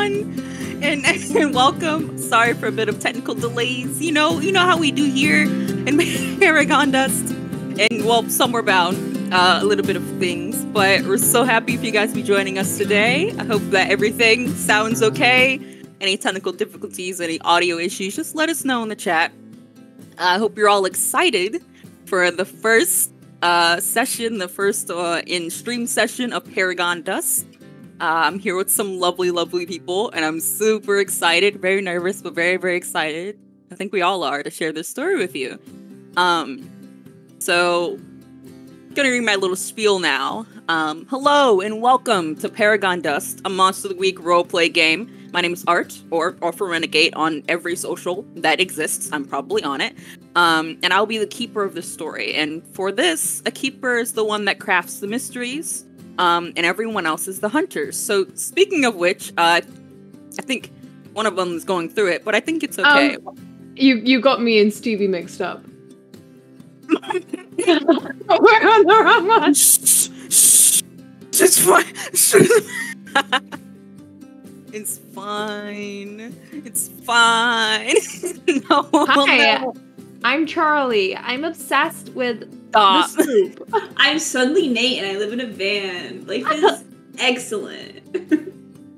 everyone, and welcome. Sorry for a bit of technical delays. You know how we do here in Paragon Dust, and well, somewhere bound. A little bit of things, but we're so happy for you guys to be joining us today. I hope that everything sounds okay. Any technical difficulties, any audio issues, just let us know in the chat. I hope you're all excited for the first session, the first in-stream session of Paragon Dust. I'm here with some lovely, lovely people, and I'm super excited, very nervous, but very, very excited. I think we all are to share this story with you. So gonna read my little spiel now. Hello and welcome to Paragon Dust, a Monster of the Week roleplay game. My name is Art, or for Renegade on every social that exists. I'm probably on it. And I'll be the keeper of the story. And for this, a keeper is the one that crafts the mysteries, and everyone else is the hunters. So speaking of which, I think one of them is going through it, but I think it's okay. You got me and Stevie mixed up. We're on the wrong one. It's fine. It's fine. It's fine. No, Hi, no. I'm Charlie. I'm obsessed with Stop. the soup. I'm suddenly Nate and I live in a van. Life is excellent.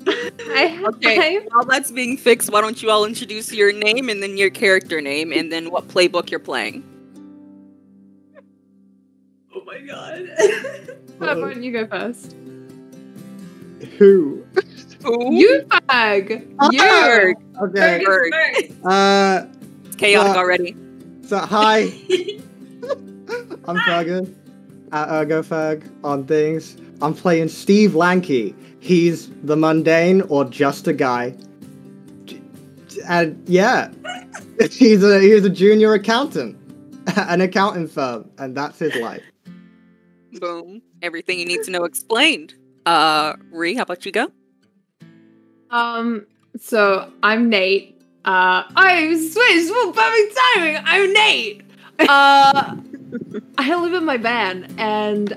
Okay, while that's being fixed, why don't you all introduce your name and then your character name and then what playbook you're playing? Oh my god. Why don't you go first? Who? You fag! You! Okay. Bird. First. Chaotic already. So hi. I'm Fergus at ErgoFerg on things. I'm playing Steve Lanky. He's the mundane or just a guy. And yeah, he's a junior accountant, an accounting firm, and that's his life. Boom. Everything you need to know explained. Ree, how about you go? So I'm Nate. I switched. Well, perfect timing. I'm Nate. I live in my van, and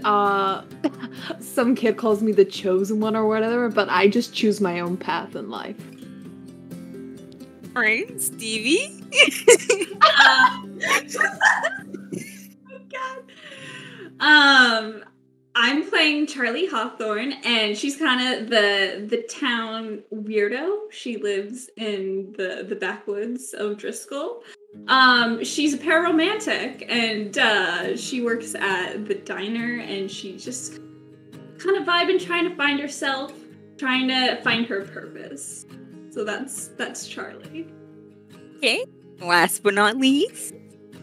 some kid calls me the chosen one or whatever, but I just choose my own path in life. All right, Stevie. Oh god. I'm playing Charlie Hawthorne, and she's kind of the town weirdo. She lives in the backwoods of Driscoll. She's a pararomantic, and she works at the diner, and she's just kind of vibing, trying to find herself, trying to find her purpose. So that's Charlie. Okay. Last but not least.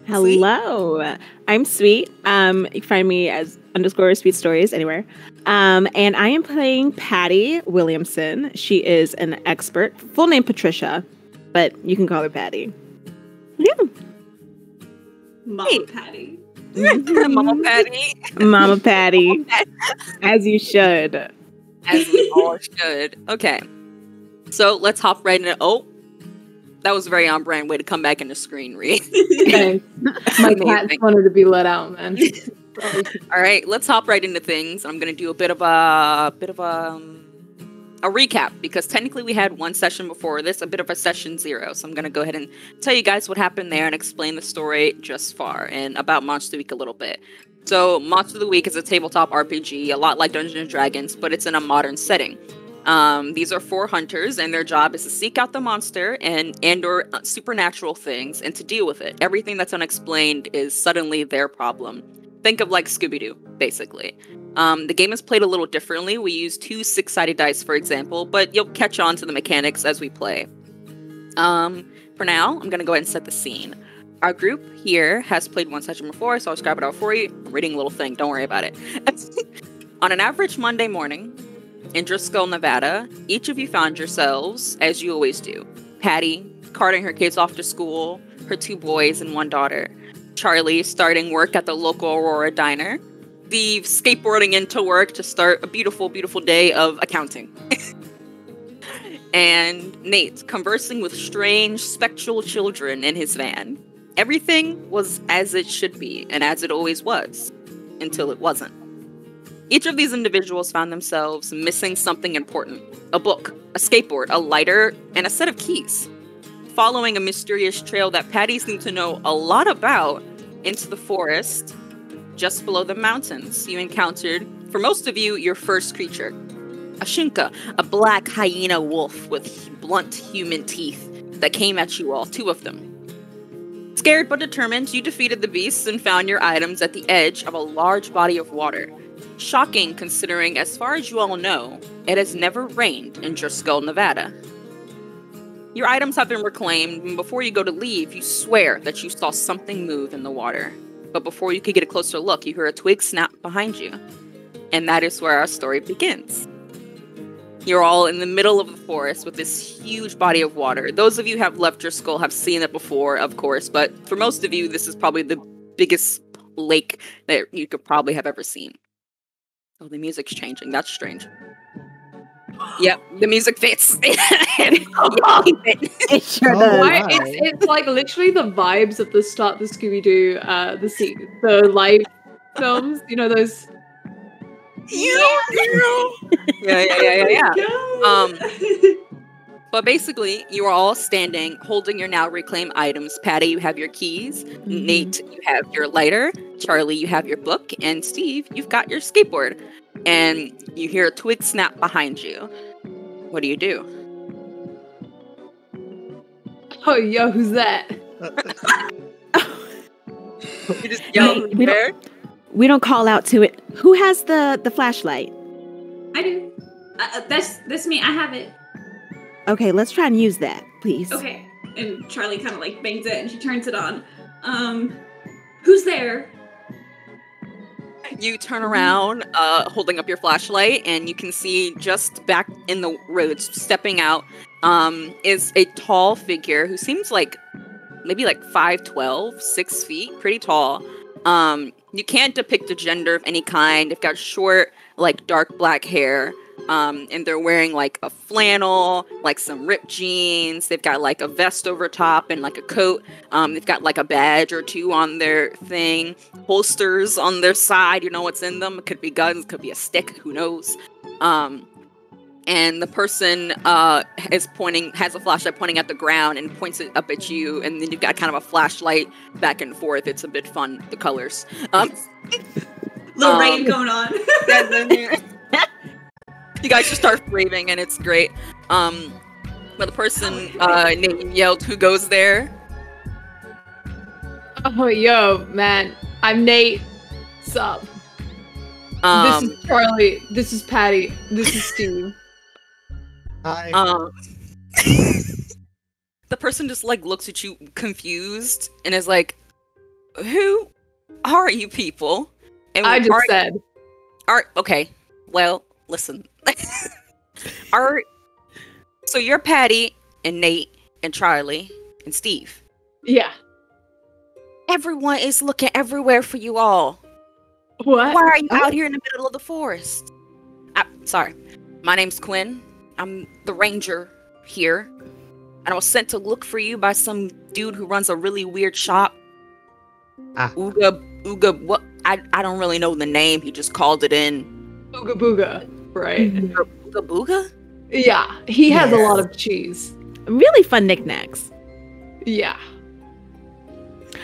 Hello, I'm Sweet. You can find me as _Sweet Stories anywhere. And I am playing Patty Williamson. She is an expert. Full name Patricia, but you can call her Patty. Yeah. Mama Patty. Mama Patty. Mama Patty. As you should. As we all should. Okay. So let's hop right into. Oh, that was a very on brand way to come back in the screen, Ree. Thanks. My cat wanted to be let out, man. All right, let's hop right into things. I'm gonna do a bit of a recap because technically we had one session before this, a bit of a session 0. So I'm gonna go ahead and tell you guys what happened there and explain the story just far and about Monster of the Week a little bit. So Monster of the Week is a tabletop RPG, a lot like Dungeons and Dragons, but it's in a modern setting. These are 4 hunters, and their job is to seek out the monster and or supernatural things and to deal with it. Everything that's unexplained is suddenly their problem. Think of like Scooby-Doo, basically. The game is played a little differently. We use 2 6-sided dice, for example, but you'll catch on to the mechanics as we play. For now, I'm going to go ahead and set the scene. Our group here has played one session before, so I'll describe it out for you. I'm reading a little thing, don't worry about it. On an average Monday morning, in Driscoll, Nevada, each of you found yourselves, as you always do, Patty carting her kids off to school, her 2 boys and 1 daughter, Charlie starting work at the local Aurora diner, Steve skateboarding into work to start a beautiful, beautiful day of accounting, and Nate conversing with strange, spectral children in his van. Everything was as it should be, and as it always was, until it wasn't. Each of these individuals found themselves missing something important: a book, a skateboard, a lighter, and a set of keys. Following a mysterious trail that Patty seemed to know a lot about into the forest just below the mountains, you encountered, for most of you, your first creature. A shinka, a black hyena wolf with blunt human teeth that came at you all, 2 of them. Scared but determined, you defeated the beasts and found your items at the edge of a large body of water. Shocking, considering, as far as you all know, it has never rained in Driscoll, Nevada. Your items have been reclaimed, and before you go to leave, you swear that you saw something move in the water. But before you could get a closer look, you hear a twig snap behind you. And that is where our story begins. You're all in the middle of the forest with this huge body of water. Those of you who have left Driscoll have seen it before, of course, but for most of you, this is probably the biggest lake that you could probably have ever seen. Oh, the music's changing. That's strange. Yep, the music fits. It sure Oh, does. wow. It's like literally the vibes at the start of the Scooby-Doo, the live films. You know those. Yeah. Um, But basically, you are all standing, holding your now reclaimed items. Patty, you have your keys. Nate, you have your lighter. Charlie, you have your book. And Steve, you've got your skateboard. And you hear a twig snap behind you. What do you do? Oh, yo, who's that? You just yell, We don't- We don't call out to it. Who has the flashlight? I do. That's me. I have it. Okay, let's try and use that, please. Okay. And Charlie kind of like bangs it and she turns it on. Who's there? You turn around, holding up your flashlight, and you can see just back in the road, stepping out, is a tall figure who seems like maybe like 5'12", 6 feet, pretty tall. You can't depict a gender of any kind. They've got short, like dark black hair. And they're wearing like a flannel, like some ripped jeans. They've got like a vest over top and like a coat. They've got like a badge or 2 on their thing, holsters on their side. You know what's in them. It could be guns, could be a stick, who knows. And the person has a flashlight pointing at the ground and points it up at you. And then you've got kind of a flashlight back and forth. It's a bit fun, the colors. Little rain going on. You guys just start raving, and it's great. But the person Nate yelled, "Who goes there?" Oh, yo, man. I'm Nate. Sup? This is Charlie. This is Patty. This is Steve. Hi. The person just like looks at you confused and is like, "Who are you people?" And I just said. Okay. Well, listen. So you're Patty and Nate and Charlie and Steve. Yeah. Everyone is looking everywhere for you all. What? Why are you out here in the middle of the forest? Sorry. My name's Quinn. I'm the ranger here. And I was sent to look for you by some dude who runs a really weird shop. Ooga, what? I don't really know the name. He just called it in. Ooga booga, right? Ooga booga? Yeah, he has a lot of cheese. Really fun knickknacks. Yeah.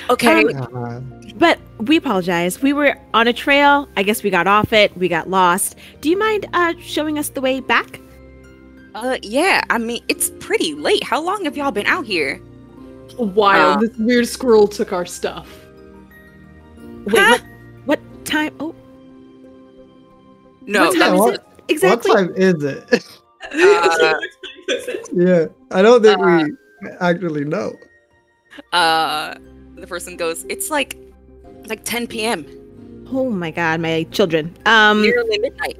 Okay. But we apologize. We were on a trail. I guess we got off it. We got lost. Do you mind showing us the way back? Yeah. I mean, it's pretty late. How long have y'all been out here? A while. This weird squirrel took our stuff. Wait, what time? Oh, No. what time is it? Exactly. What time is it? Yeah, I don't think we actually know. The person goes, it's like 10 p.m. Oh my god, my children. Nearly midnight.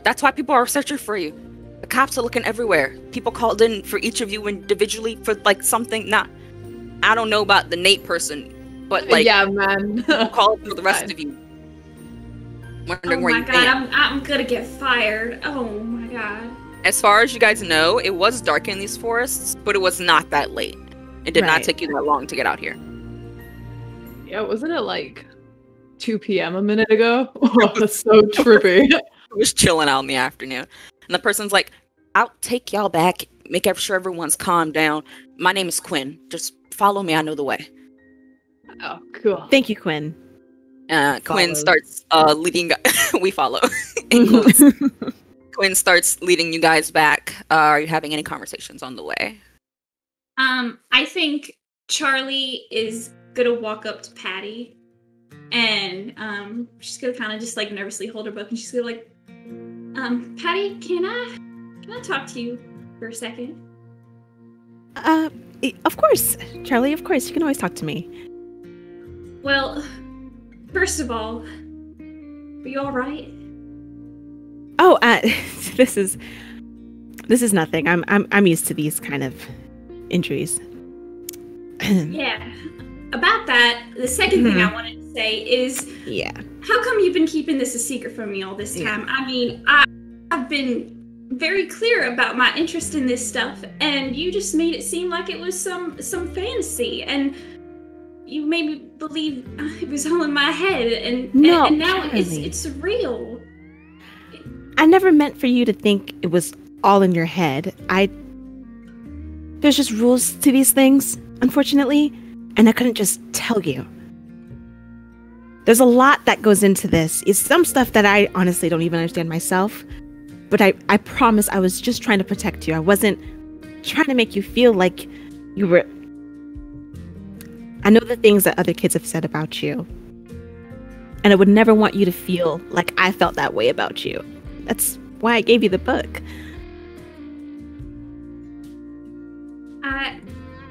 That's why people are searching for you. The cops are looking everywhere. People called in for each of you individually for like something. I don't know about the Nate person, but like yeah, man. call for the rest of you. Wondering Oh where my you've god, been. I'm gonna get fired. Oh my god. As far as you guys know, it was dark in these forests, but it was not that late. It did not Right. take you that long to get out here. Yeah, wasn't it like 2 p.m. a minute ago. Oh, that's so trippy. I was chilling out in the afternoon. And the person's like, I'll take y'all back, make sure everyone's calmed down. My name is Quinn. Just follow me. I know the way. Oh, cool. Thank you, Quinn. Quinn starts leading. We follow. In quotes. Quinn starts leading you guys back. Are you having any conversations on the way? I think Charlie is gonna walk up to Patty, and she's gonna kind of just like nervously hold her book, and she's gonna like, Patty, can I talk to you for a second? Of course, Charlie. Of course, you can always talk to me. Well, first of all, are you all right? Oh, this is nothing. I'm used to these kind of injuries. Yeah. About that, the second thing I wanted to say is, yeah. How come you've been keeping this a secret from me all this time? Yeah. I mean, I've been very clear about my interest in this stuff, and you just made it seem like it was some fantasy, and you made me believe it was all in my head, and now it's real. I never meant for you to think it was all in your head. There's just rules to these things, unfortunately, and I couldn't just tell you. There's a lot that goes into this. It's some stuff that I honestly don't even understand myself, but I promise I was just trying to protect you. I wasn't trying to make you feel like you were... I know the things that other kids have said about you, and I would never want you to feel like I felt that way about you. That's why I gave you the book. I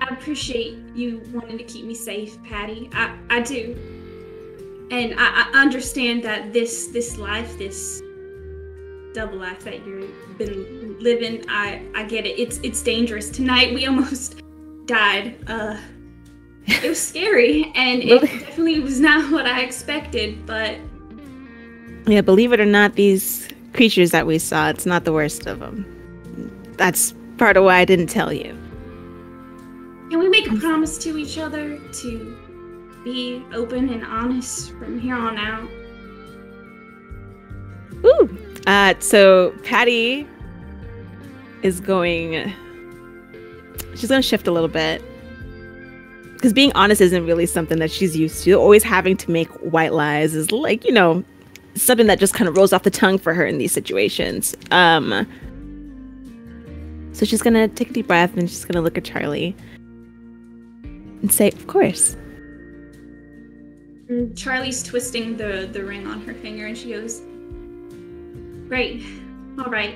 appreciate you wanting to keep me safe, Patty. I do. And I understand that this life, this double life that you've been living, I get it. It's dangerous. Tonight we almost died. It was scary, and it definitely was not what I expected, but... Yeah, believe it or not, these creatures that we saw, it's not the worst of them. That's part of why I didn't tell you. Can we make a promise to each other to be open and honest from here on out? Ooh! So Patty is going... She's going to shift a little bit. Because being honest isn't really something that she's used to. Always having to make white lies is like, something that just kind of rolls off the tongue for her in these situations. So she's going to take a deep breath and she's going to look at Charlie and say, of course. Charlie's twisting the ring on her finger and she goes, great. All right.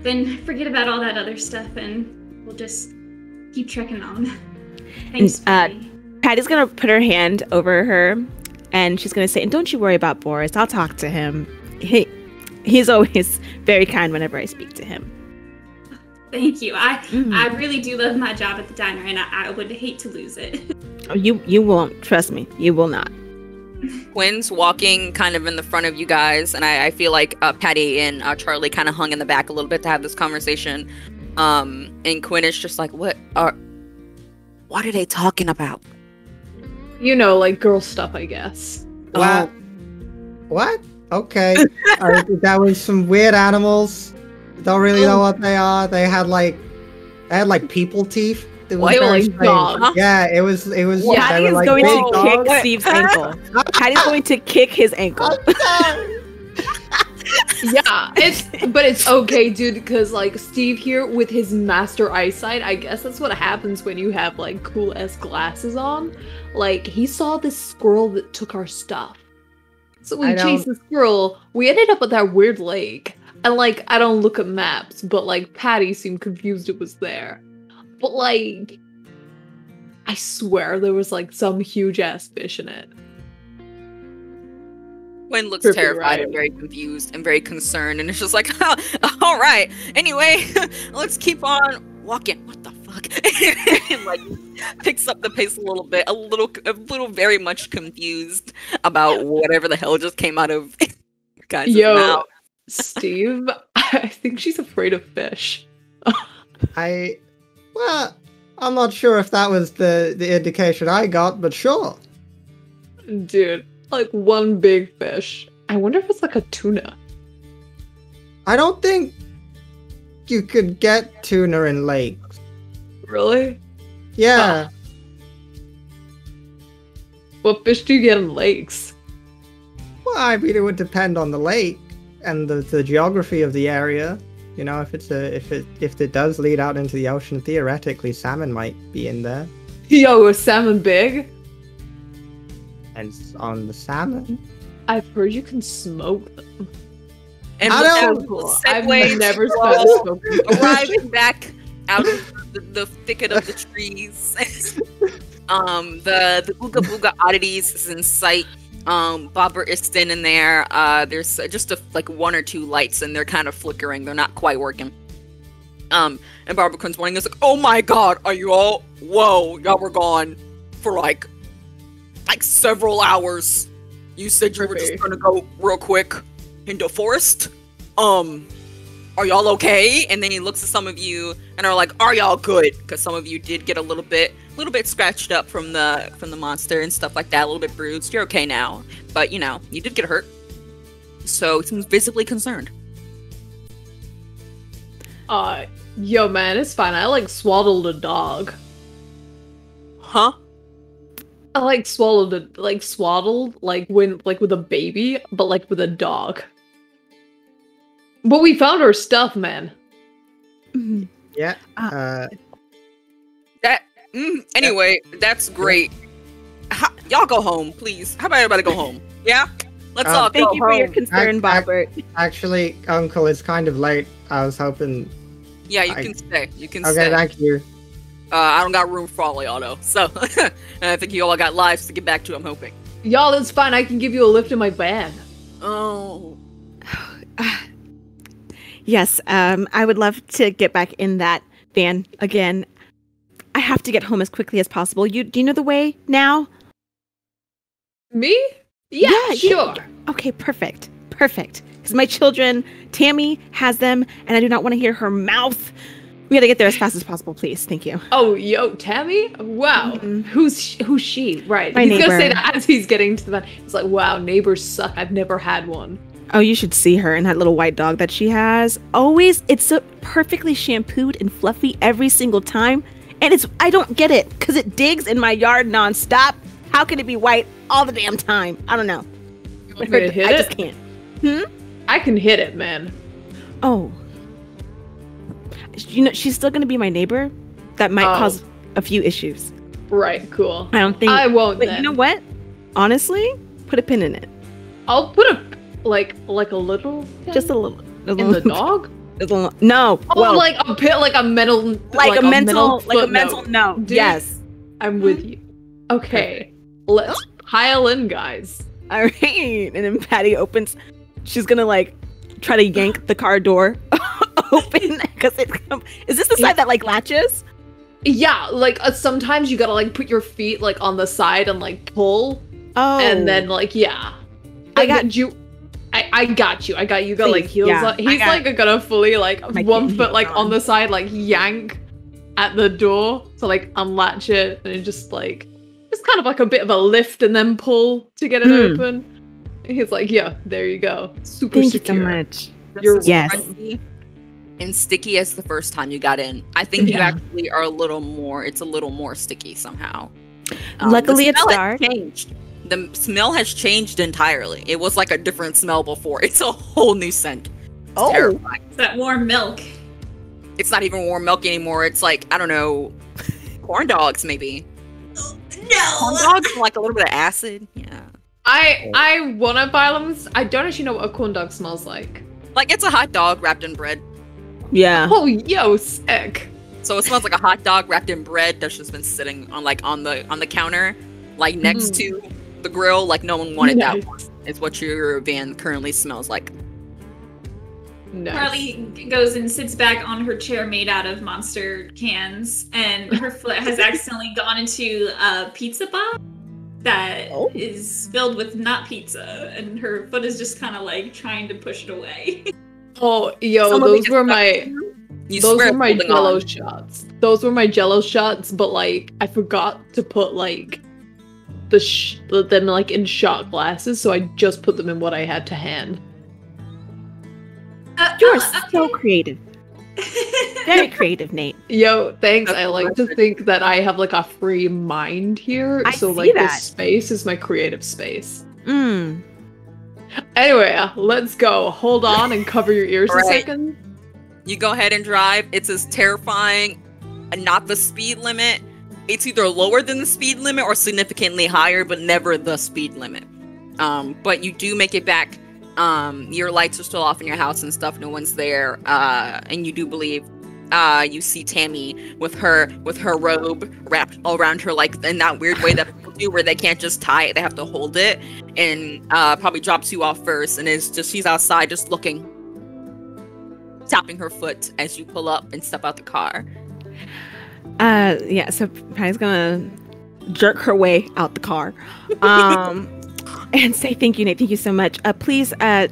Then forget about all that other stuff and we'll just keep trekking on. Thanks, Patty's going to put her hand over her and she's going to say, and don't you worry about Boris. I'll talk to him. He's always very kind whenever I speak to him. Thank you. I really do love my job at the diner and I would hate to lose it. Oh, you won't. Trust me. You will not. Quinn's walking kind of in the front of you guys, and I feel like Patty and Charlie kind of hung in the back a little bit to have this conversation. And Quinn is just like, what are they talking about? Like girl stuff, I guess. What? Okay. That was some weird animals. Don't really know what they are. They had like people teeth. It was very strange. Dogs. Yeah, it was. Yeah, Patty is going to kick Steve's ankle. Patty's going to kick his ankle. Yeah, it's okay, dude, because like Steve here with his master eyesight, I guess that's what happens when you have like cool ass glasses on. Like he saw this squirrel that took our stuff. So we chased the squirrel. We ended up at that weird lake. And like I don't look at maps, but like Patty seemed confused it was there. But like I swear there was like some huge ass fish in it. Quinn looks terrified and very confused and very concerned, and it's just like, oh, all right. Anyway, let's keep on walking. What the fuck? And like picks up the pace a little, very much confused about whatever the hell just came out of guys' mouth. Steve, I think she's afraid of fish. I'm not sure if that was the indication I got, but sure. Dude. Like one big fish. I wonder if it's like a tuna. I don't think you could get tuna in lakes. Really? Yeah. What fish do you get in lakes? Well, I mean, it would depend on the lake and the geography of the area. You know, if it does lead out into the ocean, theoretically, salmon might be in there. Yo, is salmon big? And on the salmon, I've heard you can smoke them. And I with don't- that Cool. segue I've never to smelled smoking. arriving back out of the thicket of the trees. The Ooga Booga oddities is in sight. Bobber is standing there. There's just like one or two lights, and they're kind of flickering. They're not quite working. And Barbara comes running. It's like, oh my god, are you all? Whoa, y'all were gone for like several hours. You said you were just gonna go real quick into forest. Are y'all okay? And then he looks at some of you and are like, are y'all good? Because some of you did get a little bit scratched up from the monster and stuff like that, a little bit bruised. You're okay now, but you did get hurt. So he seems visibly concerned. Yo, man, it's fine. I like swaddled a dog. Huh? I like swaddled like with a baby, but like with a dog. But we found our stuff, man. yeah. Anyway, that's great. Y'all go home, please. How about everybody go home? Yeah? Let's all go Thank you for your home. concern, Bobbert. Actually, Uncle, it's kind of late. I was hoping. Yeah, you can stay. You can Okay, stay. thank you. I don't got room for all of y'all, though. So, and I think you all got lives to get back to, I'm hoping. Y'all, it's fine. I can give you a lift in my van. Oh. Yes, I would love to get back in that van again. I have to get home as quickly as possible. Do you know the way now? Me? Yeah, sure. Okay, perfect. Because my children, Tammy has them, and I do not want to hear her mouth. We gotta get there as fast as possible, please. Thank you. Oh, yo, Tammy? Wow. Mhm. Who's she? Right. My He's gonna say neighbor. that as he's getting to the van. He's like, wow, neighbors suck. I've never had one. Oh, you should see her and that little white dog that she has. It's so perfectly shampooed and fluffy every single time. And I don't get it, because it digs in my yard nonstop. How can it be white all the damn time? I don't know. You want me to hit I it? just can't. I can hit it, man. Oh. She's still going to be my neighbor. That might cause a few issues. Right, cool. I don't think. I won't But then. you know what? Honestly, put a pin in it. I'll put a like a little Just a little. in the dog. No. Oh, well, like a pit, like a mental, like a mental footnote. no. Dude, Yes. I'm with you. Okay, let's pile in, guys. All right. And then Patty opens. She's gonna try to yank the car door open because is this the side that latches? Yeah, sometimes you gotta put your feet on the side and pull, Oh. and then yeah. I got you. I got you. I got you. Got Please, heels. yeah, He's I got gonna fully My one kitten foot heels on on. the side yank at the door to unlatch it, and it just kind of a bit of a lift and then pull to get it open. And he's like, yeah, there you go. Super Thank you so secure. much. You're Just as Yes. crunchy and sticky as the first time you got in. I think you Yeah. actually are it's a little more sticky somehow. Luckily, the it's smell has dark. changed. The smell has changed entirely. It was a different smell before. It's a whole new scent. It's terrifying. It's that warm milk. It's not even warm milk anymore. It's I don't know, corn dogs maybe. Corn No. dogs and, a little bit of acid. Yeah. I wanna buy them. I don't actually know what a corn dog smells like. It's a hot dog wrapped in bread. Yeah. Oh, yo, sick. So it smells like a hot dog wrapped in bread that's just been sitting on on the counter, next to the grill. No one wanted Nice. that one. It's what your van currently smells like. Nice. Carly goes and sits back on her chair made out of monster cans, and her foot has accidentally gone into a pizza box that is filled with not pizza, and her foot is just kind of trying to push it away. Oh, yo, Somebody those gets were stuck my in you, you those swear were my holding jello on. shots. Those were my jello shots, but I forgot to put them like in shot glasses, so I just put them in what I had to hand. You're so creative. Very creative, Nate. Yo, thanks. I like to think that I have like a free mind here. I so see like that. this space is my creative space. Mm. Anyway, let's go. Hold on and cover your ears a Right. second. You go ahead and drive. It's as terrifying, not the speed limit. It's either lower than the speed limit or significantly higher, but never the speed limit. But you do make it back. Your lights are still off in your house and stuff. No one's there. And you do believe you see Tammy with her robe wrapped all around her, like in that weird way that people do, where they can't just tie it; they have to hold it. And probably drops you off first, and she's outside just looking, tapping her foot as you pull up and step out the car. Yeah, so Patty's gonna jerk her way out the car. And say thank you, Nate. Thank you so much. Please, I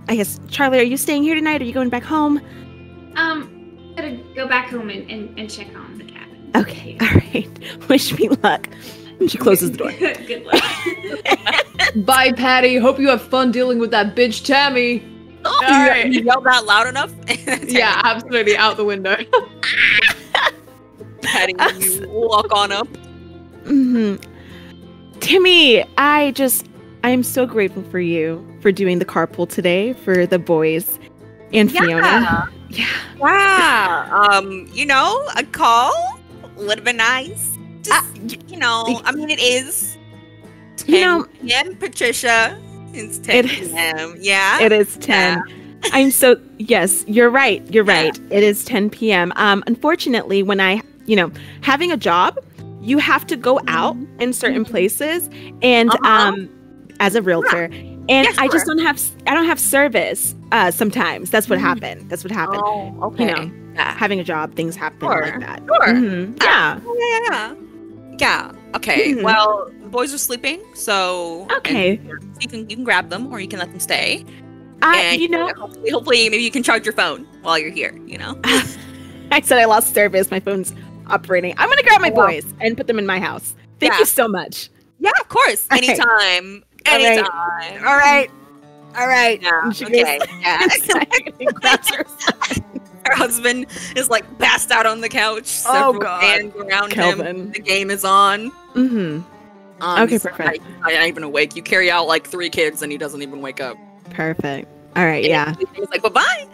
guess, Charlie, are you staying here tonight? Are you going back home? Gotta go back home and check on the cabin. Okay, all right. Wish me luck. And she closes the door. Good luck. Bye, Patty. Hope you have fun dealing with that bitch Tammy. Oh, Alright. you yelled that loud enough? Yeah, absolutely. Out the window. Patty, you walk on up. Mm-hmm. Timmy, I'm so grateful for you for doing the carpool today for the boys and Fiona. Yeah. Wow. A call would have been nice. Just, I mean, it is 10 p.m., Patricia. It's 10 It is. p.m. Yeah. It is 10. Yes, you're right. You're right. It is 10 p.m. Unfortunately, when having a job, you have to go out in certain places and as a realtor. And I just don't have service sometimes. That's what happened. Oh, okay. Having a job, things happen like that. Sure. Mhm. Yeah. Yeah. Okay. Mhm. Well, the boys are sleeping, so Okay. you can grab them or you can let them stay. I And hopefully maybe you can charge your phone while you're here, I said I lost service. My phone's operating. I'm going to grab my boys and put them in my house. Thank you so much. Yeah, of course. Okay. Anytime. All right. Yeah. And she Okay. goes Yeah. inside and grabs her son. Her husband is like passed out on the couch. Oh, Several God. fans around Kelvin. him. The game is on. Mm-hmm. Okay, He's perfect. Not even awake. You carry out like 3 kids and he doesn't even wake up. Perfect. All right, yeah. He's like, bye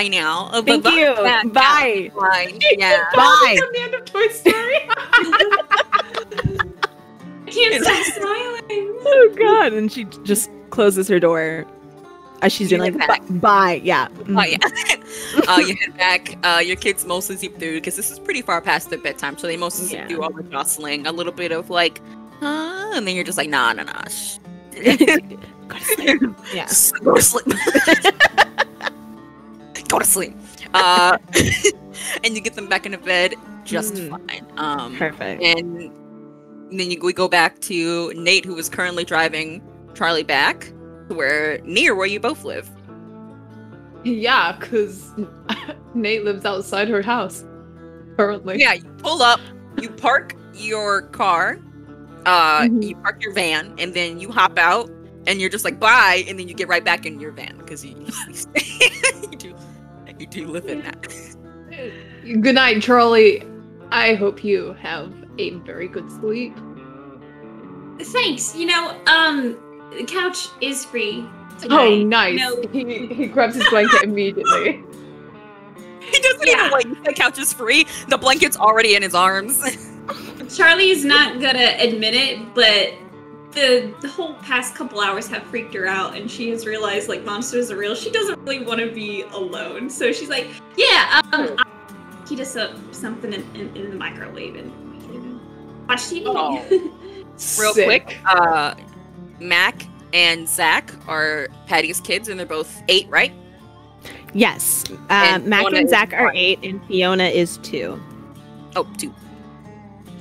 now. Thank Bye-bye. you. Yeah, Bye. Bye. Yeah. Bye. From the end of Toy Story. I can't stop smiling. Oh, God. And she just closes her door as she's doing like, bye. Yeah. Oh yeah. You head back. Your kids mostly sleep through because this is pretty far past their bedtime, so they mostly sleep through all the jostling. A little bit of like, and then you're just like, nah. Shh. Go to sleep. Yeah. Just go to sleep. Go to sleep. And you get them back into bed just fine. Perfect. And then we go back to Nate, who is currently driving Charlie back to near where you both live. Yeah, because Nate lives outside her house currently. Yeah, you pull up, you park your car, you park your van, and then you hop out, and you're just like, bye, and then you get right back in your van because you do live in that. Good night, Charlie. I hope you have a very good sleep. Thanks. The couch is free tonight. Oh, nice. He grabs his blanket immediately. He doesn't even wait. The couch is free. The blanket's already in his arms. Charlie's not gonna admit it, but the whole past couple hours have freaked her out, and she has realized like monsters are real. She doesn't really want to be alone, so she's like, I'll heat us up something in the microwave and we can watch TV. Oh. Real quick, Mac and Zach are Patty's kids, and they're both 8, right? Yes. And Mac Fiona and is Zach are 1. 8, and Fiona is 2. Oh, 2.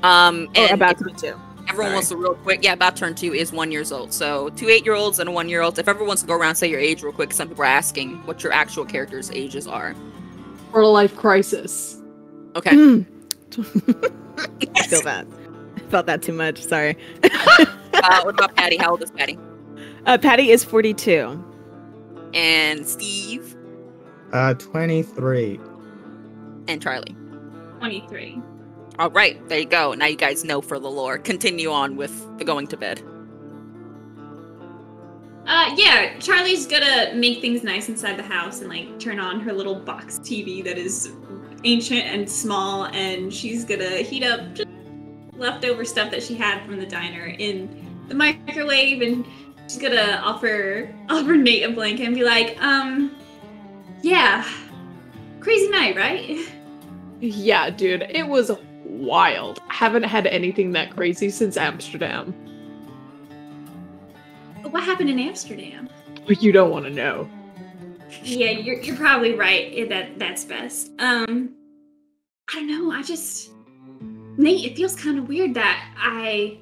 And about to be 2. Everyone wants to real quick. Yeah, about turn 2 is 1 year old. So 2 8-year-olds and a 1-year-old. If everyone wants to go around and say your age real quick, some people are asking what your actual characters' ages are. Quarter life crisis. Okay. I feel that. I felt that too much. Sorry. What about Patty? How old is Patty? Patty is 42. And Steve? 23. And Charlie? 23. All right, there you go. Now you guys know for the lore. Continue on with the going to bed. Yeah, Charlie's gonna make things nice inside the house and like turn on her little box TV that is ancient and small, and she's gonna heat up just leftover stuff that she had from the diner in the microwave, and she's gonna offer Nate a blanket and be like, yeah, crazy night, right? Yeah, dude, it was wild. Haven't had anything that crazy since Amsterdam. What happened in Amsterdam? You don't want to know. Yeah, you're probably right. That's best. I don't know. Nate, it feels kind of weird that I've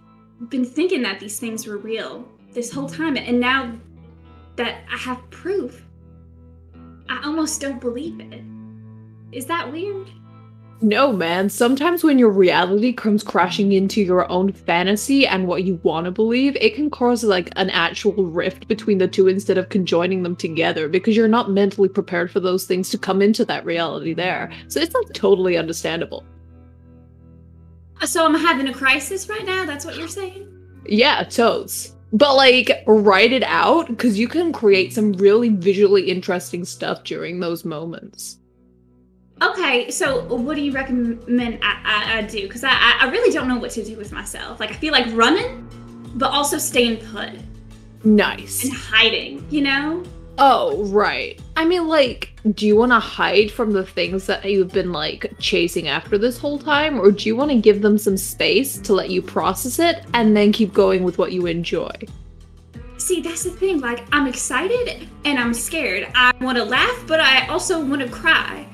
been thinking that these things were real this whole time, and now that I have proof, I almost don't believe it. Is that weird? No, man. Sometimes when your reality comes crashing into your own fantasy and what you want to believe, it can cause like an actual rift between the two instead of conjoining them together because you're not mentally prepared for those things to come into that reality there. So it's like totally understandable. So I'm having a crisis right now? That's what you're saying? Yeah, totes. But like, write it out because you can create some really visually interesting stuff during those moments. Okay, so what do you recommend I do? Because I really don't know what to do with myself. Like, I feel like running, but also staying put. Nice. And hiding, you know? Oh, right. I mean, like, do you want to hide from the things that you've been, like, chasing after this whole time? Or do you want to give them some space to let you process it and then keep going with what you enjoy? See, that's the thing. Like, I'm excited and I'm scared. I want to laugh, but I also want to cry.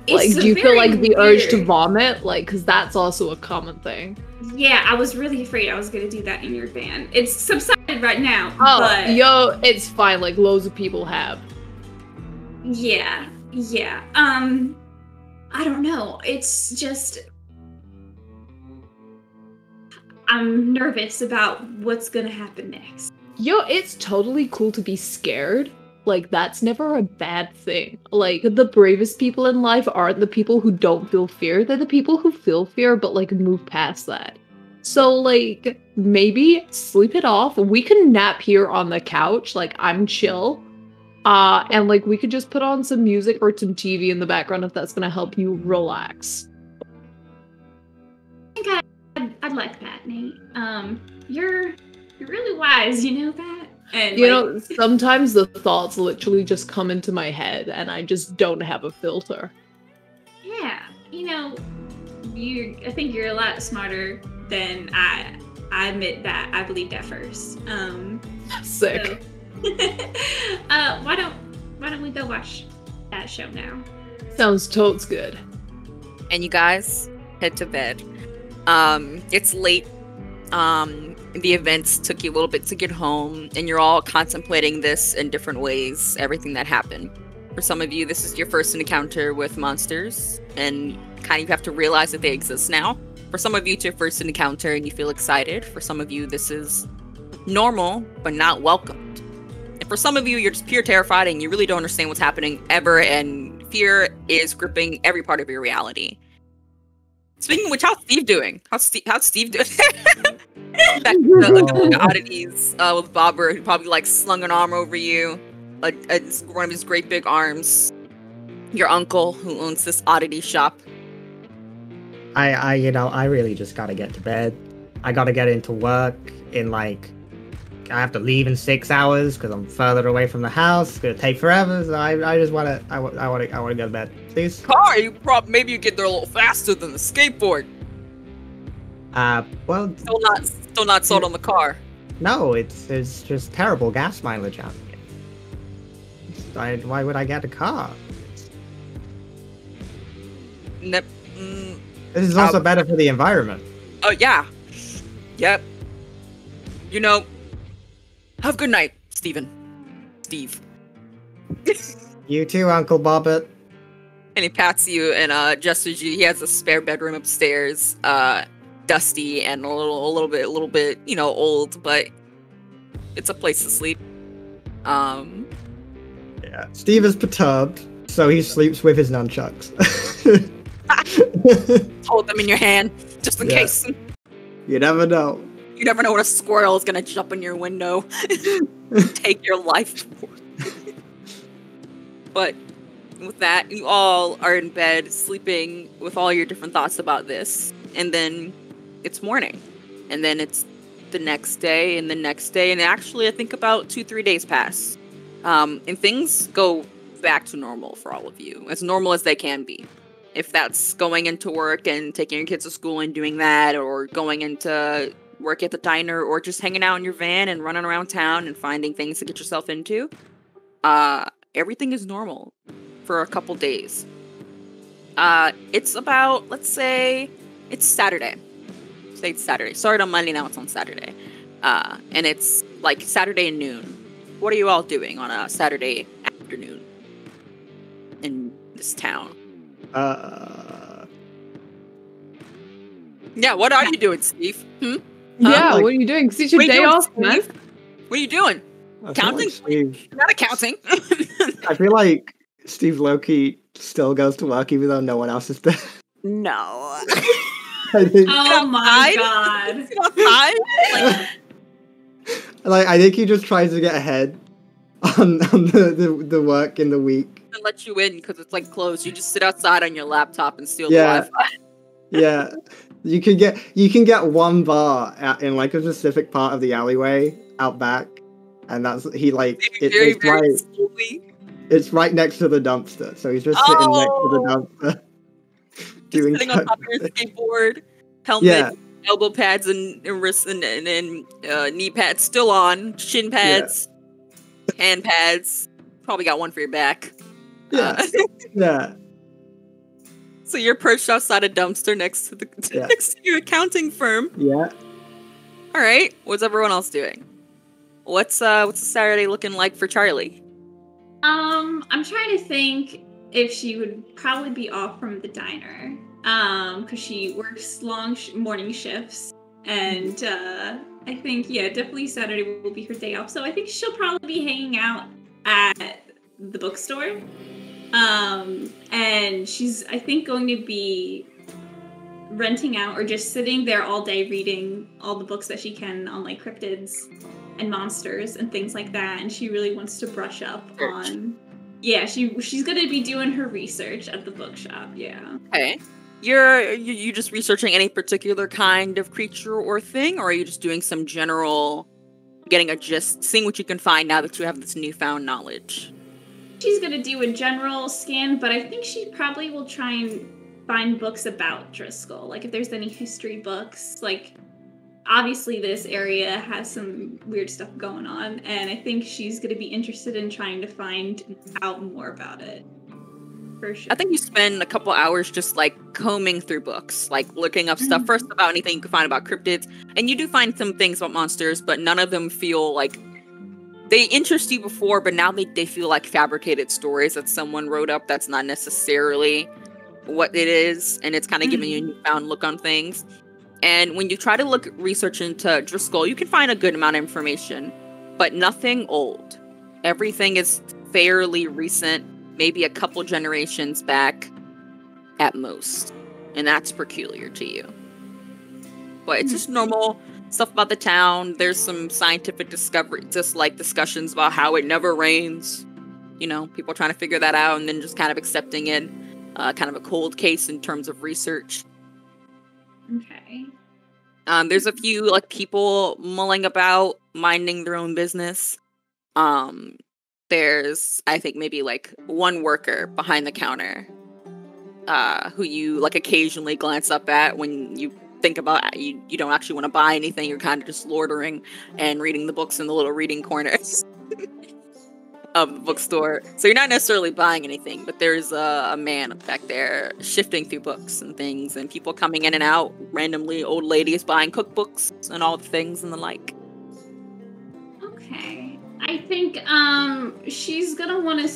Like, do you feel like the urge to vomit? Like, because that's also a common thing. Yeah, I was really afraid I was going to do that in your van. It's subsided right now, Oh, but... yo, it's fine. Like, loads of people have. Yeah. I don't know. It's just... I'm nervous about what's going to happen next. Yo, it's totally cool to be scared. Like, that's never a bad thing. Like, the bravest people in life aren't the people who don't feel fear. They're the people who feel fear, but, like, move past that. So, like, maybe sleep it off. We can nap here on the couch. Like, I'm chill. And, like, we could just put on some music or some TV in the background if that's gonna help you relax. I think I'd like that, Nate. You're really wise, you know that? And you know, sometimes the thoughts literally just come into my head and I just don't have a filter. Yeah, you know, I think you're a lot smarter than I admit that I believed at first. Sick. So, why don't we go watch that show now? Sounds totes good. And you guys head to bed. It's late. The events took you a little bit to get home, and you're all contemplating this in different ways, everything that happened. For some of you, this is your first encounter with monsters, and kind of have to realize that they exist now. For some of you, it's your first encounter, and you feel excited. For some of you, this is normal, but not welcomed. And for some of you, you're just pure terrified, and you really don't understand what's happening ever, and fear is gripping every part of your reality. Speaking of which, how's Steve doing? How's Steve doing? Back to the oddities with Bobber, who probably like slung an arm over you, one of his great big arms. Your uncle, who owns this oddity shop. I really just gotta get to bed. I gotta get into work in like, I have to leave in 6 hours because I'm further away from the house. It's gonna take forever. So I just wanna go to bed, please. Car, maybe you get there a little faster than the skateboard. Well, still not sold on the car. No, it's just terrible gas mileage out here. Why would I get a car? This This is also better for the environment. Oh yeah, yep. You know, have a good night, Steve. You too, Uncle Bobbit. And he pats you and gestures you. He has a spare bedroom upstairs. dusty and a little bit, old, but it's a place to sleep. Yeah, Steve is perturbed, so he sleeps with his nunchucks. Hold them in your hand, just in case. You never know. You never know when a squirrel is gonna jump in your window, take your life. But with that, you all are in bed, sleeping with all your different thoughts about this, and then it's morning, and then it's the next day, and the next day, and actually, I think about 2-3 days pass, and things go back to normal for all of you, as normal as they can be. If that's going into work and taking your kids to school and doing that, or going into work at the diner, or just hanging out in your van and running around town and finding things to get yourself into, everything is normal for a couple days. It's about, let's say, it's Saturday. Say it's Saturday. Started on Monday, now it's on Saturday. And it's like Saturday noon. What are you all doing on a Saturday afternoon in this town? Yeah, what are you doing, Steve? Yeah, what are you doing? 'Cause it's your day off, man. What are you doing? Counting? Steve, Not accounting. I feel like Steve Loki still goes to work even though no one else is there. No. I think, Oh my god. I think he just tries to get ahead on the work in the week. And let you in because it's like closed. You just sit outside on your laptop and steal Yeah. the Wi-Fi. Yeah, you can get one bar in like a specific part of the alleyway out back, and that's Slowly. it's right next to the dumpster, so he's just sitting next to the dumpster. Just sitting on top of your skateboard, helmet, elbow pads, and wrist and knee pads still on, shin pads, hand pads. Probably got one for your back. Yeah, yeah. So you're perched outside a dumpster next to your accounting firm. Yeah. All right. What's everyone else doing? What's the Saturday looking like for Charlie? I'm trying to think if she would probably be off from the diner, because she works long morning shifts, and I think definitely Saturday will be her day off. So I think she'll probably be hanging out at the bookstore, and she's I think going to be renting out or just sitting there all day reading all the books that she can on like cryptids and monsters and things like that, and she really wants to brush up on she's gonna be doing her research at the bookshop. Okay. You just researching any particular kind of creature or thing, or are you just doing some general getting a gist, seeing what you can find now that you have this newfound knowledge? She's gonna do a general scan, but I think she probably will try and find books about Driscoll, like if there's any history books. Like obviously this area has some weird stuff going on, and I think she's going to be interested in trying to find out more about it. For sure. I think you spend a couple hours just like combing through books, like looking up stuff first about anything you can find about cryptids, and you do find some things about monsters, but none of them feel like they interest you before, but now they feel like fabricated stories that someone wrote up. That's not necessarily what it is, and it's kind of giving you a newfound look on things. And when you try to research into Driscoll, you can find a good amount of information, but nothing old. Everything is fairly recent, maybe a couple generations back at most. And that's peculiar to you. But it's just normal stuff about the town. There's some scientific discovery, just like discussions about how it never rains. You know, people trying to figure that out and then just kind of accepting it. Kind of a cold case in terms of research. Okay. There's a few like people mulling about, minding their own business. There's I think maybe like one worker behind the counter, who you like occasionally glance up at when you think about you don't actually want to buy anything. You're kind of just loitering and reading the books in the little reading corners of the bookstore. So you're not necessarily buying anything, but there's a man back there shifting through books and things, and people coming in and out randomly, old ladies buying cookbooks and all the things and the like. Okay. I think she's gonna want to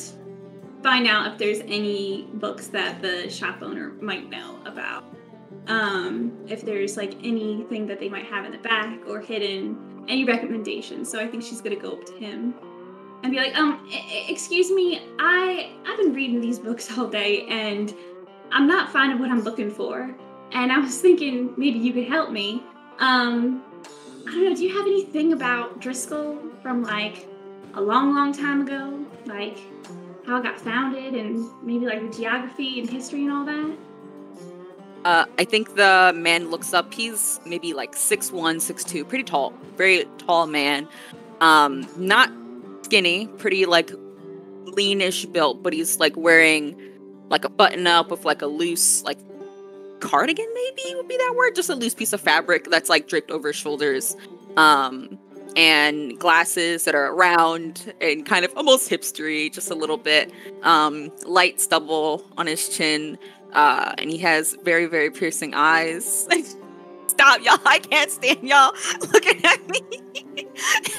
find out if there's any books that the shop owner might know about. if there's like anything that they might have in the back or hidden, any recommendations. So I think she's gonna go up to him and be like, excuse me, I've been reading these books all day and I'm not finding what I'm looking for. And I was thinking maybe you could help me. I don't know, do you have anything about Driscoll from like a long, long time ago? Like how it got founded and maybe like the geography and history and all that? I think the man looks up. He's maybe like 6'1", 6'2", pretty tall, very tall man. Not skinny, pretty like leanish built, but he's like wearing like a button up with like a loose like cardigan, maybe would be that word, just a loose piece of fabric that's like draped over his shoulders. And glasses that are round and kind of almost hipstery, just a little bit. Light stubble on his chin. And he has very, very piercing eyes. Stop, y'all. I can't stand y'all looking at me.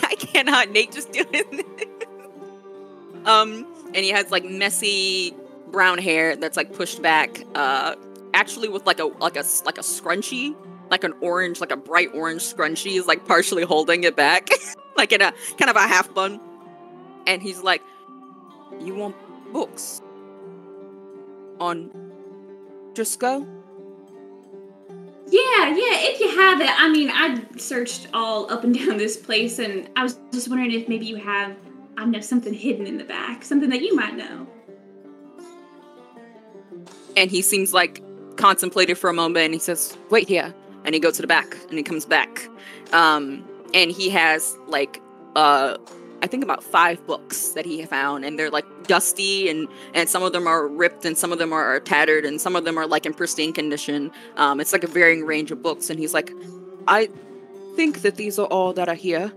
I cannot. Nate just doing this. And he has like messy brown hair that's like pushed back. Actually with like a scrunchie. Like an orange, like a bright orange scrunchie is like partially holding it back. Like in a kind of a half bun. And he's like, you want books on Driscoll? Yeah, if you have it. I mean, I searched all up and down this place and I was just wondering if maybe you have, I don't know, something hidden in the back, something that you might know. And he seems like contemplated for a moment and he says, wait here. And he goes to the back and he comes back. And he has like, I think about 5 books that he found, and they're like dusty and some of them are ripped and some of them are tattered and some of them are like in pristine condition. It's like a varying range of books. And he's like, I think that these are all that are here,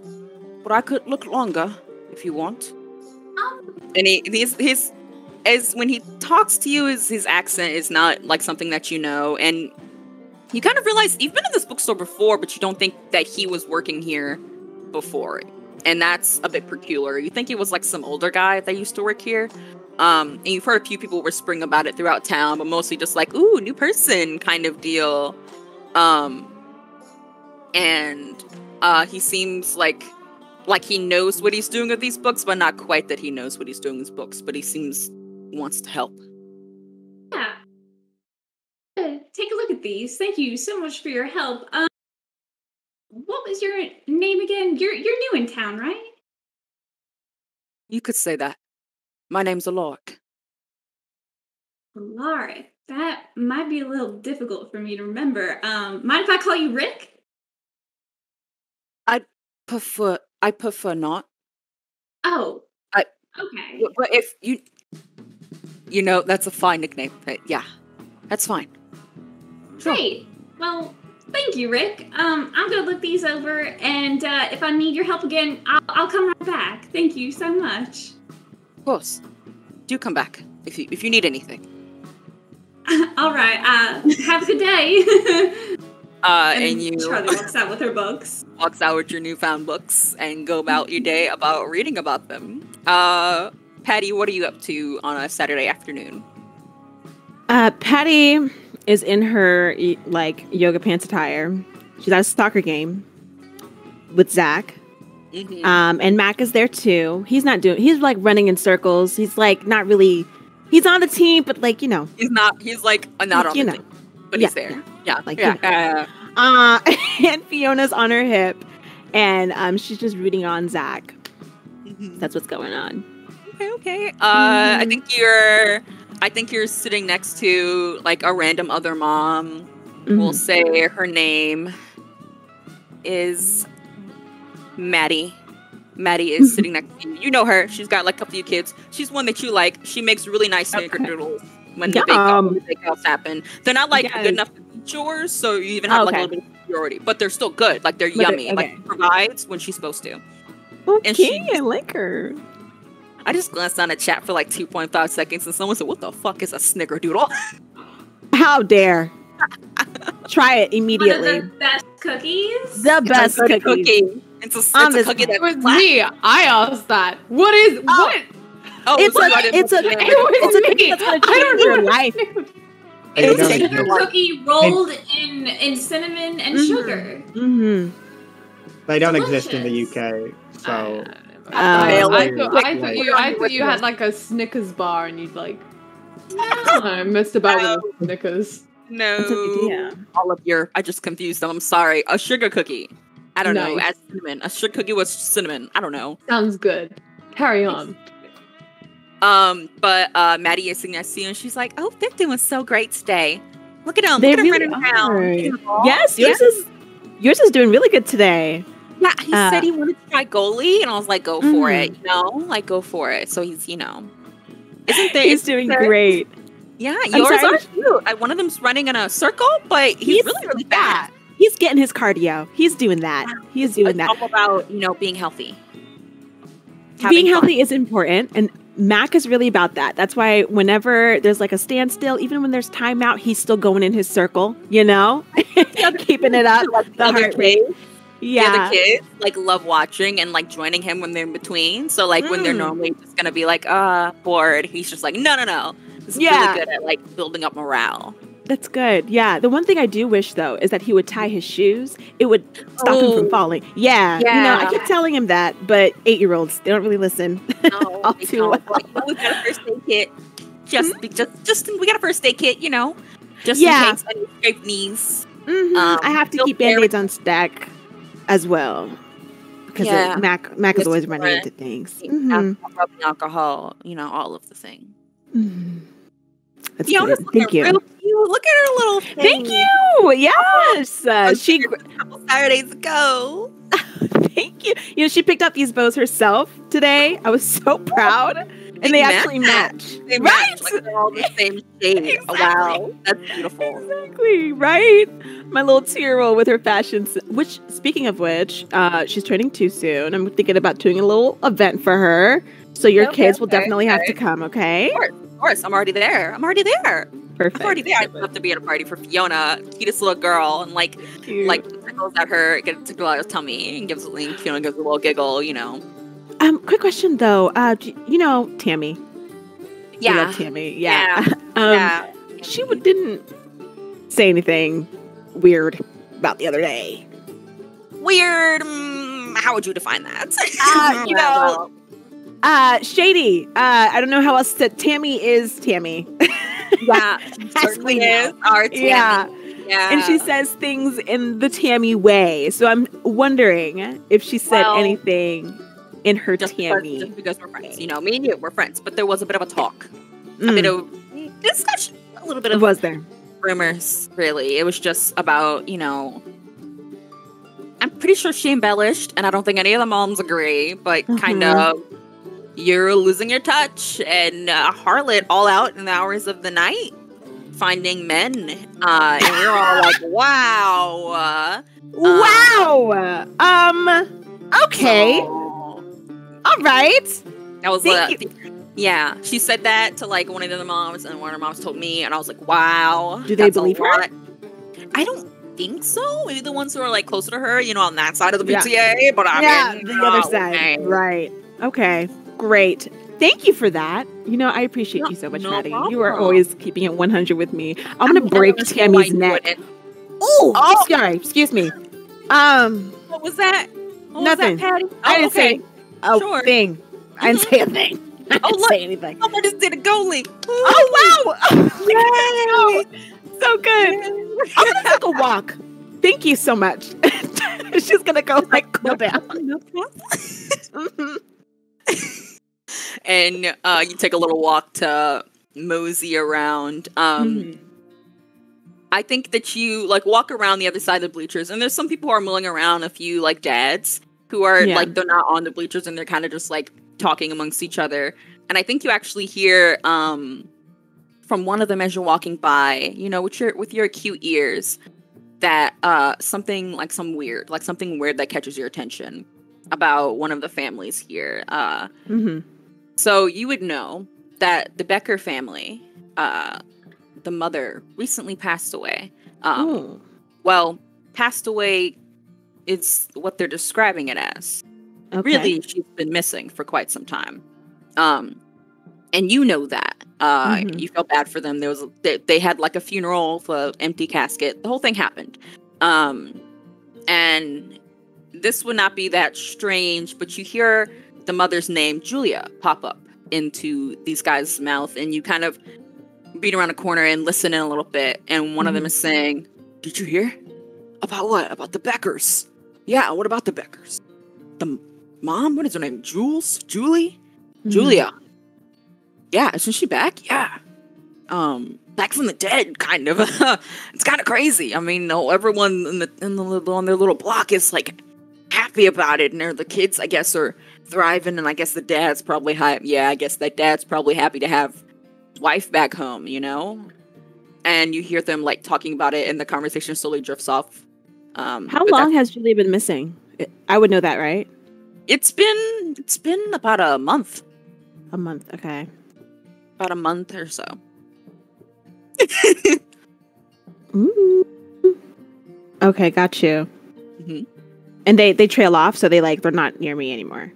but I could look longer if you want. And when he talks to you, his accent is not like something that you know. And you kind of realize you've been in this bookstore before, but you don't think that he was working here before. And that's a bit peculiar. You think he was like some older guy that used to work here. And you've heard a few people whispering about it throughout town, but mostly just like, ooh, new person kind of deal. And he seems like he knows what he's doing with these books, but not quite that he knows what he's doing with these books, but he seems wants to help. Yeah. Take a look at these. Thank you so much for your help. What was your name again? You're new in town, right? You could say that. My name's Alaric. Alaric. That might be a little difficult for me to remember. Mind if I call you Rick? I prefer not. Oh. Okay. But if you know, that's a fine nickname. But yeah, that's fine. Sure. Great. Well, thank you, Rick. I'm gonna look these over, and if I need your help again, I'll come right back. Thank you so much. Of course. Do come back if you need anything. All right. Have a good day. and you Charlie walks out with her books. Walks out with your newfound books and go about your day about reading about them. Patty, what are you up to on a Saturday afternoon? Patty is in her like yoga pants attire. She's at a soccer game with Zach. Mm-hmm. And Mac is there too. He's like running in circles. He's like not really, he's on the team, but like, you know. He's not on the team, but he's there. Yeah. Like, yeah. And Fiona's on her hip and she's just rooting on Zach. Mm-hmm. That's what's going on. Okay. I think you're sitting next to like a random other mom. Mm-hmm. We'll say her name is Maddie. Maddie is sitting next to you. You know her. She's got like a few kids. She's one that you like. She makes really nice snickerdoodles when the bake-offs happen. They're not like good enough to be yours, so you even have like a little bit of superiority. But they're still good. Like they're yummy. Like she provides when she's supposed to. Okay, I like her. I just glanced down the chat for like 2.5 seconds and someone said, what the fuck is a snickerdoodle? How dare. Try it immediately. One of the best cookies? The best cookie. It's a cookie that was me. I asked that. What is what? Oh, it's a cookie that's gonna change your life. They It's don't a sugar exist. cookie rolled in cinnamon and sugar. Mm-hmm. They don't exist in the Delicious. UK, so I Like- thought you had like a Snickers bar and you'd like. I messed about with the Snickers. No. That's a good idea. All of your, I just confused them. I'm sorry. A sugar cookie. I don't know. Nice. As cinnamon. A sugar cookie was cinnamon. I don't know. Sounds good. Carry on. But Maddie is sitting next to you and she's like, "Oh, they're doing so great today. Look at them. They Look at them really running are. around." Yes, yours is doing really good today. Yeah, he said he wanted to try goalie, and I was like, "Go for it, you know, like go for it." So he's, isn't there? He's doing great. Yeah, I'm yours sorry? are cute. One of them's running in a circle, but he's really, really fast. He's getting his cardio. He's doing that. He's doing that. It's all about being healthy. Being Having healthy is important, and Mac is really about that. That's why whenever there's like a standstill, even when there's timeout, he's still going in his circle, keeping it up. Like The heart rate. The other kids love watching and joining him when they're in between. So when they're normally just gonna be bored, he's just like, no. He's really good at building up morale. That's good. Yeah. The one thing I do wish though is that he would tie his shoes. It would stop him from falling. Yeah. I keep telling him that, but 8-year-olds, they don't really listen. No, All they too don't. well. We got a first aid kit. We got a first aid kit. Just in case any scraped knees. I have to keep band-aids on stack as well because Mac is always running into things. Rubbing alcohol, all of the things. That's Fiona's good. looking Thank you. real cute. Look at her little thing. Thank you. Yes. She a couple Saturdays ago. Thank you. She picked up these bows herself today. I was so proud. And they actually match. They match. They're all the same shade. Exactly. Wow. That's beautiful. Exactly. Right? My little 2-year-old with her fashions. Which, speaking of which, she's turning 2 soon. I'm thinking about doing a little event for her. So your kids will definitely have to come, okay? Of course. I'm already there. Perfect. I'm already there. I'd love to be at a party for Fiona, cutest little girl, and tickles at her, tickles at her tummy, and Fiona gives a little giggle, Quick question though. You know Tammy? Yeah. You love Tammy. Yeah. She didn't say anything weird about the other day. Weird. How would you define that? Shady. I don't know how else to. Tammy is Tammy. Yeah, certainly is our Tammy. Yeah. And she says things in the Tammy way. So I'm wondering if she said anything in her Tammy. Just because we're friends. Me and you, we're friends. But there was a bit of a talk. A bit of discussion. A little bit of was there? Rumors, really. It was just about, I'm pretty sure she embellished, and I don't think any of the moms agree, but kind of, you're losing your touch, and a harlot all out in the hours of the night, finding men. And we're all like, wow. Wow. Okay. All right. That was yeah. She said that to one of the other moms, and one of her moms told me, and I was like, wow. Do they believe her? I don't think so. Maybe the ones who are closer to her, on that side of the PTA, but I mean, the other side. Okay. Right. Okay. Great. Thank you for that. I appreciate you so much, Maddie. Problem. You are always keeping it 100 with me. I'm gonna break Tammy's neck. Oh, sorry. Excuse me. What was that? Nothing. Was that, Patty? I didn't say a thing. I didn't say a thing. I didn't say anything. Someone just did a goalie. Oh wow! Yay! So good. I'm gonna take a walk. Thank you so much. She's gonna go cool down. And you take a little walk to mosey around. I think that you walk around the other side of the bleachers, and there's some people who are milling around, a few dads who are they're not on the bleachers, and they're kind of just talking amongst each other. And I think you actually hear from one of them as you're walking by, with your acute ears, that something something weird that catches your attention about one of the families here. So you would know that the Becker family, the mother, recently passed away. Well, passed away is what they're describing it as. Okay. Really, she's been missing for quite some time. and you know that. You felt bad for them. They had like a funeral with an empty casket. The whole thing happened. And this would not be that strange, but you hear the mother's name, Julia, pop up into these guys' mouth, and you kind of beat around a corner and listen in a little bit, and one of them is saying, "Did you hear? About what? About the Beckers? Yeah, what about the Beckers? The mom? What is her name? Jules? Julie? Julia. Yeah, isn't she back? Yeah. Back from the dead, kind of. It's kind of crazy. I mean, no, everyone on their little block is like happy about it, and the kids, I guess, are thriving, and I guess the dad's probably I guess that dad's probably happy to have his wife back home, you know. And you hear them like talking about it, and the conversation slowly drifts off. How long has Julia been missing? I would know that, right? It's been about a month. A month, okay. About a month or so. Ooh. Okay, got you. And they trail off, so they're not near me anymore.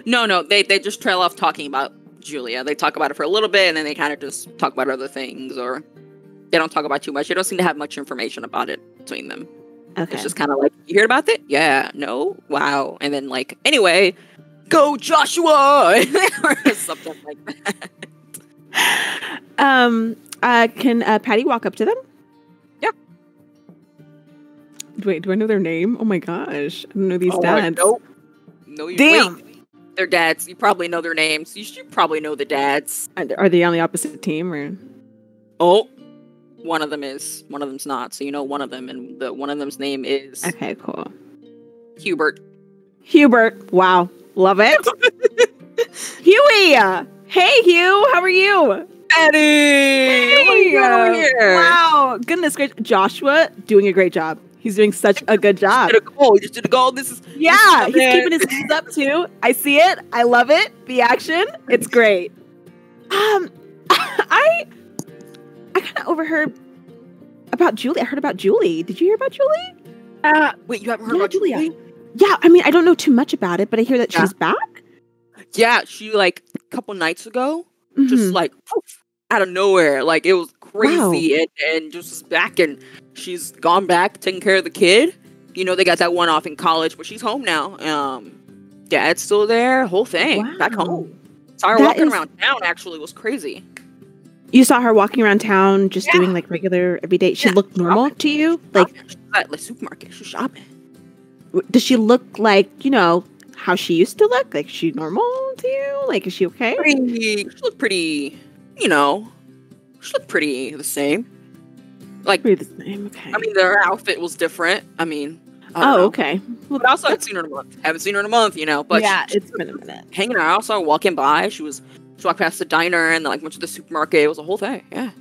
No, they just trail off talking about Julia. They talk about it for a little bit, and then they kind of just talk about other things, or they don't talk about too much. They don't seem to have much information about it between them. Okay. It's just kind of like, you heard about it? Yeah, no, wow. And then like, anyway, go Joshua! Or something like that. Can Patty walk up to them? Yeah. Wait, do I know their name? Oh my gosh. I don't know these dads. No, you Damn. Wait. They're dads. You probably know their names. You should probably know the dads. Are they on the opposite team, or? Oh, one of them is. One of them's not. So you know one of them, and one of them's name is... Okay, cool. Hubert. Wow. Love it. Huey! Hey, Hugh! How are you? Eddie! Hey! What are you doing over here? Wow! Goodness gracious. Joshua doing a great job. He's doing such a good job. You just did a goal. This is he's keeping his hands up too. I see it. I love it. The action. It's great. I kind of overheard about Julie. I heard about Julie. Did you hear about Julie? Wait, you haven't heard about Julie? Yeah, I mean, I don't know too much about it, but I hear that she's back. Yeah, she like a couple nights ago, just like poof, out of nowhere. Like it was crazy, and just was back, and she's gone back taking care of the kid. You know, they got that one off in college, but she's home now. Dad's still there. Whole thing back home. Saw her walking around town. Actually, was crazy. You saw her walking around town, just doing like regular everyday. She looked normal to you, like she's at the supermarket. She's shopping. Does she look like, you know, how she used to look? Like, is she normal to you? Like, is she okay? She looked pretty, you know, she looked pretty the same. Like, pretty the same, okay. I mean, their outfit was different. I mean, I don't know. Okay. Well, but I also haven't seen her in a month. You know, but yeah, it's been a minute. Hanging out. I saw her walking by. She walked past the diner and like went to the supermarket. It was a whole thing. Yeah.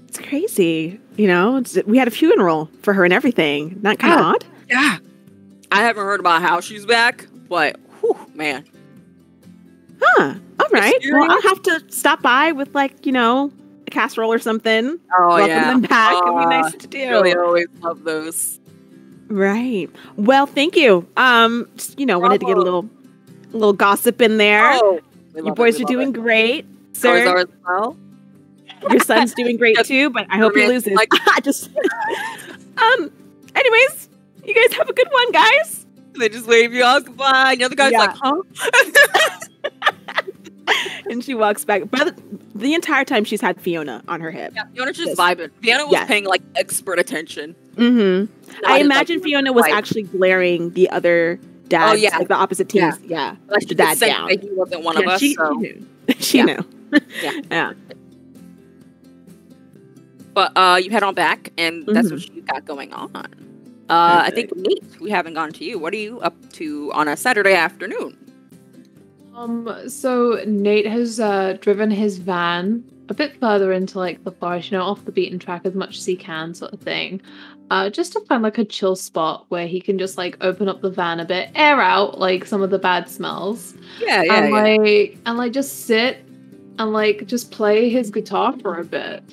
It's crazy. You know, we had a funeral for her and everything. Not kind of odd? Yeah. I haven't heard about how she's back, but whew, man. Huh. All right. Well, I'll have to stop by with like, you know, a casserole or something. Oh, welcome yeah. them back. It'd be nice to do. Really always love those. Right. Well, thank you. Just, you know, wanted to get a little gossip in there. Oh, you boys are doing great, sir. Ours as well. Your son's doing great too, but I hope he loses. Like, just anyways, you guys have a good one, guys. They just wave you all goodbye. And the other guy's like, huh? And she walks back. But the entire time she's had Fiona on her hip. Yeah, Fiona's just vibing. Fiona was paying like expert attention. I imagine Fiona was actually glaring the other dads, like the opposite teams. Yeah. Like the dad down. He wasn't one of us. She knew. She knew. Yeah. But you head on back, and that's what you got going on. I think, Nate, we haven't gone to you. What are you up to on a Saturday afternoon? So Nate has driven his van a bit further into like the forest, you know, off the beaten track as much as he can, sort of thing. Just to find like a chill spot where he can just like open up the van a bit, air out like some of the bad smells. And just sit and like just play his guitar for a bit.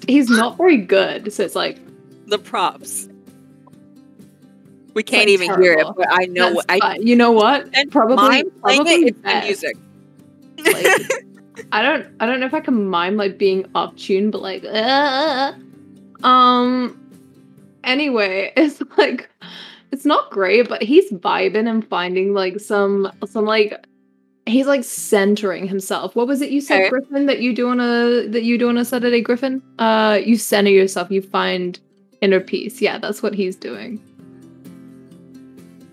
He's not very good, so it's like the props. We can't even hear it, but I know you know what? And probably it's the music. I don't know if I can mime like being off tune, but like anyway, it's like it's not great, but he's vibing and finding like some like he's like centering himself. What was it you said, Okay. Griffin, that you do on a Saturday, Griffin? You center yourself, you find inner peace. Yeah, that's what he's doing.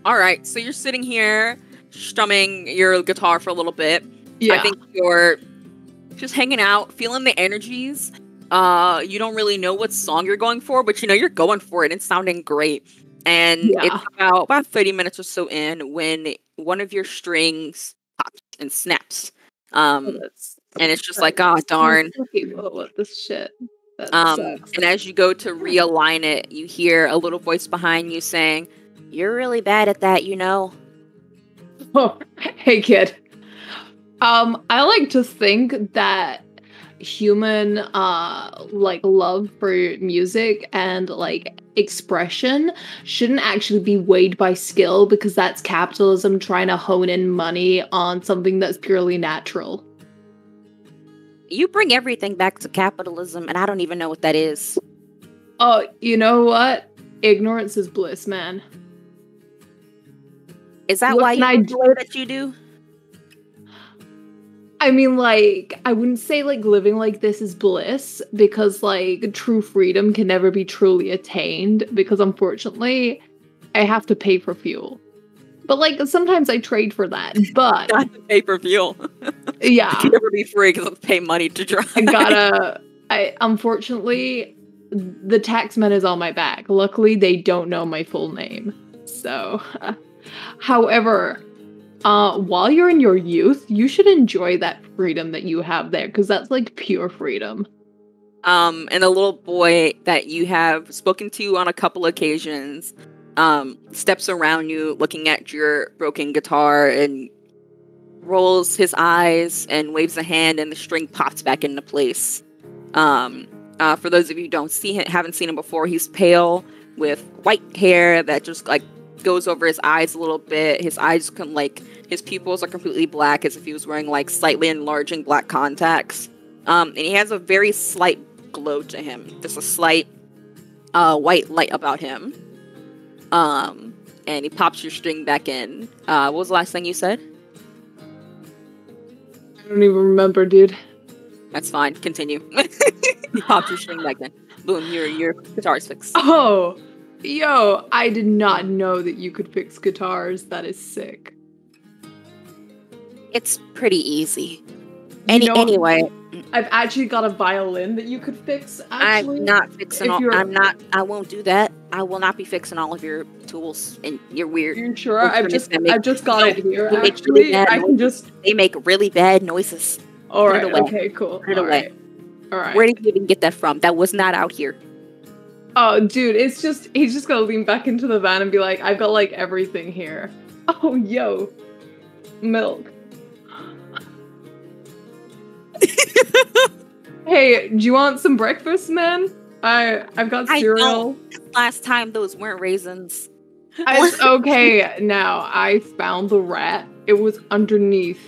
All right, so you're sitting here strumming your guitar for a little bit. Yeah. I think you're just hanging out, feeling the energies. You don't really know what song you're going for, but you know you're going for it. It's sounding great. And it's about 30 minutes or so in when one of your strings pops and snaps. And it's just like, oh darn. What this shit. And as you go to realign it, you hear a little voice behind you saying, "You're really bad at that, you know." Oh, hey kid. I like to think that human like love for music and like expression shouldn't actually be weighed by skill, because that's capitalism trying to hone in money on something that's purely natural. You bring everything back to capitalism, and I don't even know what that is. Oh, you know what? Ignorance is bliss, man. Is that What why can you I do do? the way that you do? I mean, like, I wouldn't say, like, living like this is bliss, because, like, true freedom can never be truly attained, because, unfortunately, I have to pay for fuel. But, like, sometimes I trade for that, but... Not the pay-per-view. Yeah. It can never be free, because I have to pay money to drive. Unfortunately, the taxman is on my back. Luckily, they don't know my full name. So, however... while you're in your youth, you should enjoy that freedom that you have there, because that's like pure freedom. And the little boy that you have spoken to on a couple occasions, steps around you looking at your broken guitar and rolls his eyes and waves a hand, and the string pops back into place. For those of you who haven't seen him before, he's pale with white hair that just like goes over his eyes a little bit. His eyes his pupils are completely black, as if he was wearing like slightly enlarging black contacts. And he has a very slight glow to him, just a slight white light about him. And he pops your string back in. What was the last thing you said? I don't even remember, dude. That's fine. Continue. He pops your string back in. Boom, your guitar's fixed. Oh, yo, I did not know that you could fix guitars. That is sick. It's pretty easy. Anyway, I've actually got a violin that you could fix. Actually, I'm not fixing I won't do that. I will not be fixing all of your tools and your weird. You're sure? I've just got it here. They Actually, I can just. They make really bad noises. All right. Okay. Cool. Put it away. All right. Where did you even get that from? That was not out here. Oh, dude, he's just gonna lean back into the van and be like, I've got like everything here. Oh, yo, milk. Hey, do you want some breakfast, man? I've got cereal. Last time those weren't raisins. It's okay now. I found the rat. It was underneath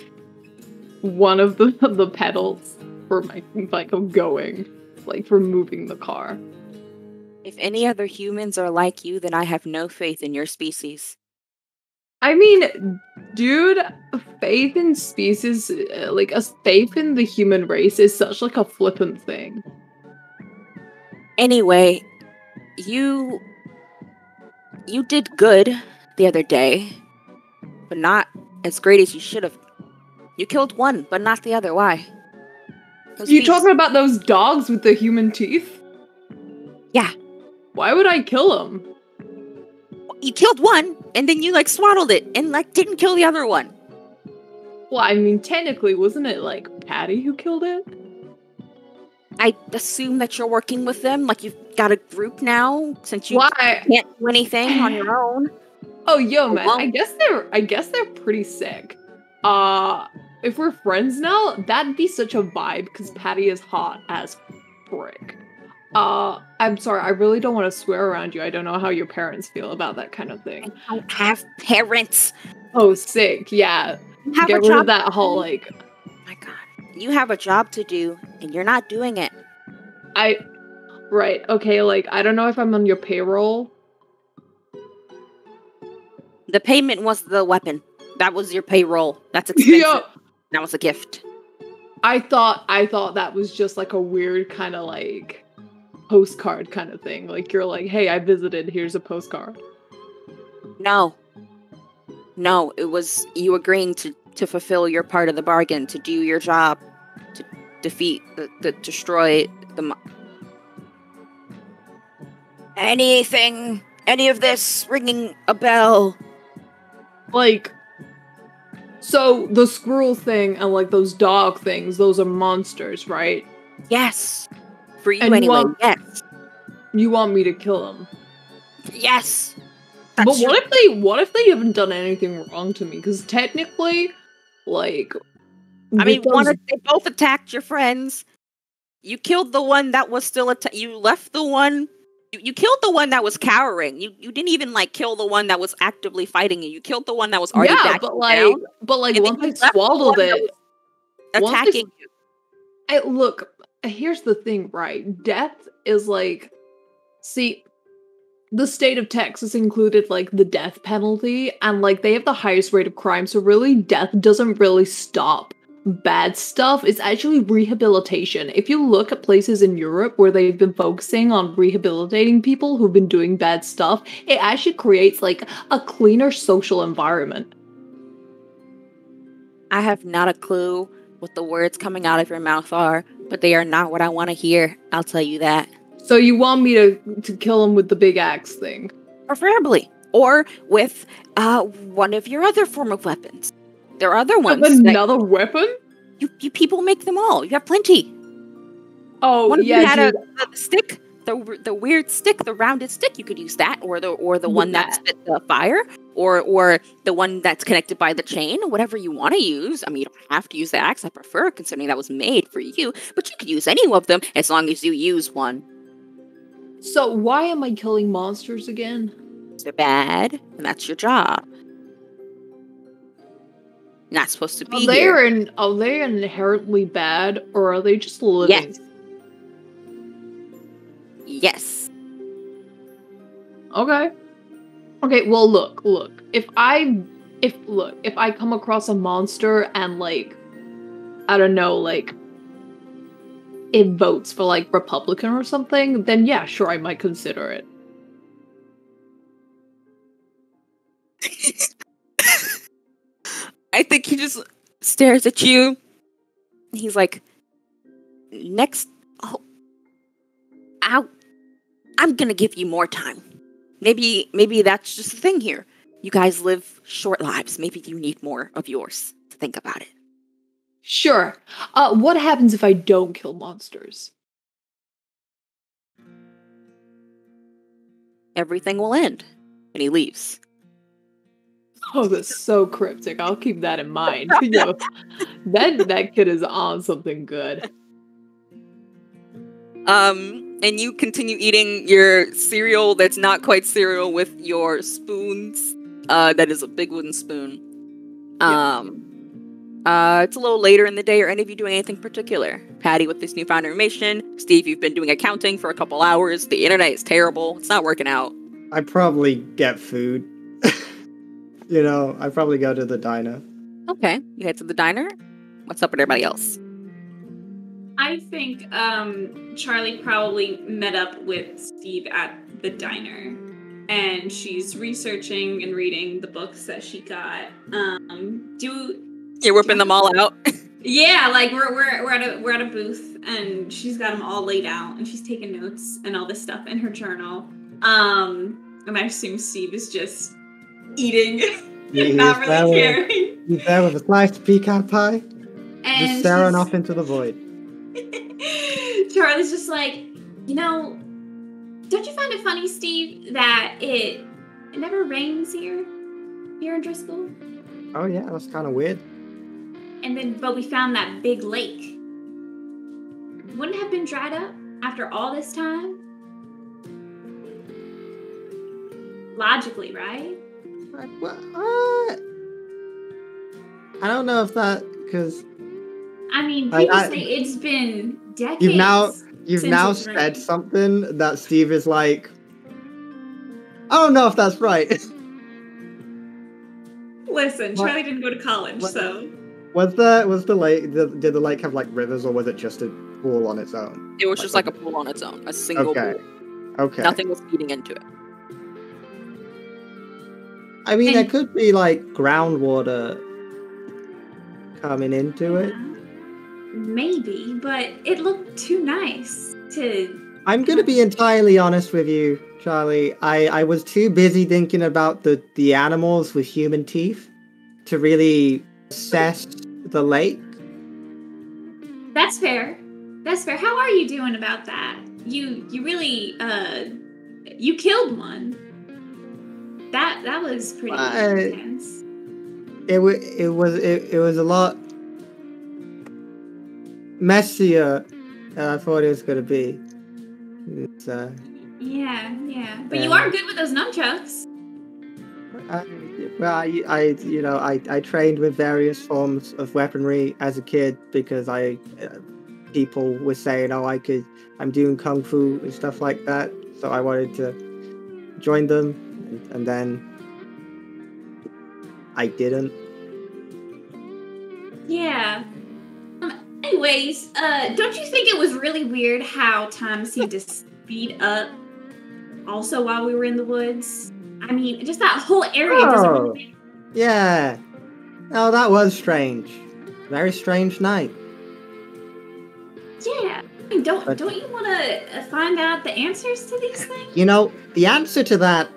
one of the pedals for my for moving the car. If any other humans are like you, then I have no faith in your species. I mean, dude, faith in species, like a faith in the human race is such like a flippant thing. Anyway, you did good the other day, but not as great as you should have. You killed one, but not the other. Why? You talking about those dogs with the human teeth? Yeah. Why would I kill them? You killed one, and then you like swaddled it, and like didn't kill the other one. Well, I mean, technically, wasn't it like Patty who killed it? I assume that you're working with them, like you've got a group now, since you can't do anything on your own. Oh, yo, man, I guess they're pretty sick. If we're friends now, that'd be such a vibe, because Patty is hot as frick. I'm sorry, I really don't want to swear around you. I don't know how your parents feel about that kind of thing. I don't have parents. Oh, sick, yeah. Get rid of that whole, like... Oh my god. you have a job to do, and you're not doing it. Right, okay, like, I don't know if I'm on your payroll. The payment was the weapon. That was your payroll. That's expensive. Yeah. That was a gift. I thought that was just like a weird kind of like postcard kind of thing. Like you're like, hey, I visited, here's a postcard. No, it was you agreeing to fulfill your part of the bargain, to do your job, to defeat, destroy the... Anything, any of this ringing a bell? Like, so the squirrel thing and like those dog things, those are monsters, right? Yes. For you And anyway, yes. You want me to kill them? Yes. But what if they haven't done anything wrong to me? Because technically, like, I mean, they both attacked your friends. You killed the one that was still you left the one. You killed the one that was cowering. You didn't even like kill the one that was actively fighting you. You killed the one that was already backing down. But once I swallowed it, attacking you. Look, here's the thing, right? Death is like, see, the state of Texas included like the death penalty, and like they have the highest rate of crime. So really, death doesn't really stop bad stuff. It's actually rehabilitation. If you look at places in Europe where they've been focusing on rehabilitating people who've been doing bad stuff, it actually creates like a cleaner social environment. I have not a clue what the words coming out of your mouth are, but they are not what I want to hear. I'll tell you that. So you want me to kill him with the big axe thing? Preferably. Or with one of your other form of weapons. There are other ones. Another weapon? You people make them all. You have plenty. Oh, one yeah, you had a stick, the weird stick, the rounded stick. You could use that, or the one that spit the fire, or the one that's connected by the chain. Whatever you want to use. I mean, you don't have to use the axe. I prefer, considering that was made for you. But you could use any of them as long as you use one. So why am I killing monsters again? They're bad, and that's your job. Not supposed to be here. Are they inherently bad, or are they just living? Yes. Okay. Okay, well look. If I come across a monster and like, I don't know, like it votes for like Republican or something, then yeah, sure, I might consider it. I think he just stares at you. He's like, next, I'm gonna give you more time. Maybe that's just the thing here. You guys live short lives. Maybe you need more of yours to think about it. Sure. What happens if I don't kill monsters? Everything will end. And he leaves. Oh, that's so cryptic. I'll keep that in mind. Yo, that kid is on something good. And you continue eating your cereal that's not quite cereal with your spoons. That is a big wooden spoon. It's a little later in the day. Are any of you doing anything particular? Patty with this newfound information. Steve, you've been doing accounting for a couple hours. The internet is terrible. It's not working out. I probably get food. I probably go to the diner. Okay, you head to the diner. What's up with everybody else? I think Charlie probably met up with Steve at the diner, and she's researching and reading the books that she got. You're whipping them all out. Yeah, like we're at a booth, and she's got them all laid out, and she's taking notes and all this stuff in her journal. And I assume Steve is just eating, not really caring. He's there with a sliced pecan pie, and just staring off into the void. Charlie's just like, don't you find it funny, Steve, that it never rains here in Driscoll? Oh yeah, that's kind of weird. But we found that big lake. Wouldn't it have been dried up after all this time? Logically, right? What? I don't know if that, because I mean, I- people I- say it's been decades. You've since now it's said rained. something that Steve is like, I don't know if that's right. Listen, What- Charlie didn't go to college, what- so Was the lake? Did the lake have like rivers, or was it just a pool on its own? It was just like a pool on its own, a single Okay. pool. Okay. Nothing was feeding into it. I mean, there And- could be like groundwater coming into it. maybe, but it looked too nice to. I'm gonna be entirely honest with you, Charlie. I was too busy thinking about the animals with human teeth to really assess the lake. That's fair. That's fair. How are you doing about that? You really you killed one. That was pretty intense. It was a lot messier than I thought it was gonna be. It's, Yeah. But you are good with those nunchucks. I trained with various forms of weaponry as a kid because people were saying, I'm doing kung fu and stuff like that. So I wanted to join them, and then I didn't. Yeah. Anyways, don't you think it was really weird how time seemed to speed up also while we were in the woods? I mean, just that whole area doesn't really make... Yeah. Oh, that was strange. Very strange night. Yeah. I mean, don't you want to find out the answers to these things? You know, the answer to that,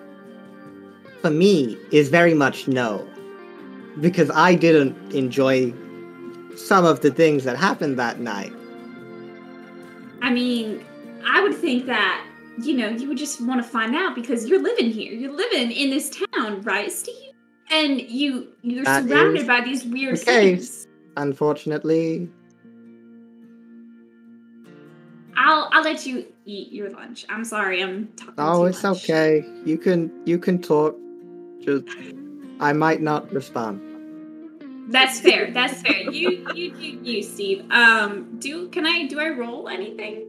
for me, is very much no. Because I didn't enjoy some of the things that happened that night. I mean, I would think that, you would just want to find out because you're living here. You're living in this town, right, Steve? And you're That surrounded is by these weird the case. things. Unfortunately. I'll let you eat your lunch. I'm sorry, I'm talking Oh, too it's much. okay. You can talk. Just I might not respond. That's fair. That's fair. You, Steve. Do I roll anything?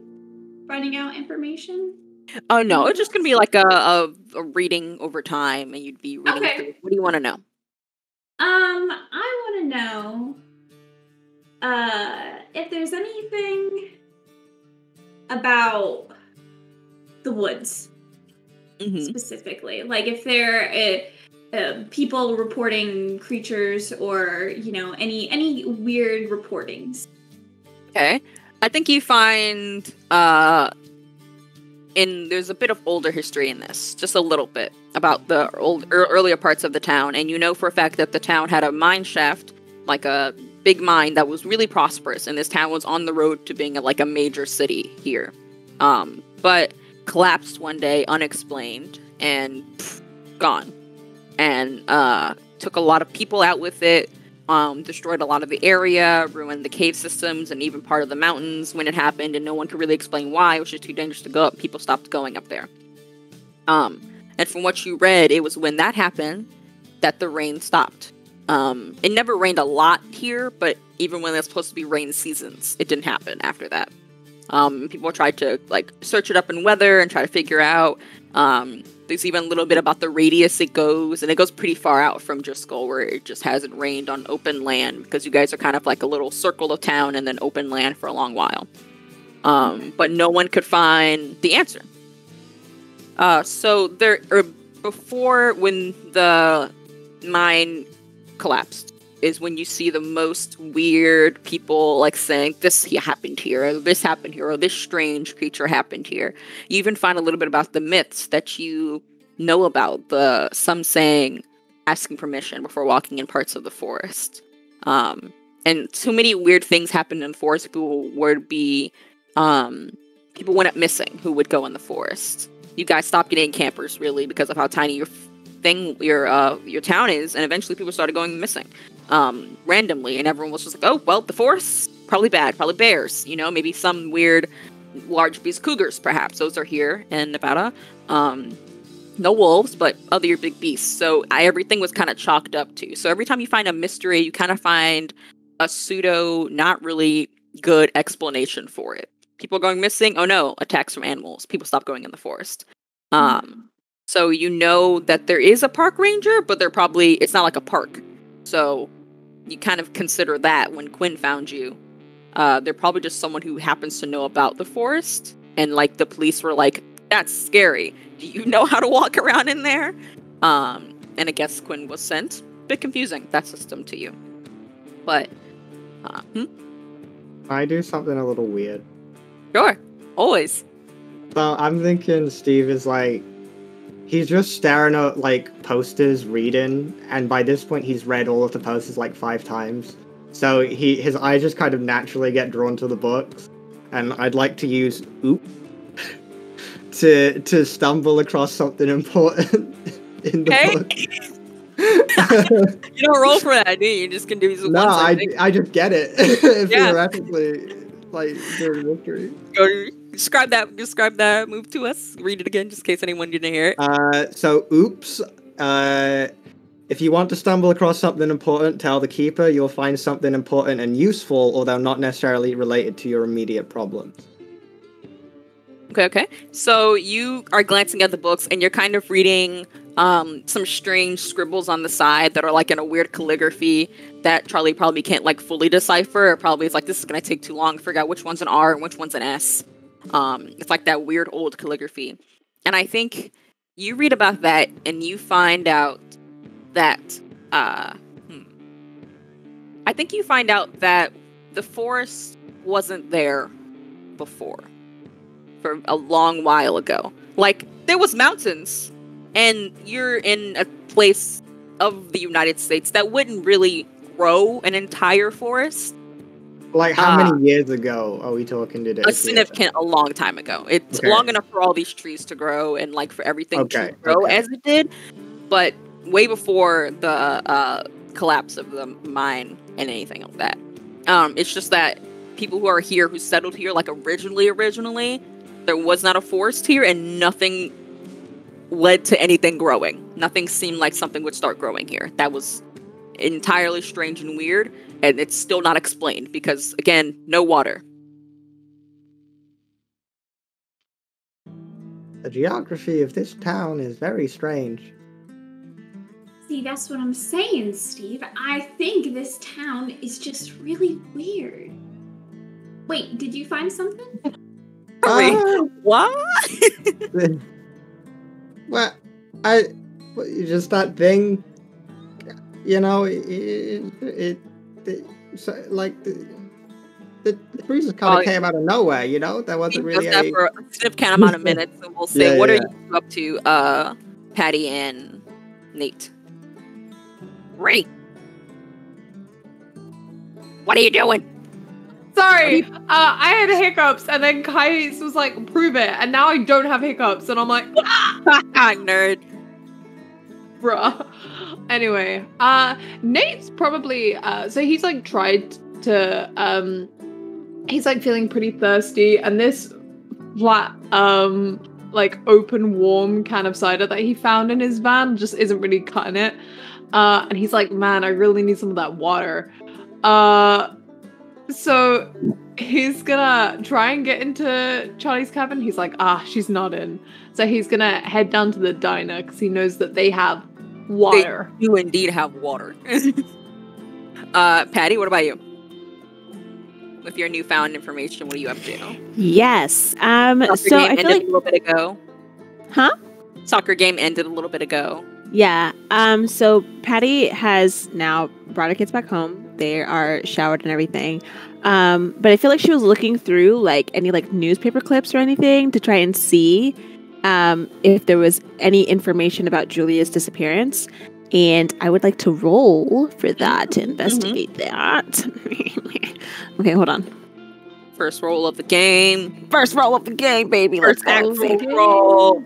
Finding out information? Oh no, it's just gonna be like a reading over time, and you'd be reading Okay. through. What do you want to know? I want to know if there's anything about the woods Mm-hmm. specifically, like if there people reporting creatures or any weird reportings. Okay, I think you find there's a bit of older history in this, just a little bit about the earlier parts of the town, and you know for a fact that the town had a mine shaft, like a big mine that was really prosperous, and this town was on the road to being like a major city here, but collapsed one day unexplained and gone, and took a lot of people out with it. Destroyed a lot of the area, ruined the cave systems, and even part of the mountains when it happened, and no one could really explain why. It was just too dangerous to go up. People stopped going up there. And from what you read, it was when that happened that the rain stopped. It never rained a lot here, but even when there's supposed to be rain seasons, it didn't happen after that. People tried to search it up in weather and try to figure out. There's even a little bit about the radius it goes, and it goes pretty far out from Driscoll, where it just hasn't rained on open land, because you guys are kind of like a little circle of town and then open land for a long while. But no one could find the answer. So before when the mine collapsed is when you see the most weird people saying this happened here, or this happened here, or this strange creature happened here. You even find a little bit about the myths that you know about, some saying asking permission before walking in parts of the forest. And so many weird things happened in the forest. People went missing who would go in the forest. You guys stopped getting campers really because of how tiny your town is, and eventually people started going missing randomly, and everyone was just like, oh well, the forest probably bad, probably bears, maybe some weird large beast, cougars perhaps, those are here in Nevada. No wolves, but other big beasts. So everything was kind of chalked up to. So every time you find a mystery, you kind of find a pseudo, not really good explanation for it. People going missing. Oh no, attacks from animals. People stop going in the forest. So you know that there is a park ranger, but it's not like a park. So you kind of consider that when Quinn found you. They're probably just someone who happens to know about the forest. And like the police were like, that's scary. Do you know how to walk around in there? And I guess Quinn was sent. Bit confusing, that system to you. But, I do something a little weird. Sure, always. So I'm thinking Steve is like, he's just staring at like posters, reading, and by this point he's read all of the posters like 5 times. So his eyes just kind of naturally get drawn to the books, and I'd like to use oop to stumble across something important in the book. You don't roll for that, do you? You just can do these. No, I just get it theoretically, like during victory. Describe that move to us. Read it again, just in case anyone didn't hear it. So oops. If you want to stumble across something important, tell the keeper you'll find something important and useful, although not necessarily related to your immediate problems. Okay. So you are glancing at the books and you're kind of reading some strange scribbles on the side that are like in a weird calligraphy that Charlie probably can't like fully decipher. It probably is like, this is going to take too long to figure out which one's an R and which one's an S. It's like that weird old calligraphy. And I think you read about that and you find out that I think you find out that the forest wasn't there before, for a long while ago. Like, there was mountains, and you're in a place of the United States that wouldn't really grow an entire forest. Like, how many years ago are we talking today? A long time ago. It's long enough for all these trees to grow and like for everything to grow as it did, but way before the collapse of the mine and anything like that. It's just that people who are here, who settled here, like originally, there was not a forest here, and nothing led to anything growing. Nothing seemed like something would start growing here. That was entirely strange and weird, and it's still not explained because, again, no water. The geography of this town is very strange. See, that's what I'm saying, Steve. I think this town is just really weird. Wait, did you find something? Wait, what? Well, just that thing, you know, the breezes kind of came out of nowhere, you know? That wasn't really that for a significant amount of minutes, so we'll say, what are you up to, Patty and Nate? Great. What are you doing? Sorry, I had hiccups, and then Kais was like, prove it, and now I don't have hiccups, and I'm like, nerd. Bruh. Anyway, Nate's probably, so he's like tried to, he's like feeling pretty thirsty, and this flat, like open, warm can of cider that he found in his van just isn't really cutting it. And he's like, man, I really need some of that water. So he's gonna try and get into Charlie's cabin. He's like, she's not in. So he's gonna head down to the diner because he knows that they have water. They do indeed have water. Patty, what about you? With your newfound information, what are you up to? Yes. So I feel like a little bit ago. Huh? Soccer game ended a little bit ago. Yeah. So Patty has now brought her kids back home. They are showered and everything. But I feel like she was looking through like any like newspaper clips or anything to try and see if there was any information about Julia's disappearance. And I would like to roll for that to investigate that. Okay, hold on. First roll of the game. First roll of the game, baby. Let's go. Roll.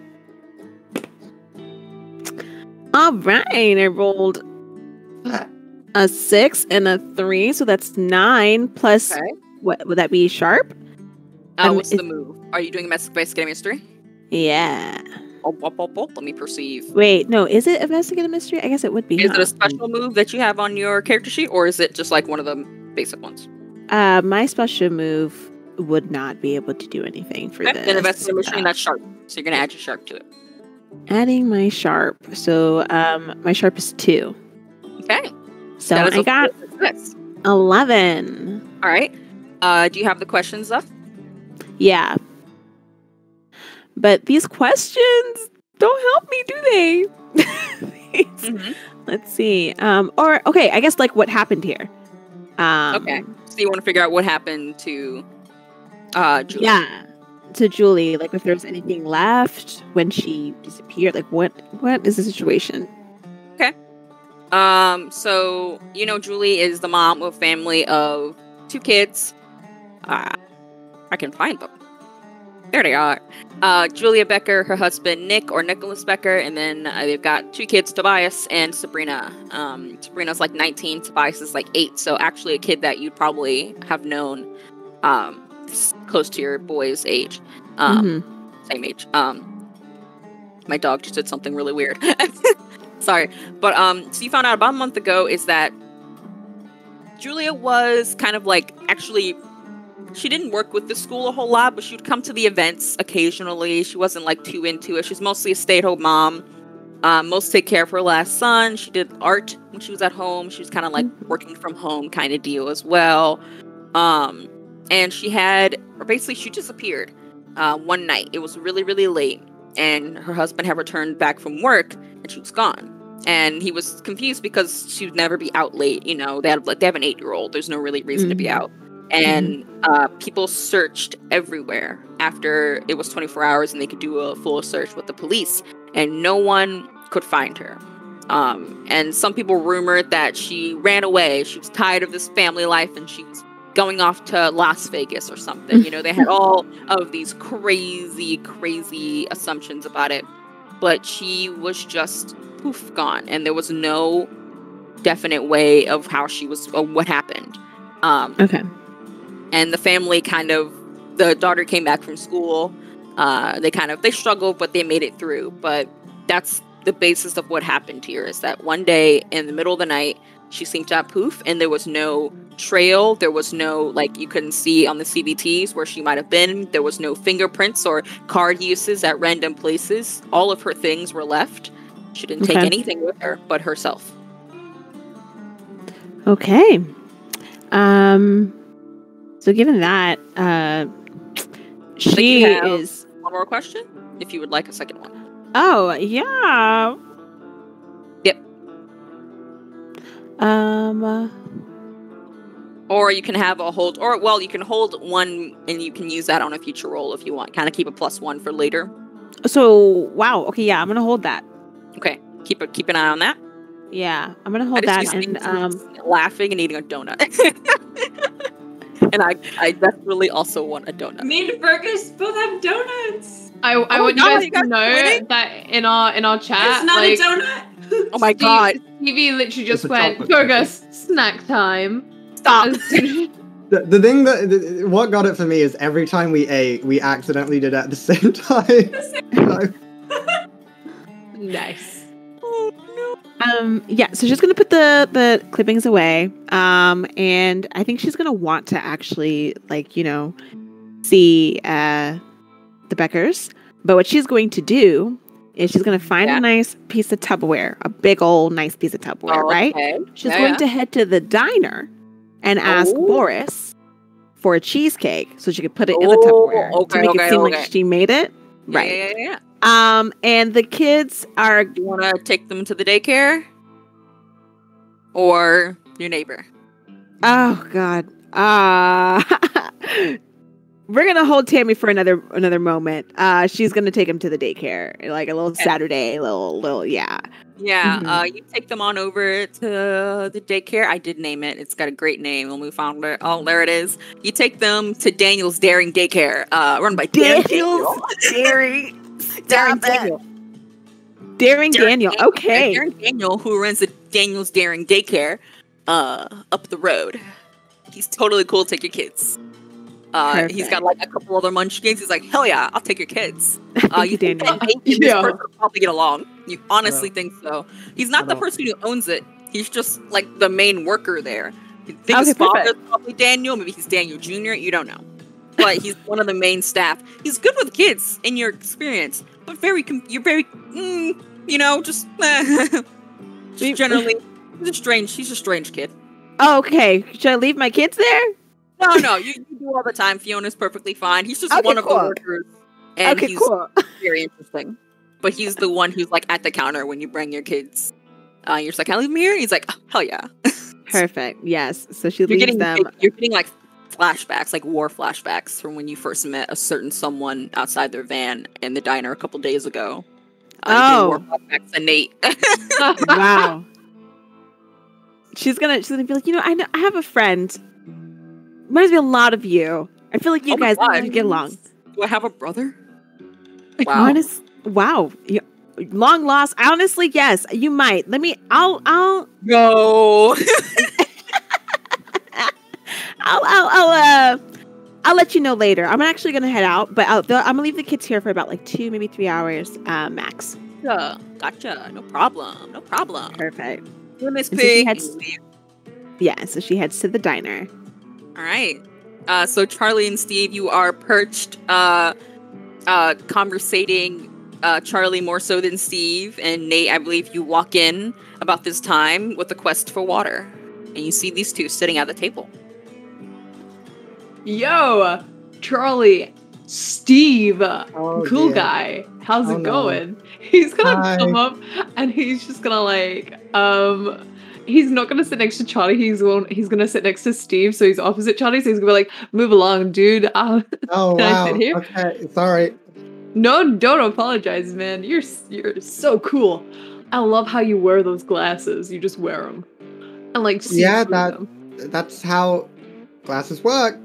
All right, I rolled a 6 and a 3, so that's 9 plus. Okay. What would that be? Sharp? What's the move? Are you doing investigative mystery? Yeah. Let me perceive. Wait, no, is it investigative mystery? I guess it would be. Is it a special move that you have on your character sheet, or is it just like one of them basic ones. My special move would not be able to do anything for this. Then invest in a machine that's sharp. So you're gonna add your sharp to it. Adding my sharp. So my sharp is 2. Okay. So I got 11. All right. Do you have the questions up? Yeah. But these questions don't help me, do they? Let's see. Okay, I guess like what happened here. Okay. So you want to figure out what happened to Julie? Yeah. To Julie, like if there's anything left when she disappeared, like what is the situation? Okay. So Julie is the mom of a family of 2 kids. I can find them. There they are. Julia Becker, her husband Nick or Nicholas Becker, and then they've got 2 kids, Tobias and Sabrina. Sabrina's like 19, Tobias is like 8, so actually a kid that you'd probably have known close to your boy's age. Same age. My dog just did something really weird. Sorry. But so you found out about a month ago is that Julia was kind of like actually she didn't work with the school a whole lot, but she would come to the events occasionally. She wasn't like too into it. She's mostly a stay-at-home mom. Most take care of her last son. She did art when she was at home. She was kind of like working from home kind of deal as well. And she disappeared one night. It was really, really late. And her husband had returned back from work and she was gone. And he was confused because she would never be out late. They have an 8-year-old. There's no really reason to be out. And people searched everywhere after it was 24 hours and they could do a full search with the police. And no one could find her. And some people rumored that she ran away. She was tired of this family life and she was going off to Las Vegas or something. They had all of these crazy assumptions about it. But she was just poof, gone. And there was no definite way of how she was, or what happened. Okay. And the family the daughter came back from school. They struggled, but they made it through. But that's the basis of what happened here, is that one day in the middle of the night, she seemed to have poof, and there was no trail. There was no, you couldn't see on the CVTs where she might have been. There was no fingerprints or card uses at random places. All of her things were left. She didn't take anything with her but herself. Okay. So given that, she is... One more question, if you would like a second one. Oh, yeah. Yep. Or you can have a hold, you can hold one and you can use that on a future roll if you want. Kind of keep a +1 for later. So, wow. Okay, yeah, I'm going to hold that. Okay, keep an eye on that. Yeah, I'm going to hold that and laughing and eating a donut. And I definitely also want a donut. Me and Fergus both have donuts. I want you guys to know that in our chat, it's not a donut. Oh my god! Stevie literally just went, Fergus, snack time. Stop. The thing what got it for me is every time we ate, we accidentally did it at the same time. Nice. Yeah, so she's gonna put the clippings away. And I think she's gonna want to actually see the Beckers. But what she's going to do is she's gonna find a nice piece of Tupperware, a big old nice piece of Tupperware, right? She's going to head to the diner and ask Boris for a cheesecake so she could put it in the Tupperware to make it seem like she made it. Right. Yeah. And the kids are... You want to take them to the daycare? Or your neighbor? Oh, God. We're going to hold Tammy for another moment. She's going to take him to the daycare. Like a little Saturday, little, yeah. Yeah, Mm-hmm. You take them on over to the daycare. I did name it. It's got a great name when we found it. Oh, there it is. You take them to Daniel's Daring Daycare, run by Daniel's Daring. Stop it. Daring Daniel. Okay. Daring Daniel, who runs the Daniel's Daring Daycare up the road. He's totally cool to take your kids. He's got a couple other munchkins. He's like, hell yeah, I'll take your kids. You think that this person will probably get along? You honestly think so? He's not the person who owns it. He's just the main worker there. You think his Okay, father's perfect. probably Daniel. Maybe he's Daniel Jr. You don't know. But he's one of the main staff. He's good with kids in your experience, but you're very, just generally, he's a strange kid. Okay, should I leave my kids there? No, you do all the time. Fiona's perfectly fine. He's just Okay, one of the cool. workers. And Okay, he's cool. very interesting. But he's the one who's like at the counter when you bring your kids. You're just like, can I leave them here? And he's like, oh, hell yeah. Perfect. Yes. So she leaves them. You're getting like flashbacks, like war flashbacks from when you first met a certain someone outside their van in the diner a couple days ago. War flashbacks to Nate. Wow. She's gonna be like, I have a friend. Reminds me a lot of you. I feel like you guys need to get along. Do I have a brother? Wow. Wow. Long lost. Honestly, yes, you might. I'll No. I'll let you know later. I'm actually gonna head out, but I'm gonna leave the kids here for about like 2, maybe 3 hours max. Gotcha. No problem. Perfect. Miss So P. so she heads to the diner. All right. So Charlie and Steve, you are perched, conversating. Charlie more so than Steve, and Nate, I believe you walk in about this time with a quest for water, and you see these two sitting at the table. Yo, Charlie, Steve, cool dear. guy. How's it no. going? He's gonna Hi. come up and he's just gonna he's not gonna sit next to Charlie. He's gonna sit next to Steve, so he's opposite Charlie. So he's gonna be like, "Move along, dude." Oh, Can I sit here? Okay, sorry. No, don't apologize, man. You're so cool. I love how you wear those glasses. You just wear them, and like see Yeah, through them. that's how glasses work.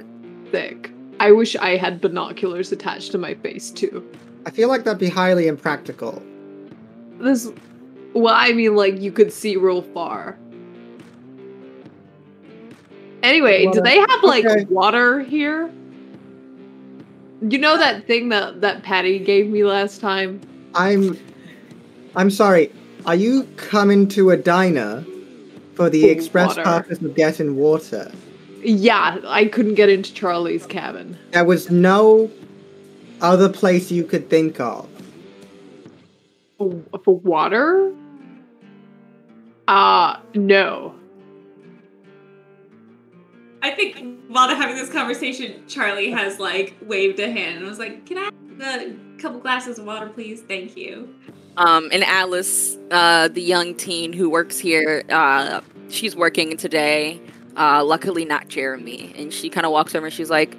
Sick. I wish I had binoculars attached to my face too. I feel like that'd be highly impractical. Well, I mean, like you could see real far. Anyway, do they have like water here? You know that thing that Patty gave me last time? I'm sorry. Are you coming to a diner for the express purpose of getting water? Yeah, I couldn't get into Charlie's cabin. There was no other place you could think of. For water? No. I think while they're having this conversation, Charlie has like waved a hand and was like, "Can I have a couple glasses of water, please? Thank you." And Alice, the young teen who works here, she's working today. Luckily not Jeremy. And she kind of walks over and she's like,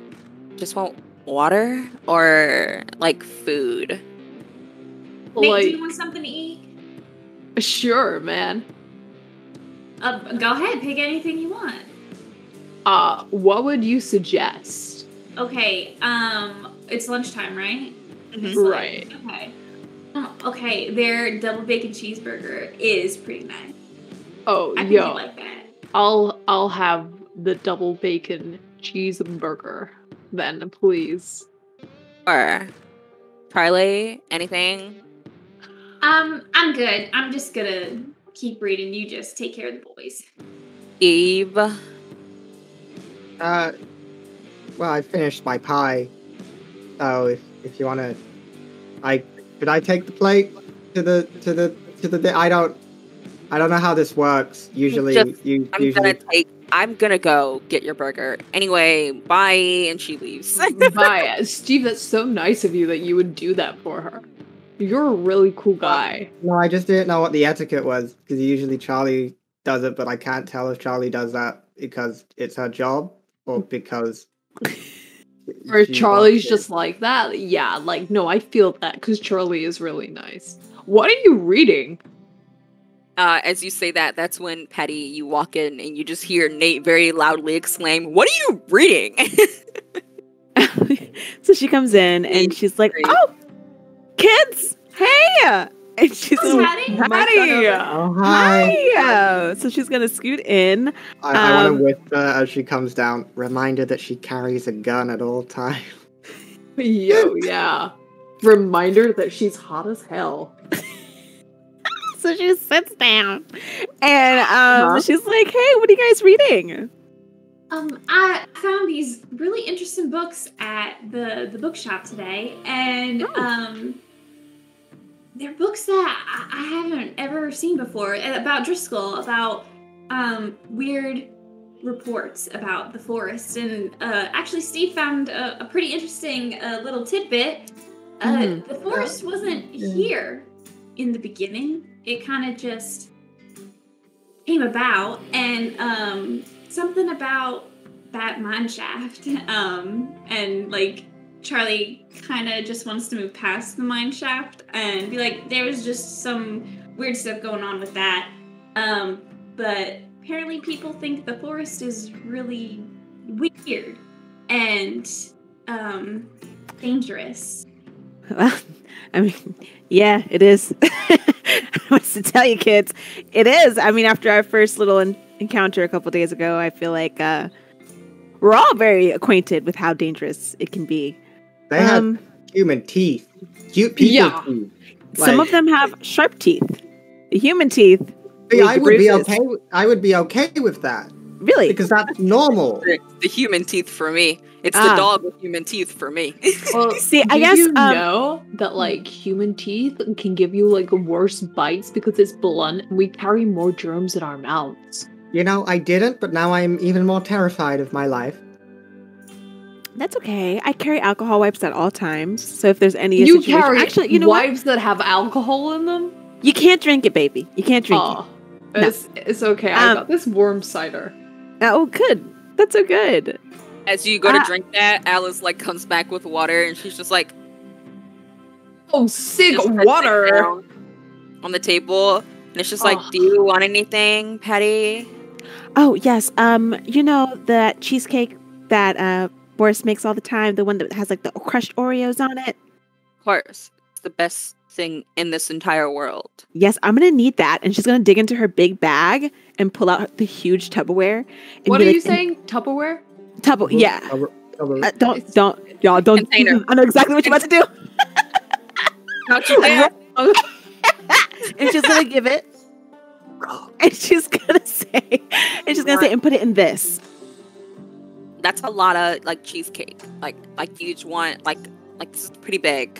"Just want water or like food?" Nate, do you want something to eat? Sure, man. Go ahead, pick anything you want. What would you suggest? Okay, it's lunchtime, right? Mm-hmm. Right. Okay. Okay, their double bacon cheeseburger is pretty nice. Oh, I think yo. you like that. I'll have the double bacon cheeseburger then, please. Or Charlie, anything? I'm good. I'm just gonna keep reading. You just take care of the boys. Eve. Well, I finished my pie. So if you wanna, could I take the plate to the I don't know how this works. Usually, I'm gonna go get your burger. Anyway, bye. And she leaves. Bye. Steve, that's so nice of you that you would do that for her. You're a really cool guy. No, I just didn't know what the etiquette was because usually Charlie does it, but I can't tell if Charlie does that because it's her job or because. Or Charlie's just like that. Yeah, like, no, I feel that because Charlie is really nice. What are you reading? As you say that, that's when Patty, you walk in and you just hear Nate very loudly exclaim, "What are you reading?" So she comes in and she's like, "Oh, kids, hey!" And she's like, Patty? Oh, hi. Hi! So she's gonna scoot in. I want to whisper as she comes down. Reminder that she carries a gun at all times. Yo, yeah. Reminder that she's hot as hell. So she sits down and she's like, "Hey, what are you guys reading?" I found these really interesting books at the bookshop today, and they're books that I haven't ever seen before about Driscoll, about weird reports about the forest, and actually Steve found a pretty interesting little tidbit. The forest wasn't here in the beginning. It kind of just came about, and something about that mine shaft, and like Charlie kind of just wants to move past the mine shaft and be like, there was just some weird stuff going on with that, but apparently people think the forest is really weird and dangerous. Well, I mean, yeah, it is. What's to tell you, kids? It is. I mean, after our first little encounter a couple days ago, I feel like we're all very acquainted with how dangerous it can be. They have human teeth. Teeth. Some of them have sharp teeth. The human teeth. I would be okay. I would be okay with that. Really? Because that's normal. The human teeth for me. It's the dog with human teeth for me. Well, see, I guess you know that like human teeth can give you like worse bites because it's blunt and we carry more germs in our mouths. You know, I didn't, but now I'm even more terrified of my life. That's okay. I carry alcohol wipes at all times. So if there's any You situation, carry actually, you know wipes that have alcohol in them? You can't drink it, baby. You can't drink it. No. It's okay. I got this warm cider. Oh, good. That's so good. As you go to drink that, Alice like comes back with water, and she's just like, "Oh, sick just water!" on the table, and it's just like, "Do you want anything, Patty?" Oh yes. You know that cheesecake that Boris makes all the time, the one that has like the crushed Oreos on it. Of course, it's the best thing in this entire world. Yes, I'm gonna need that, and she's gonna dig into her big bag and pull out the huge Tupperware. And what are you saying? Tupperware? Yeah. Don't, y'all don't. Container. I know exactly what you're about to do. Not you there. And she's gonna give it. And she's gonna say, and put it in this. That's a lot of like cheesecake. Like you just want like this is pretty big.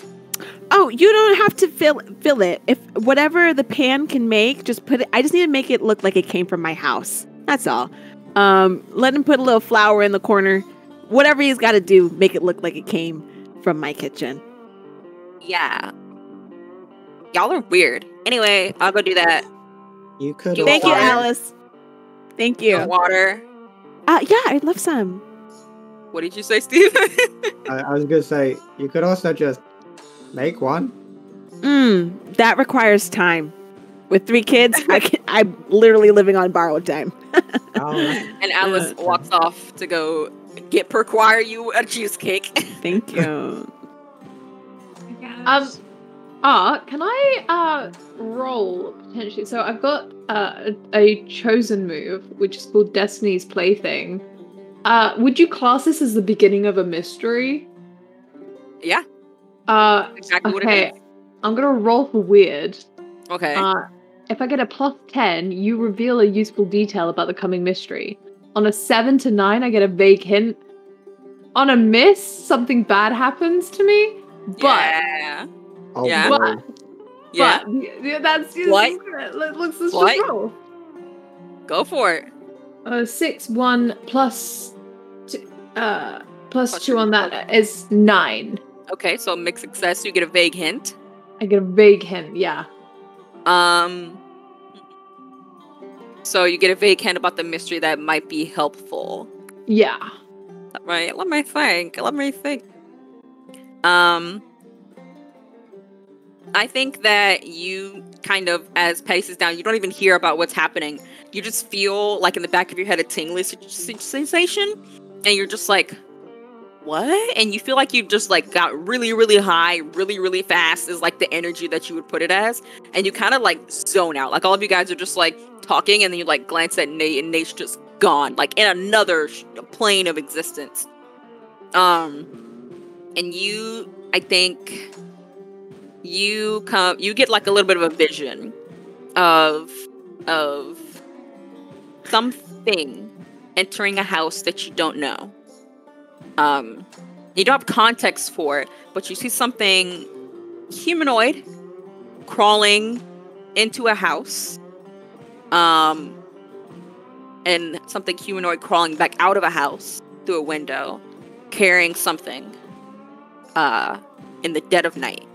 Oh, you don't have to fill it. If whatever the pan can make, just put it. I just need to make it look like it came from my house. That's all. Let him put a little flour in the corner. Whatever he's got to do, make it look like it came from my kitchen. Yeah. Y'all are weird. Anyway, I'll go do that. You could. Thank you, Alice. Thank you. Water. Yeah, I'd love some. What did you say, Steve? I was gonna say you could also just make one. That requires time. With 3 kids, I'm literally living on borrowed time. And Alice walks off to go procure you a cheesecake. Thank you. Can I roll potentially? So I've got a chosen move, which is called Destiny's Plaything. Would you class this as the beginning of a mystery? Yeah. Exactly what it is. I'm gonna roll for weird. Okay. If I get a +10, you reveal a useful detail about the coming mystery. On a 7 to 9, I get a vague hint. On a miss, something bad happens to me. But yeah. Oh, Yeah. boy. Yeah. But that's What? Let's just What? roll. Go for it. 6, 1 plus 2 on that is 9. Okay, so mixed success. You get a vague hint. I get a vague hint, yeah. So you get a vague hint about the mystery that might be helpful. Yeah. Right. Let me think. I think that you kind of, as Patty sits down, you don't even hear about what's happening. You just feel like in the back of your head a tingly sensation, and you're just like, what? And you feel like you just like got really, really high, really, really fast is like the energy that you would put it as. And you kind of like zone out. Like all of you guys are just like talking, and then you like glance at Nate, and Nate's just gone, like in another plane of existence. And you, I think, you get like a little bit of a vision of something entering a house that you don't know. You don't have context for it, but you see something humanoid crawling into a house. And something humanoid crawling back out of a house through a window, carrying something in the dead of night.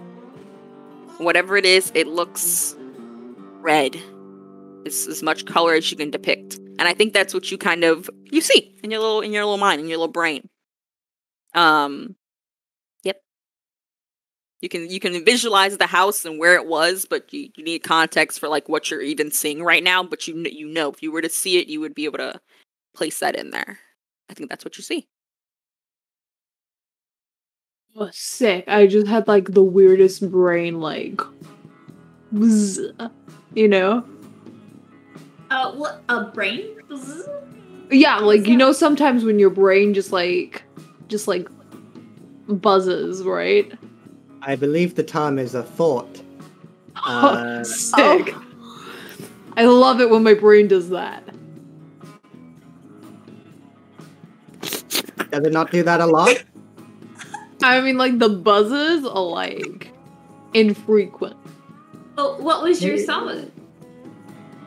Whatever it is, it looks red. It's as much color as you can depict. And I think that's what you see in your little mind, in your little brain. Yep. You can visualize the house and where it was, but you need context for like what you're even seeing right now. But you know, if you were to see it, you would be able to place that in there. I think that's what you see. Oh, sick. I just had like the weirdest brain, like, bzz, you know? What, a brain? Yeah, like, you know, sometimes when your brain just buzzes, right? I believe the term is a thought. Sick. Oh. I love it when my brain does that. Does it not do that a lot? I mean, like, the buzzes are, like, infrequent. Oh, what was your thought?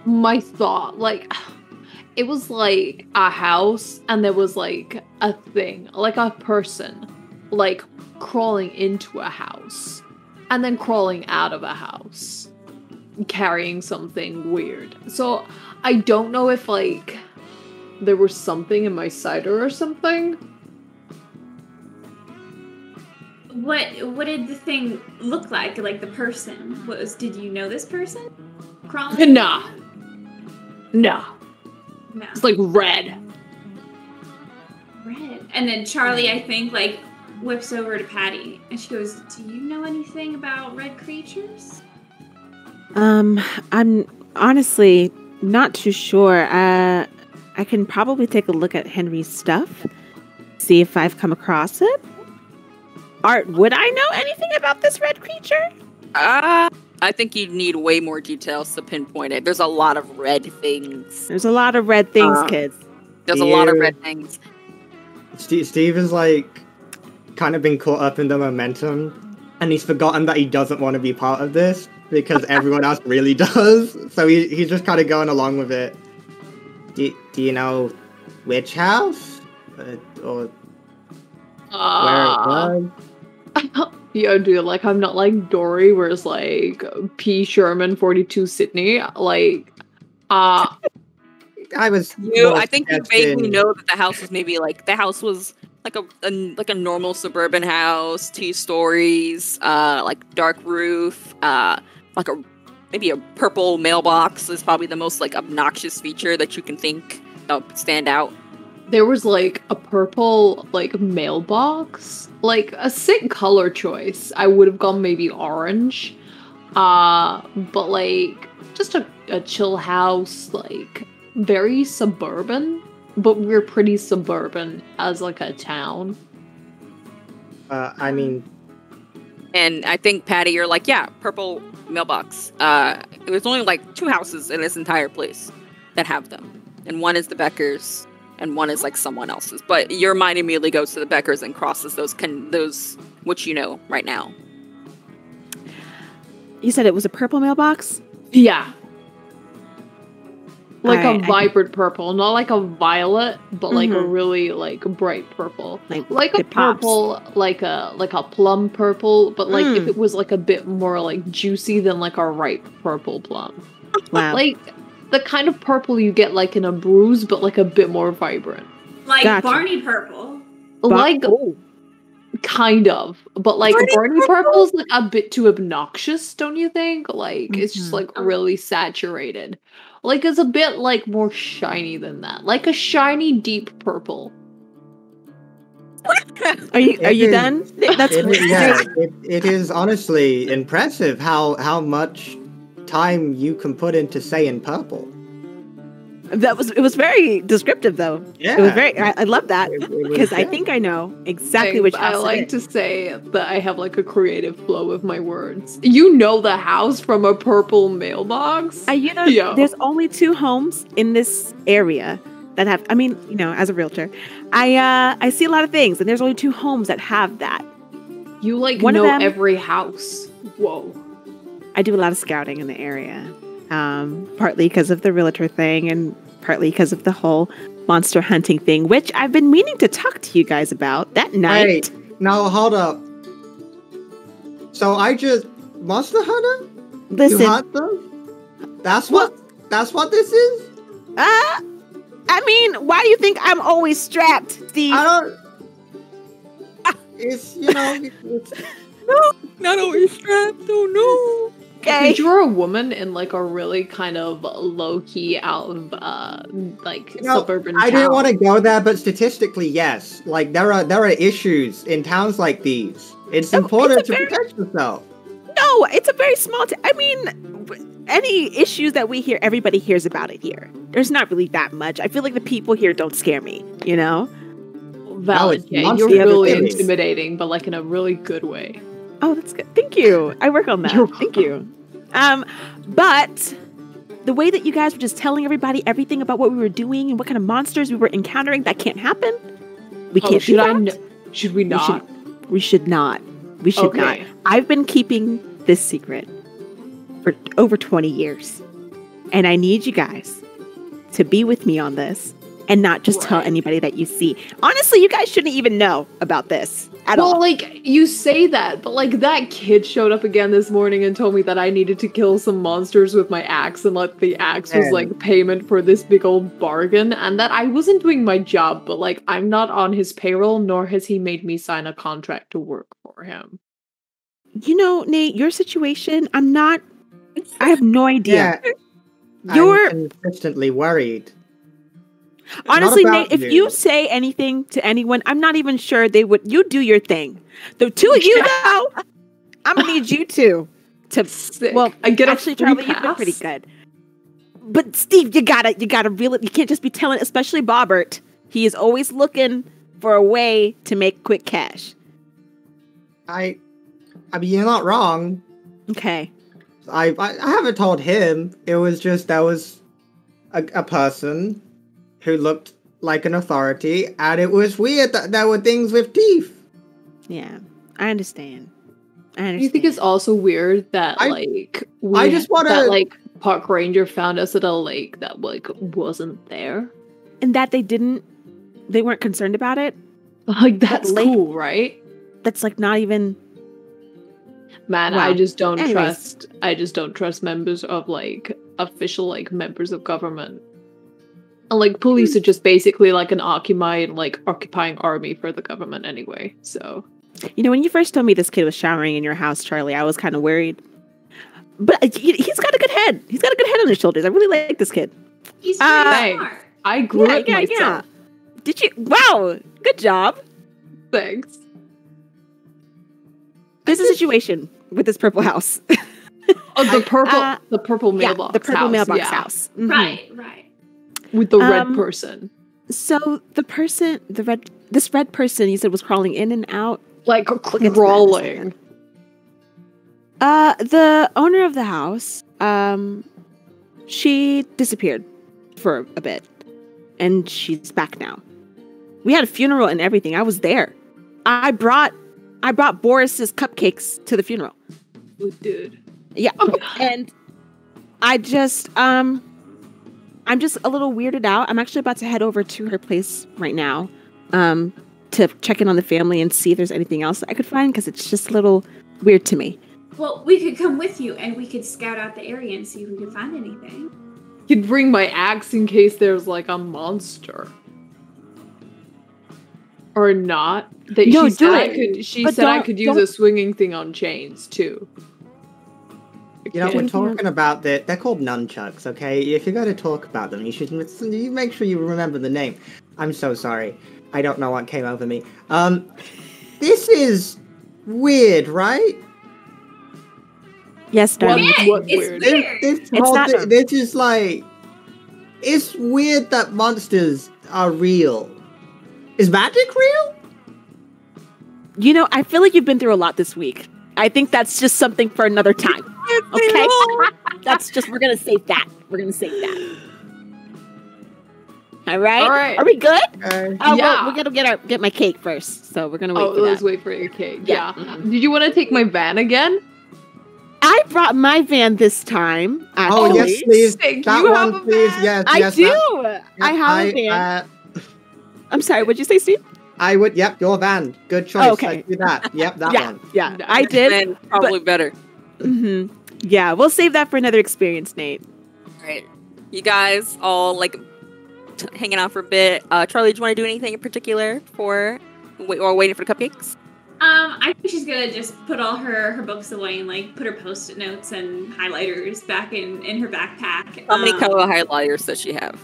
My thought, like, it was, like, a house, and there was, like, a thing, like a person, like, crawling into a house, and then crawling out of a house, carrying something weird. So, I don't know if, like, there was something in my cider or something. What did the thing look like? Like the person? Did you know this person? Crawling? Nah. No. It's like red. Red. And then Charlie, I think, like, whips over to Patty and she goes, "Do you know anything about red creatures?" I'm honestly not too sure. I can probably take a look at Henry's stuff, see if I've come across it. Art, would I know anything about this red creature? I think you'd need way more details to pinpoint it. There's a lot of red things. There's a lot of red things, kids. There's a lot of red things. Steve is like kind of been caught up in the momentum, and he's forgotten that he doesn't want to be part of this because everyone else really does. So he's just kind of going along with it. Do you know which house? Or where it was? Yo, dude, like, I'm not like Dory, where it's like P. Sherman, 42 Sydney. Like, I think you vaguely know that the house was like a normal suburban house, 2 stories, like dark roof, like maybe a purple mailbox is probably the most like obnoxious feature that you can think that would stand out. There was like a purple like mailbox, like a sick color choice. I would have gone maybe orange, but like just a chill house, like very suburban, but we're pretty suburban as like a town. I mean, and I think Patty, you're like, yeah, purple mailbox. There's only like 2 houses in this entire place that have them, and one is the Beckers. And one is like someone else's, but your mind immediately goes to the Beckers and crosses those which you know right now. You said it was a purple mailbox? Yeah, like a vibrant purple, not like a violet, but like a really like bright purple, like a purple, pops. like a plum purple, but like if it was like a bit more like juicy than like a ripe purple plum. Wow, like. The kind of purple you get like in a bruise, but like a bit more vibrant. Like gotcha. Barney purple. Kind of. But like Barney purple's like a bit too obnoxious, don't you think? Like it's just like really saturated. Like it's a bit like more shiny than that. Like a shiny deep purple. Are you done? That's it is honestly impressive how much time you can put into saying purple. It was very descriptive though. Yeah, it was very. I love that because I think I know exactly which house. I like to say that I have like a creative flow of my words. You know the house from a purple mailbox. There's only 2 homes in this area that have. I mean, as a realtor, I see a lot of things, and there's only 2 homes that have that. You One of know them- every house. Whoa. I do a lot of scouting in the area, partly because of the realtor thing, and partly because of the whole monster hunting thing, which I've been meaning to talk to you guys about that night. Wait, no, hold up. So Monster Hunter? Listen, You hunt them? That's what this is? I mean, why do you think I'm always strapped, Steve? I don't... It's, it's... No, not always strapped. Oh no. Okay. Because you're a woman in like a really kind of low-key out of suburban I town. didn't want to go there, but statistically, yes. Like there are issues in towns like these. It's important to protect yourself. No, it's a very small I mean, any issues that we hear, everybody hears about it here. There's not really that much. I feel like the people here don't scare me, Valid. No, Yeah, it's you're monster really activities. intimidating, but like in a really good way. Oh, that's good. Thank you. I work on that. You're Thank you. But the way that you guys were just telling everybody everything about what we were doing and what kind of monsters we were encountering, that can't happen. We can't do that. Should we not? We should not. We should not. Okay. I've been keeping this secret for over 20 years. And I need you guys to be with me on this and not just tell anybody that you see. Honestly, you guys shouldn't even know about this at all. Well, like, you say that, but like that kid showed up again this morning and told me that I needed to kill some monsters with my axe, and like the axe was like payment for this big old bargain, and that I wasn't doing my job, but like I'm not on his payroll, nor has he made me sign a contract to work for him. Nate, your situation, I have no idea. Yeah. You're I'm consistently worried. It's honestly, not about Nate, if you say anything to anyone, I'm not even sure they would. You do your thing. The 2 of you, though, I'm gonna need you to. Sick. Well, I get actually, a free Charlie, you've been pass? pretty good. But Steve, you gotta reel it. You can't just be telling, especially Bobbert. He is always looking for a way to make quick cash. I mean, you're not wrong. Okay. I haven't told him. It was just there was a person who looked like an authority, and it was weird that there were things with teeth. Yeah, I understand. Do you think it's also weird that I just wanna- that like park ranger found us at a lake that like wasn't there? And that they weren't concerned about it? Like that's lake- cool, right? That's like not even... Man, Wow. I just don't Anyways. trust members of like official like members of government. And like police are just basically like an occupying army for the government anyway. So When you first told me this kid was showering in your house, Charlie, I was kind of worried. But he's got a good head. He's got a good head on his shoulders. I really like this kid. He's pretty Thanks. smart. I grew it myself. Did you? Wow, good job. Thanks. There's a situation with this purple house. Oh, the purple Yeah, mailbox. the purple house, mailbox yeah. house. Mhm. Right. With the red person. So this red person you said was crawling in and out. Like into that crawling. The owner of the house, she disappeared for a bit, and she's back now. We had a funeral and everything. I was there. I brought Boris's cupcakes to the funeral. Oh, dude. Yeah, and I'm just a little weirded out. I'm actually about to head over to her place right now, to check in on the family and see if there's anything else that I could find, because it's just a little weird to me. Well, we could come with you and we could scout out the area and see if we can find anything. You'd bring my axe in case there's like a monster. Or not. That No, she said do I it. could. She But said I don't- could use a swinging thing on chains too. We're Okay. talking about they're called nunchucks, okay? If you're going to talk about them, you make sure you remember the name. I'm so sorry. I don't know what came over me. This is weird, right? Yes, darling. Yeah, what it's weird? weird. This It's whole not thing, they're just like... It's weird that monsters are real. Is magic real? I feel like you've been through a lot this week. I think that's just something for another time. Okay? We're going to save that. All right. All right. Are we good? Okay. Well, Yeah. we're gonna get my cake first, so we're gonna wait for let's that. wait for your cake. Yeah. Yeah. Did you want to take my van again? I brought my van this time. Oh Actually. yes, please. Sick. That You have one, a please. van? Yes, I yes. do. Yep, I have a van. I'm sorry. What'd you say, Steve? I would. Yep, your van. Good choice. Okay. Let's do that. Yep, that yeah, one. yeah. Nice. I did. And probably better. hmm Yeah, we'll save that for another experience, Nate. All right. You guys all like hanging out for a bit. Charlie, do you want to do anything in particular for or waiting for the cupcakes? I think she's gonna just put all her books away and like put her post-it notes and highlighters back in her backpack. How many color highlighters does she have?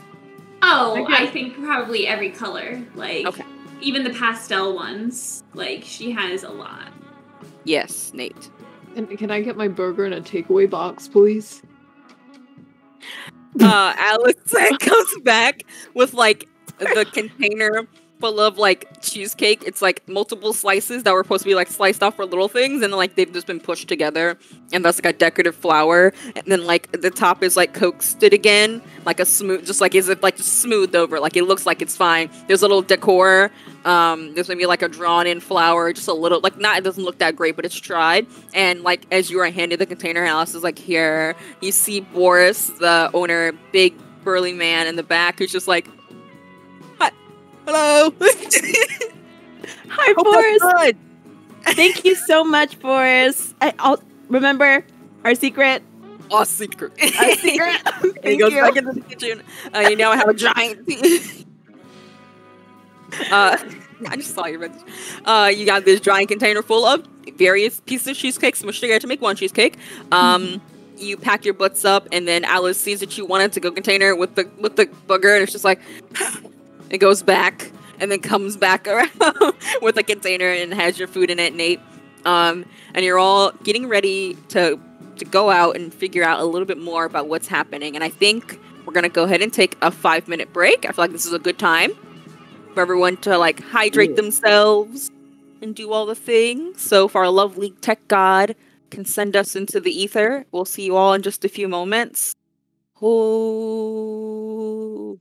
Oh, Okay. I think probably every color. Like Okay. even the pastel ones. Like she has a lot. Yes, Nate. And can I get my burger in a takeaway box, please? Alice comes back with like the container full of like cheesecake. It's like multiple slices that were supposed to be like sliced off for little things, and then like they've just been pushed together, and that's like a decorative flower. And then like the top is like coaxed it again, like a smooth, just like is it like just smoothed over, like it looks like it's fine. There's a little decor. There's maybe like a drawn-in flower, just a little like not. It doesn't look that great, but it's tried. And like as you are handed the container, Alice is like, here. You see Boris, the owner, big burly man in the back, who's just like, hi, hello. Hi, Hope Boris. that's good. Thank you so much, Boris. I'll remember our secret. Oh, secret. Our secret. And he Thank goes you. back into the kitchen. You now have a giant. I just saw your message. You got this giant container full of various pieces of cheesecake smushed together to make one cheesecake. You pack your butts up, and then Alice sees that you wanted to go container with the booger, and it's just like it goes back and then comes back around with a container and has your food in it, Nate. And you're all getting ready to go out and figure out a little bit more about what's happening. And I think we're gonna go ahead and take a 5-minute break. I feel like this is a good time for everyone to like hydrate themselves and do all the things. So if our lovely tech god can send us into the ether, we'll see you all in just a few moments. Oh.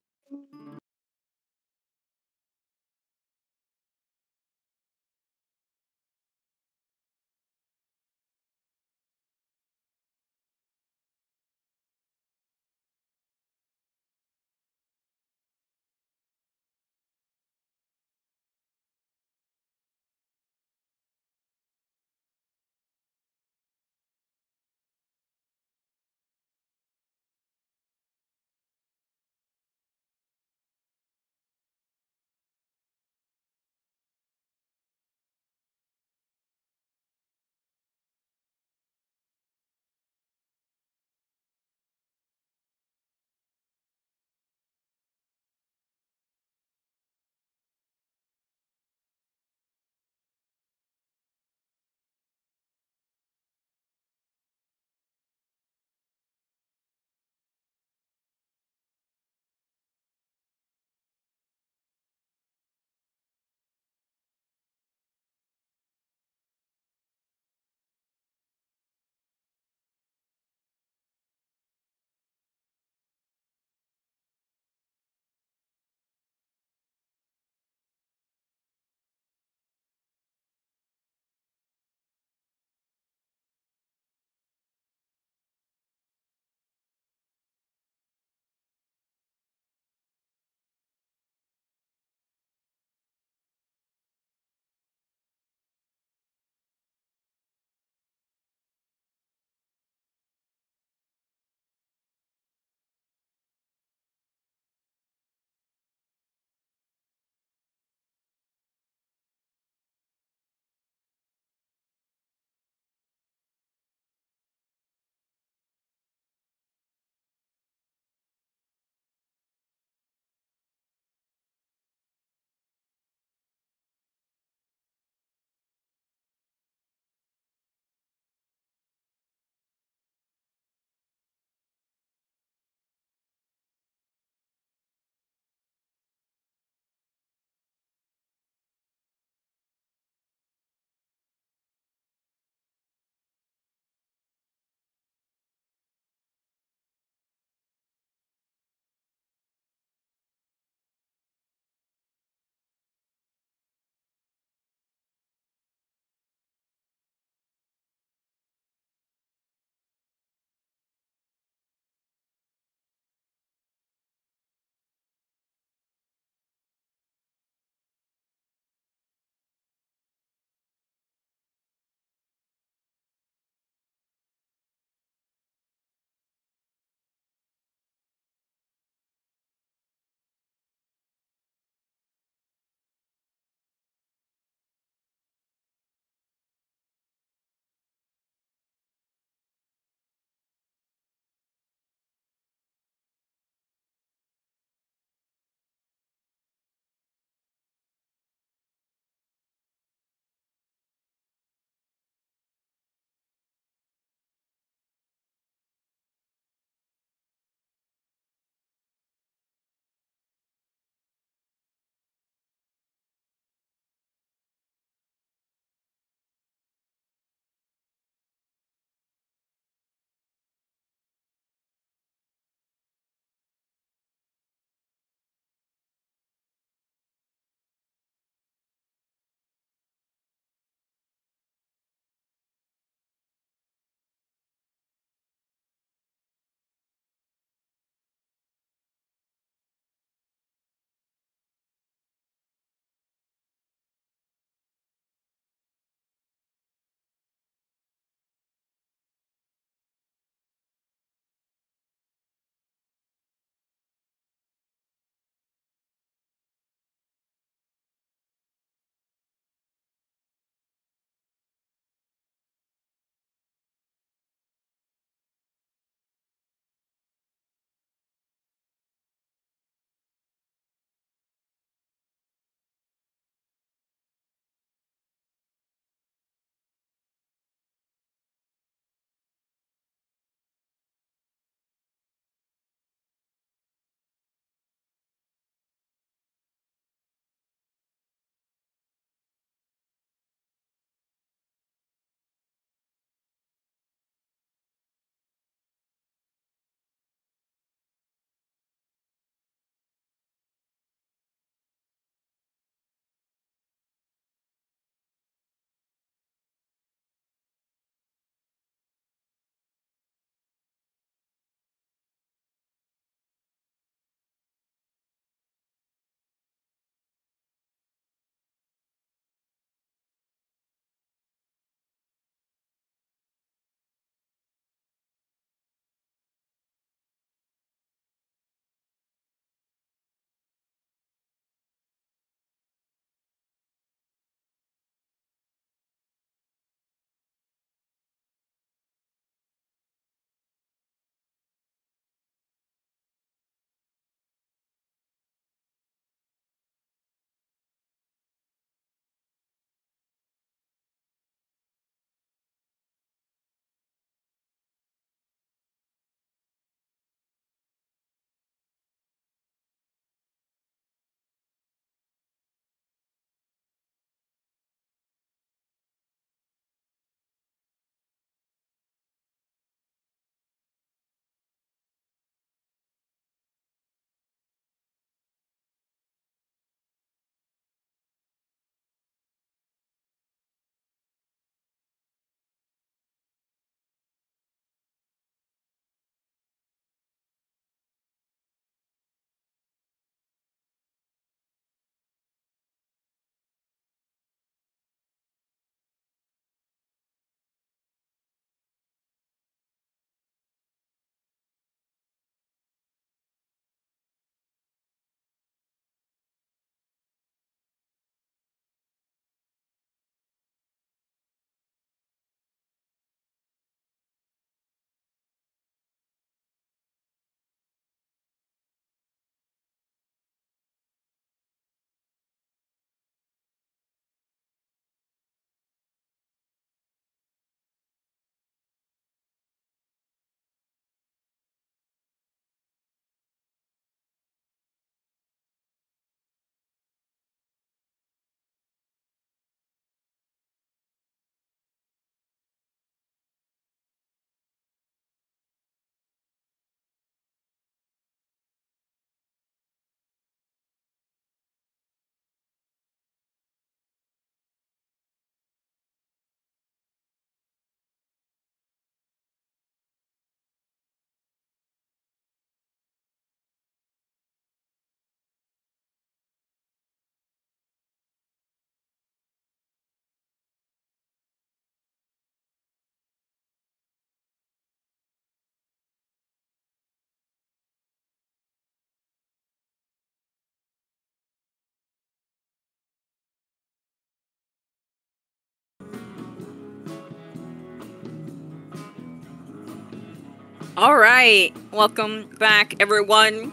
All right, welcome back, everyone.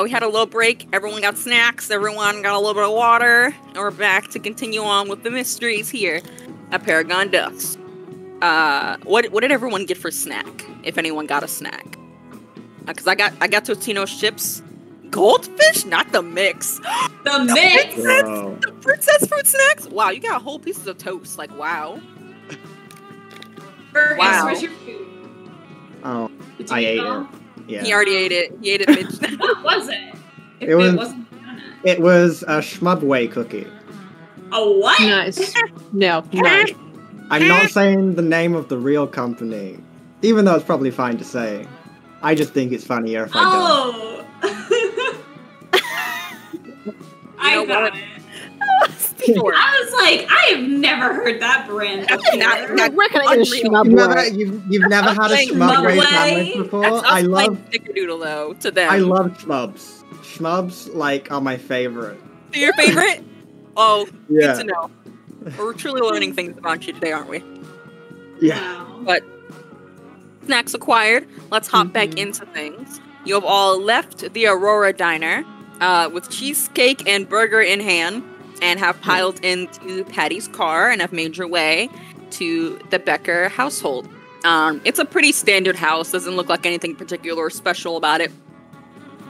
We had a little break. Everyone got snacks. Everyone got a little bit of water. And we're back to continue on with the mysteries here at Paragon Dust. What did everyone get for snack? If anyone got a snack, because I got Totino's chips, goldfish, not the mix. The mix. The princess fruit snacks. Wow, you got whole pieces of toast. Like wow. Fergus, Wow. where's your food? Oh, Did you I eat ate all? it. Yeah. He already ate it. He ate it. Bitch. What was it? If It was- wasn't donut. It was a Schmubway cookie. A what? Nice. No, nice. I'm not saying the name of the real company, even though it's probably fine to say. I just think it's funnier if I don't. Oh. I know got what? it. Sure. I was like, I have never heard that brand before. Where can I get a Unreal. You've never had a Like Schmubway Schmubway? sandwich before? That's us I love like Snickerdoodle though. To them, I love Schmubs. Schmubs like are my favorite. They're your favorite. Oh, good Yeah. to know. We're truly learning things about you today, aren't we? Yeah. Wow. But snacks acquired. Let's hop back into things. You have all left the Aurora Diner with cheesecake and burger in hand, and have piled into Patty's car and have made your way to the Becker household. It's a pretty standard house. Doesn't look like anything particular or special about it.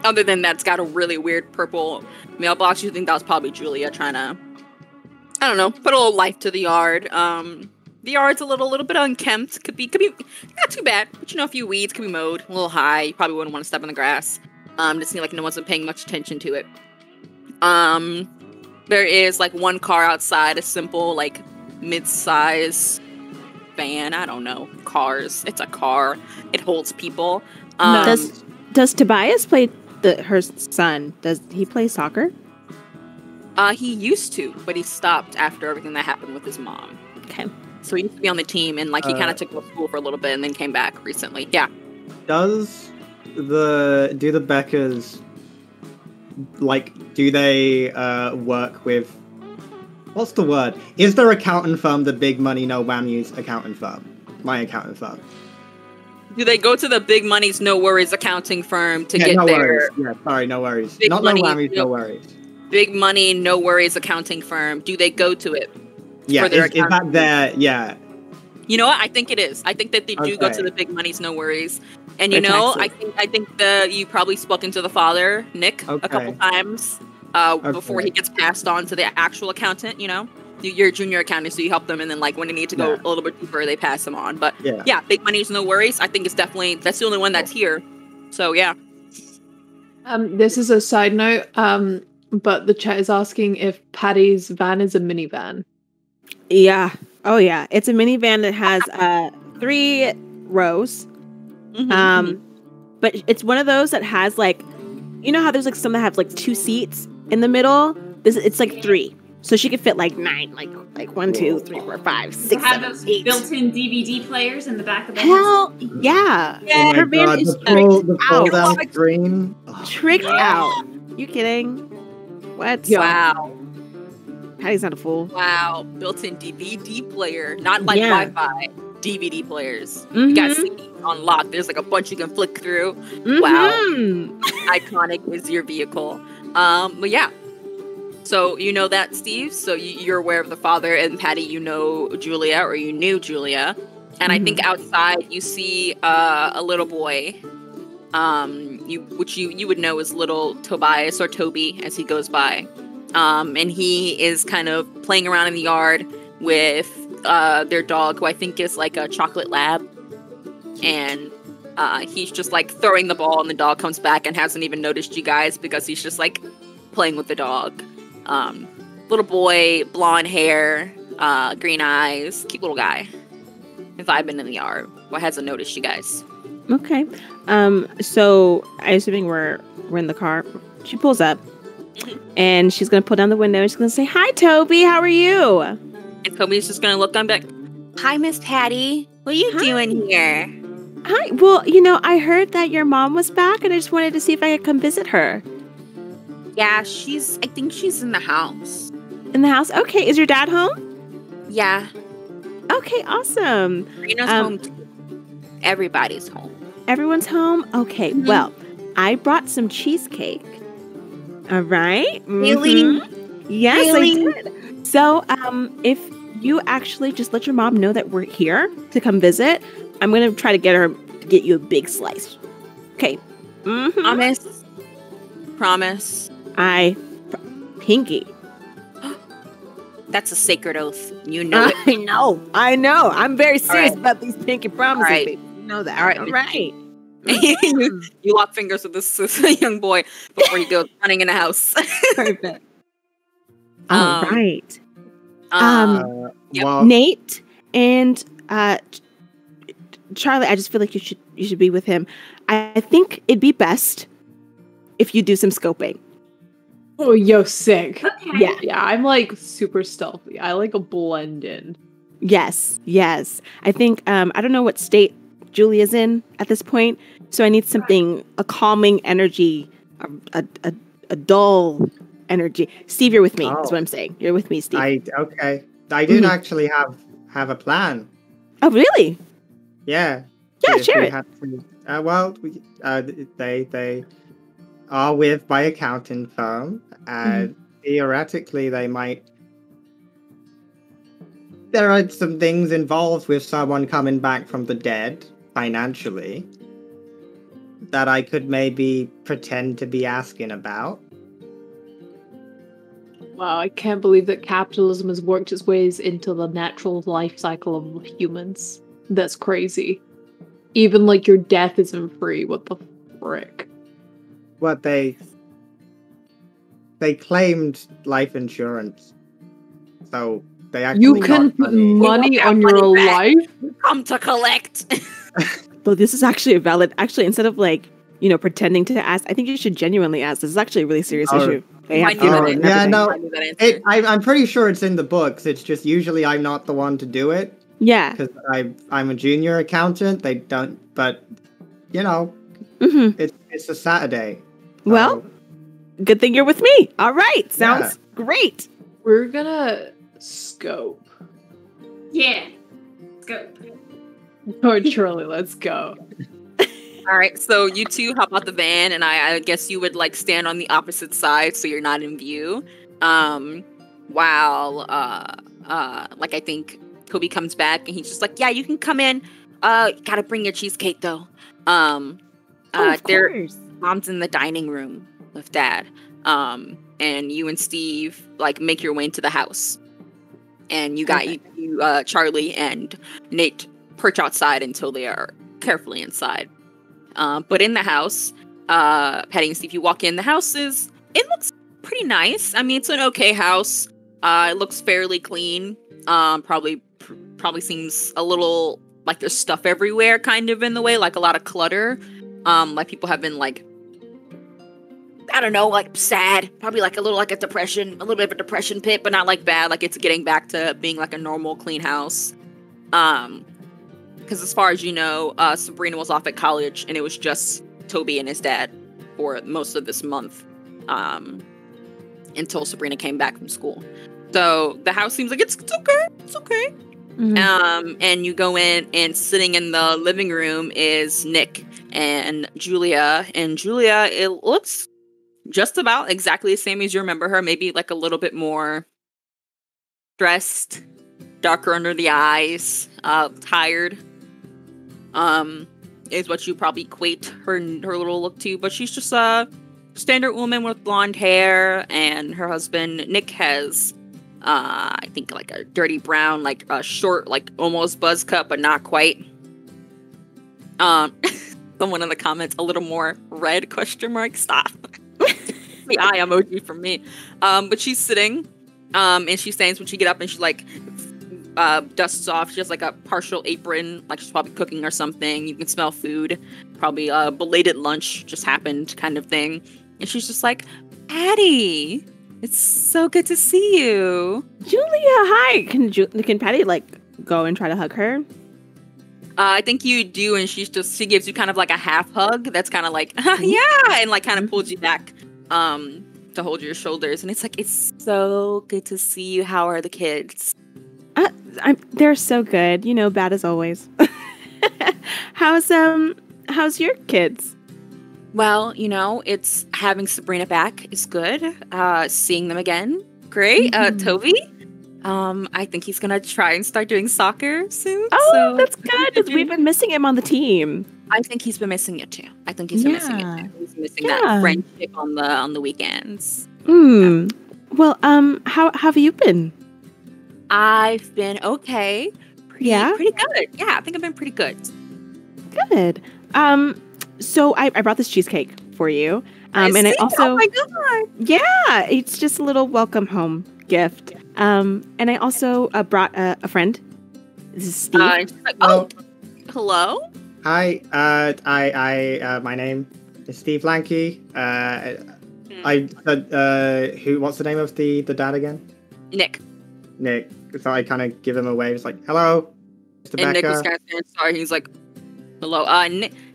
Other than that, it's got a really weird purple mailbox. You think that was probably Julia trying to, I don't know, put a little life to the yard. The yard's a little bit unkempt. Could be not too bad. But you know, a few weeds could be mowed. A little high. You probably wouldn't want to step in the grass. Just seems like no one's been paying much attention to it. There is like one car outside, a simple like mid-size van. I don't know. Cars. It's a car. It holds people. Does Tobias play her son? Does he play soccer? He used to, but he stopped after everything that happened with his mom. Okay. So he used to be on the team, and like he kind of took off school for a little bit, and then came back recently. Yeah. Do the Beckers do they work with, what's the word? Is their accounting firm the Big Money No Whammies accounting firm? My accounting firm. Do they go to the Big Money's No Worries accounting firm to get no their worries. Yeah, sorry, no worries. Big Not Money, no whammies, no- no worries. Big Money No Worries accounting firm? Do they go to it? Yeah, for their is that accounting? their, yeah. You know what? I think it is. I think that they do go Okay. to the Big Money's No Worries. And you For know, taxes. I think you probably spoken to the father, Nick, a couple Okay. times before Okay. he gets passed on to the actual accountant. You know, you're a junior accountant, so you help them, and then like when they need to go Yeah. a little bit deeper, they pass them on. But Yeah. yeah, Big Money's No Worries. I think it's definitely that's the only one that's here. So yeah. This is a side note, but the chat is asking if Patty's van is a minivan. Yeah. Oh yeah. It's a minivan that has 3 rows. Mm-hmm. But it's one of those that has like, you know how there's like some that have like 2 seats in the middle. It's like 3, so she could fit like 9, like 1, 2, 3, 4, 5, 6, Have 7, those 8. built-in DVD players in the back of the Hell yeah! Yeah. Oh Her my van god, is the tricked full out. down screen. Oh, Tricked Yeah. out. You kidding? What? Wow. Patty's not a fool. Wow. Built-in DVD player, not like Yeah. Wi-Fi. DVD players. You got Mhm. CDs on lock. There's like a bunch you can flick through. Wow. Mhm. Iconic is your vehicle. But yeah. So you know that, Steve. So you're aware of the father, and Patty, you know Julia, or you knew Julia. And I think outside you see a little boy. Which you would know as little Tobias or Toby as he goes by. And he is kind of playing around in the yard with their dog, who I think is like a chocolate lab. And he's just like throwing the ball, and the dog comes back and hasn't even noticed you guys because he's just like playing with the dog. Little boy, blonde hair, green eyes, cute little guy. If I've been in the yard, why hasn't noticed you guys? Okay. So I assuming we're in the car. She pulls up, and she's gonna pull down the window. And she's gonna say, "Hi, Toby. How are you?" And Toby's just gonna look on back. Hi, Miss Patty. What are you Hi. doing here? Hi. Well, I heard that your mom was back, and I just wanted to see if I could come visit her Yeah, I think she's in the house. in the house. Okay. Is your dad home? Yeah, Okay. Awesome. Reno's Um, home too. Everybody's home. Everyone's home? Okay, well, I brought some cheesecake. All right. Really? Yes, Really? I did. So, if you actually just let your mom know that we're here to come visit, I'm going to try to get you a big slice. Okay. Promise. Pinky. That's a sacred oath. You know it. I know. I'm very serious right. about these pinky promises, right. baby. You know that. All right. All right. You lock fingers with this young boy before he goes running in the house. Perfect. All right. Yep. Well, Nate and Charlie, I just feel like you should be with him. I think it'd be best if you do some scoping. Oh, yo, sick. Okay. Yeah, I'm like super stealthy. I like a blend in. Yes. I think I don't know what state Julia's in at this point, so I need something, a calming energy, a dull energy. Steve, you're with me. That's what I'm saying. You're with me, Steve. I did actually have a plan. Oh, really? Yeah. Yeah, If share we it. had to, they are with my accounting firm, and theoretically they might. There are some things involved with someone coming back from the dead financially that I could maybe pretend to be asking about. Wow, I can't believe that capitalism has worked its ways into the natural life cycle of humans. That's crazy. Even like your death isn't free. What the frick? What they claimed life insurance, so they actually You can got put money. money got on your money back. life? Come to collect. But this is actually a valid. Actually, instead of pretending to ask, I think you should genuinely ask. This is actually a really serious issue. They have I knew that money answer. and everything. no. I knew that answer. I'm pretty sure it's in the books. It's just usually I'm not the one to do it Yeah. because I'm a junior accountant. They don't, but Mm-hmm. it's a Saturday. Well, good thing you're with me. All right. Sounds great. We're gonna scope. Yeah. Let's go. Oh, Charlie, let's go. All right, so you two hop out the van, and I guess you would stand on the opposite side so you're not in view. While I think Toby comes back and he's just like, "Yeah, you can come in. Gotta bring your cheesecake though." Of course. Mom's in the dining room with Dad. And you and Steve make your way into the house, and you got you Charlie and Nate perch outside until they are carefully inside. But in the house, Patty and Steve, you walk in. The house it looks pretty nice. I mean, it's an okay house. It looks fairly clean. Probably seems a little like there's stuff everywhere, kind of in the way, like a lot of clutter. Like people have been I don't know, sad. Probably a little a depression, a little bit of a depression pit, but not bad. It's getting back to being a normal, clean house. Because as far as you know, Sabrina was off at college, and it was just Toby and his dad for most of this month, until Sabrina came back from school. So the house seems like it's okay. It's okay. Mm-hmm. And you go in, and sitting in the living room is Nick and Julia. And Julia, it looks just about exactly the same as you remember her. Maybe a little bit more stressed, darker under the eyes, tired. Is what you probably equate her little look to, but she's just a standard woman with blonde hair, and her husband Nick has I think a dirty brown, a short, almost buzz cut, but not quite. Someone in the comments, a little more red ? Stop. The eye emoji from me. But she's sitting, and she's saying when she get up and she dusts off. She has a partial apron, she's probably cooking or something. You can smell food, probably a belated lunch just happened kind of thing. And she's just like, "Patty, it's so good to see you." Julia, hi. Can Patty go and try to hug her? I think you do, and she gives you kind of a half hug. That's kind of yeah, and kind of pulls you back to hold your shoulders. And it's so good to see you. How are the kids? They're so good. Bad as always. How's how's your kids? Well, it's having Sabrina back is good. Seeing them again, great. Toby, I think he's gonna try and start doing soccer soon. Oh, so that's good. 'Cause we've been missing him on the team. I think he's been missing it too. I think he's been missing it too. He's missing that friendship on the weekends. Well, how have you been? I've been okay. Pretty good. Yeah, I think I've been pretty good. Good. So I brought this cheesecake for you. And I also, oh my god, yeah, it's just a little welcome home gift. And I also brought a friend. This is Steve. Hello. Hi. My name is Steve Lanky. What's the name of the dad again? Nick. So I kind of give him a wave. It's like, hello, Mr. And Becker. Nick was kind of saying sorry. He's like, hello.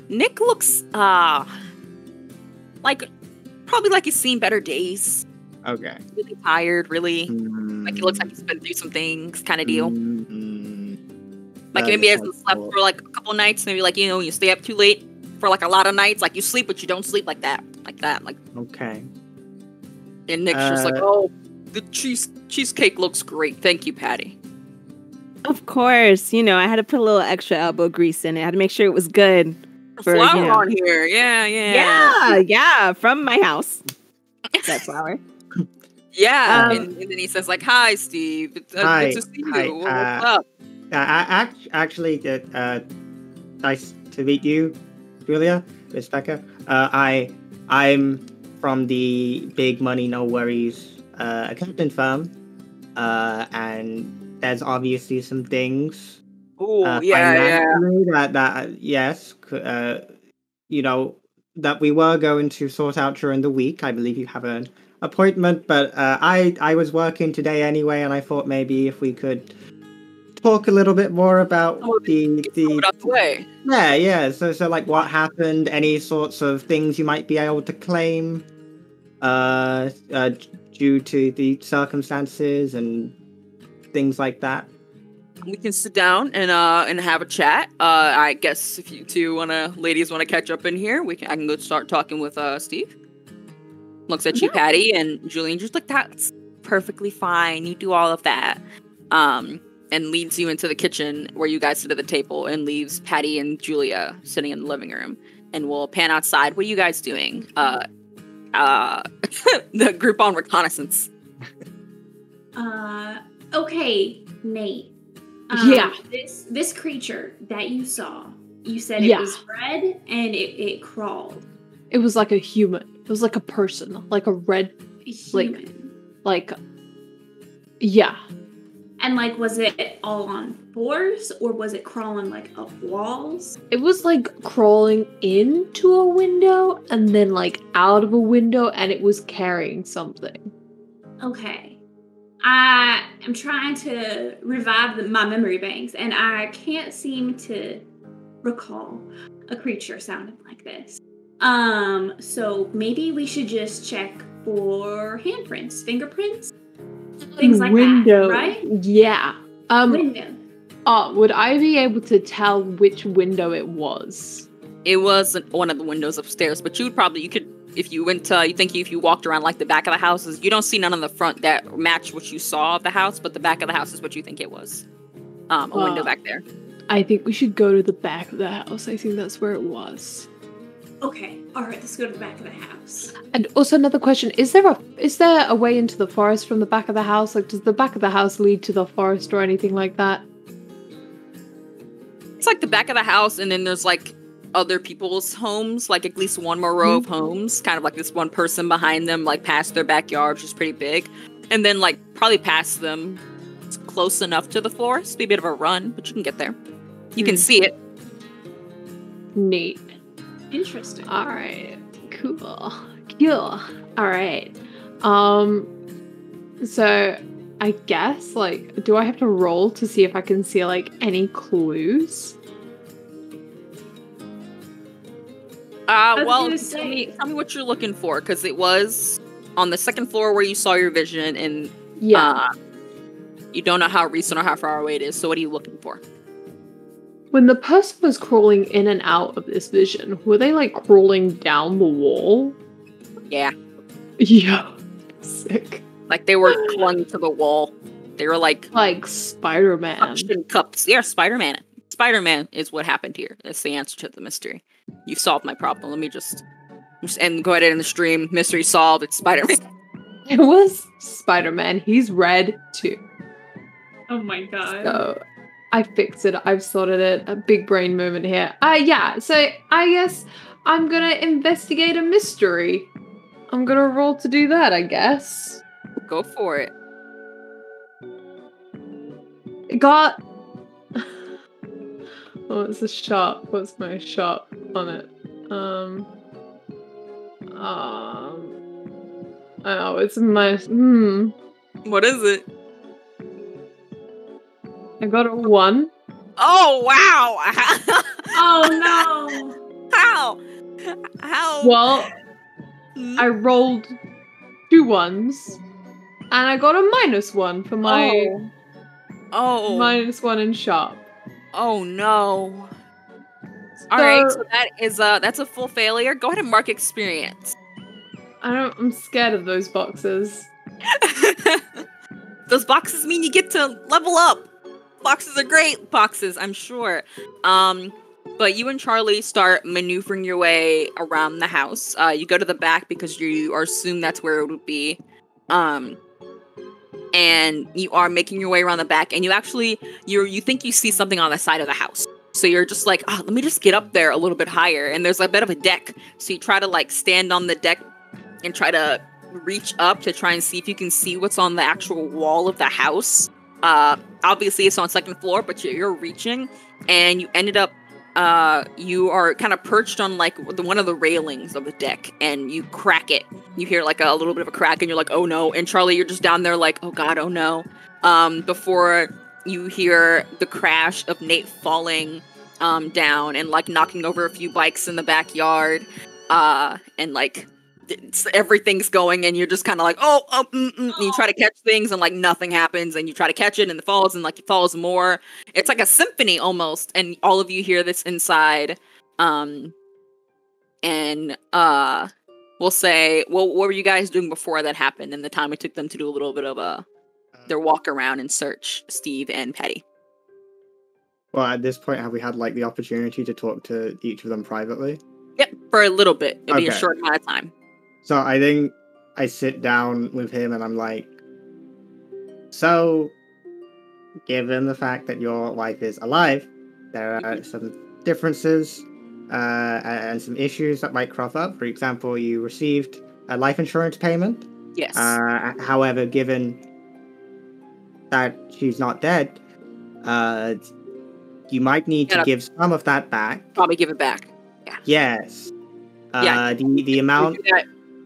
Nick looks probably like he's seen better days. Okay. Really tired, really. Like it looks like he's been through some things, kind of deal. Like maybe he hasn't slept for like a couple nights. Maybe like you stay up too late for like a lot of nights. Like you sleep, but you don't sleep like that. Like okay. And Nick's just like, oh, the cheesecake looks great. Thank you, Patty. Of course, I had to put a little extra elbow grease in it. I had to make sure it was good. Flour on here, yeah, from my house. That flour. Yeah, and then he says like, "Hi, Steve. It's hi, good to see hi, you. What's up?" Actually, nice to meet you, Julia, Miss Becker. I'm from the Big Money No Worries accounting firm, and there's obviously some things. Oh, that we were going to sort out during the week. I believe you have an appointment, but I was working today anyway, and I thought maybe if we could talk a little bit more about the way. Yeah. So like what happened, any sorts of things you might be able to claim due to the circumstances and things like that. We can sit down and have a chat. I guess if you two ladies want to catch up in here, I can go start talking with Steve. Looks at you, Patty, and Julian just like, that's perfectly fine. You do all of that. And leads you into the kitchen where you guys sit at the table and leaves Patty and Julia sitting in the living room. And we'll pan outside. What are you guys doing? The group on reconnaissance. Okay, Nate. This creature that you saw, you said it was red and it crawled. It was like a human. It was like a person, like a red human. And like, was it all on fours or was it crawling like up walls? It was like crawling into a window and then like out of a window, and it was carrying something. Okay. I am trying to revive my memory banks, and I can't seem to recall a creature sounding like this. So maybe we should just check for handprints, fingerprints, things like that, right? Yeah. Window. Would I be able to tell which window it was? It wasn't one of the windows upstairs, but you could. If you went to, if you walked around like the back of the houses, you don't see none on the front that match what you saw of the house, but the back of the house is what you think it was. A window back there. I think we should go to the back of the house. I think that's where it was. Okay, all right, let's go to the back of the house. And also another question: is there a way into the forest from the back of the house? Like, does the back of the house lead to the forest or anything like that? It's like the back of the house, and then there's like other people's homes, like at least one more row of homes, kind of like this one person behind them, like past their backyard, which is pretty big, and then like probably past them, it's close enough to the forest, be a bit of a run, but you can get there. You can see it. Neat. Interesting. All right. Cool. All right. So I guess like, do I have to roll to see if I can see like any clues? Well, tell me what you're looking for, because it was on the second floor where you saw your vision, and yeah, you don't know how recent or how far away it is. So, what are you looking for? When the person was crawling in and out of this vision, were they like crawling down the wall? Yeah. Yeah. Sick. Like they were clung to the wall. They were like Spider-Man. suction cups. Yeah, Spider-Man. Spider-Man is what happened here. That's the answer to the mystery. You've solved my problem. Let me just end go ahead and end the stream. Mystery solved. It's Spider-Man. It was Spider-Man. He's red too. Oh my god. So I fixed it. I've sorted it. A big brain moment here. Yeah. So I guess I'm gonna investigate a mystery. I'm gonna roll to do that, I guess. Go for it. It got. Oh, it's a shot. What's my shot on it? Oh, it's my. What is it? I got a 1. Oh wow! Oh no! How? Well, I rolled 2 1s, and I got a -1 for my Oh. -1 in sharp. Oh no. All right, so that is that's a full failure. Go ahead and mark experience. I'm scared of those boxes. Those boxes mean you get to level up. Boxes are great boxes, I'm sure. But you and Charlie start maneuvering your way around the house. You go to the back because you assume that's where it would be. And you are making your way around the back, and you actually you think you see something on the side of the house. So you're just like, oh, let me just get up there a little bit higher. And there's a bit of a deck. So you try to like stand on the deck and try to reach up to try and see if you can see what's on the actual wall of the house. Obviously it's on second floor, but you're reaching, and you ended up you are kind of perched on like one of the railings of the deck, and you crack it. You hear like a little bit of a crack, and you're like, oh no. And Charlie, you're just down there like, oh god, oh no. Before you hear the crash of Nate falling down and like knocking over a few bikes in the backyard, and like everything's going, and you're just kind of like, and you try to catch things, and like nothing happens, and you try to catch it, and it falls, and like it falls more. It's like a symphony almost, and all of you hear this inside. We'll say, well, what were you guys doing before that happened, and the time it took them to do a little bit of their walk around and search, Steve and Patty? Well, at this point, have we had like the opportunity to talk to each of them privately? Yep, for a little bit. It'll be a Okay. short amount of time. So I think I sit down with him and I'm like, so, given the fact that your wife is alive, there are some differences and some issues that might crop up. For example, you received a life insurance payment. Yes. However, given that she's not dead, you might need to give some of that back. Probably give it back. Yeah. Yes. Yeah. The amount...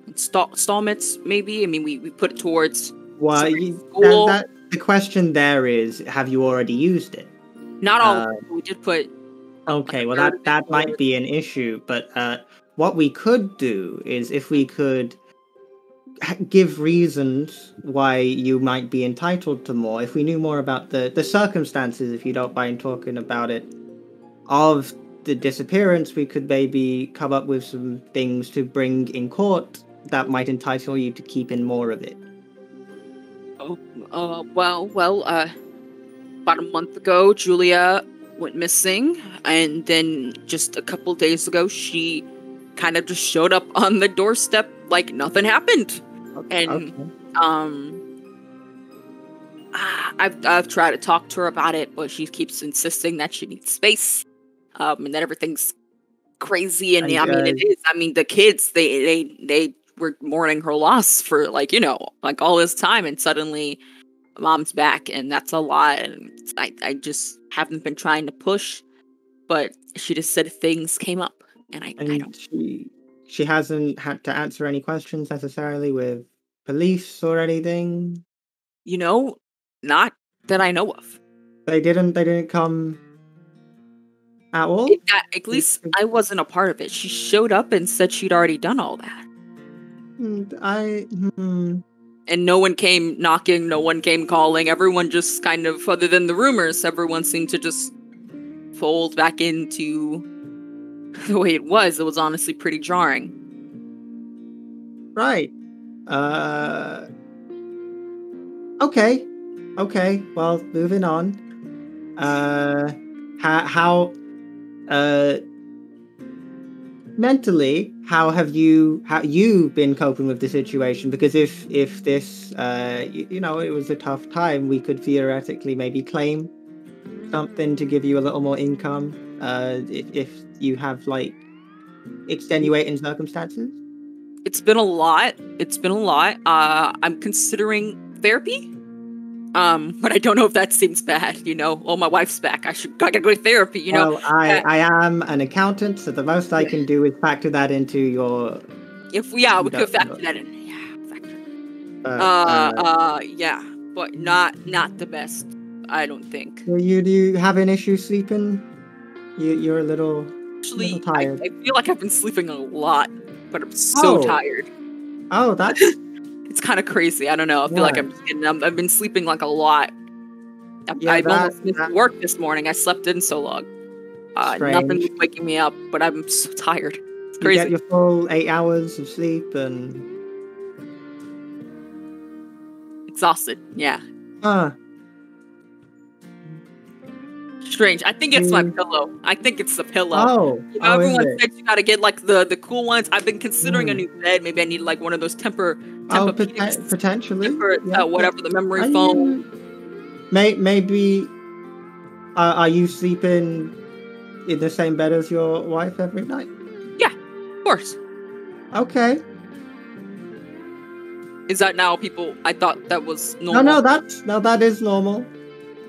Installments, maybe? I mean, we put it towards... Well, the question there is, have you already used it? Not all of it. We did put... Okay, well, that might be an issue, but what we could do is if we could give reasons why you might be entitled to more, if we knew more about the circumstances, if you don't mind talking about it, of the disappearance, we could maybe come up with some things to bring in court that might entitle you to keep in more of it. Well, about a month ago, Julia went missing, and then just a couple days ago, she kind of just showed up on the doorstep like nothing happened. And I've tried to talk to her about it, but she keeps insisting that she needs space, and that everything's crazy. And I mean, it is. I mean, the kids they were mourning her loss for like all this time, and suddenly mom's back, and that's a lot. And I just haven't been trying to push, but she just said things came up, and I don't. She hasn't had to answer any questions necessarily with police or anything. Not that I know of. They didn't come at all. At least I wasn't a part of it. She showed up and said she'd already done all that. And no one came knocking, no one came calling. Everyone just kind of, other than the rumors, everyone seemed to just fold back into the way it was honestly pretty jarring. Right. Okay. Well, moving on. How mentally, how you been coping with the situation? Because if this it was a tough time, we could theoretically maybe claim something to give you a little more income. If you have like extenuating circumstances. It's been a lot. I'm considering therapy. But I don't know if that seems bad, Oh, my wife's back. I gotta go to therapy, Well, I am an accountant, so the most I can do is factor that into your. We could factor that in. Yeah, factor. But not the best. I don't think. Do you have an issue sleeping? You're a little. Actually, tired. I feel like I've been sleeping a lot, but I'm so tired. Oh, that's. It's kind of crazy. I don't know. I feel like I've been sleeping like a lot. I've almost missed work this morning. I slept in so long. Nothing was waking me up, but I'm so tired. It's crazy. You get your full 8 hours of sleep and. Exhausted. Yeah. Strange. I think it's my pillow. I think it's the pillow. Oh, everyone said you gotta get like the cool ones. I've been considering a new bed. Maybe I need like one of those potentially. Whatever the memory foam. Maybe. Are you sleeping in the same bed as your wife every night? Yeah, of course. Okay. Is that now people? I thought that was normal. No, that is normal.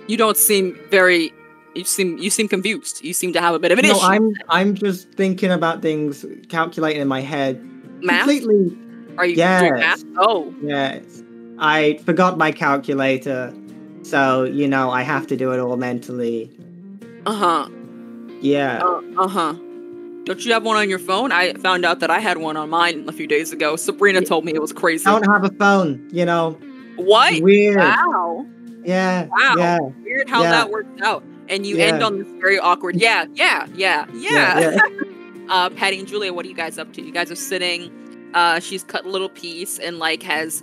You don't seem very. You seem confused. You seem to have a bit of an issue. I'm just thinking about things, calculating in my head. Math? Completely. Are you doing math? Oh. Yes. I forgot my calculator, so I have to do it all mentally. Yeah. Don't you have one on your phone? I found out that I had one on mine a few days ago. Sabrina told me it was crazy. I don't have a phone. What? Weird. Wow. Yeah. Wow. Yeah. Weird how that worked out. And you end on this very awkward, yeah. Patty and Julia, what are you guys up to? You guys are sitting. She's cut a little piece and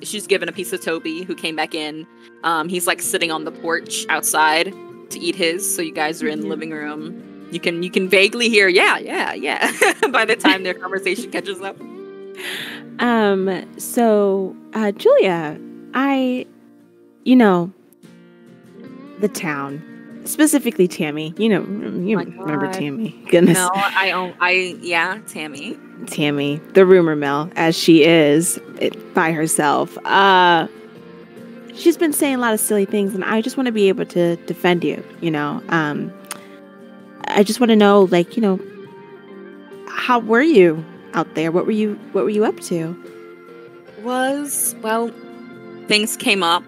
she's given a piece of Toby, who came back in. He's like sitting on the porch outside to eat his. So you guys are in the living room. You can vaguely hear, yeah. by the time their conversation catches up. So Julia, the town. Specifically Tammy. You remember Tammy. Goodness. No, Tammy. Tammy, the rumor mill, as she is by herself. She's been saying a lot of silly things, and I just want to be able to defend you, I just want to know, how were you out there? What were you up to? Things came up,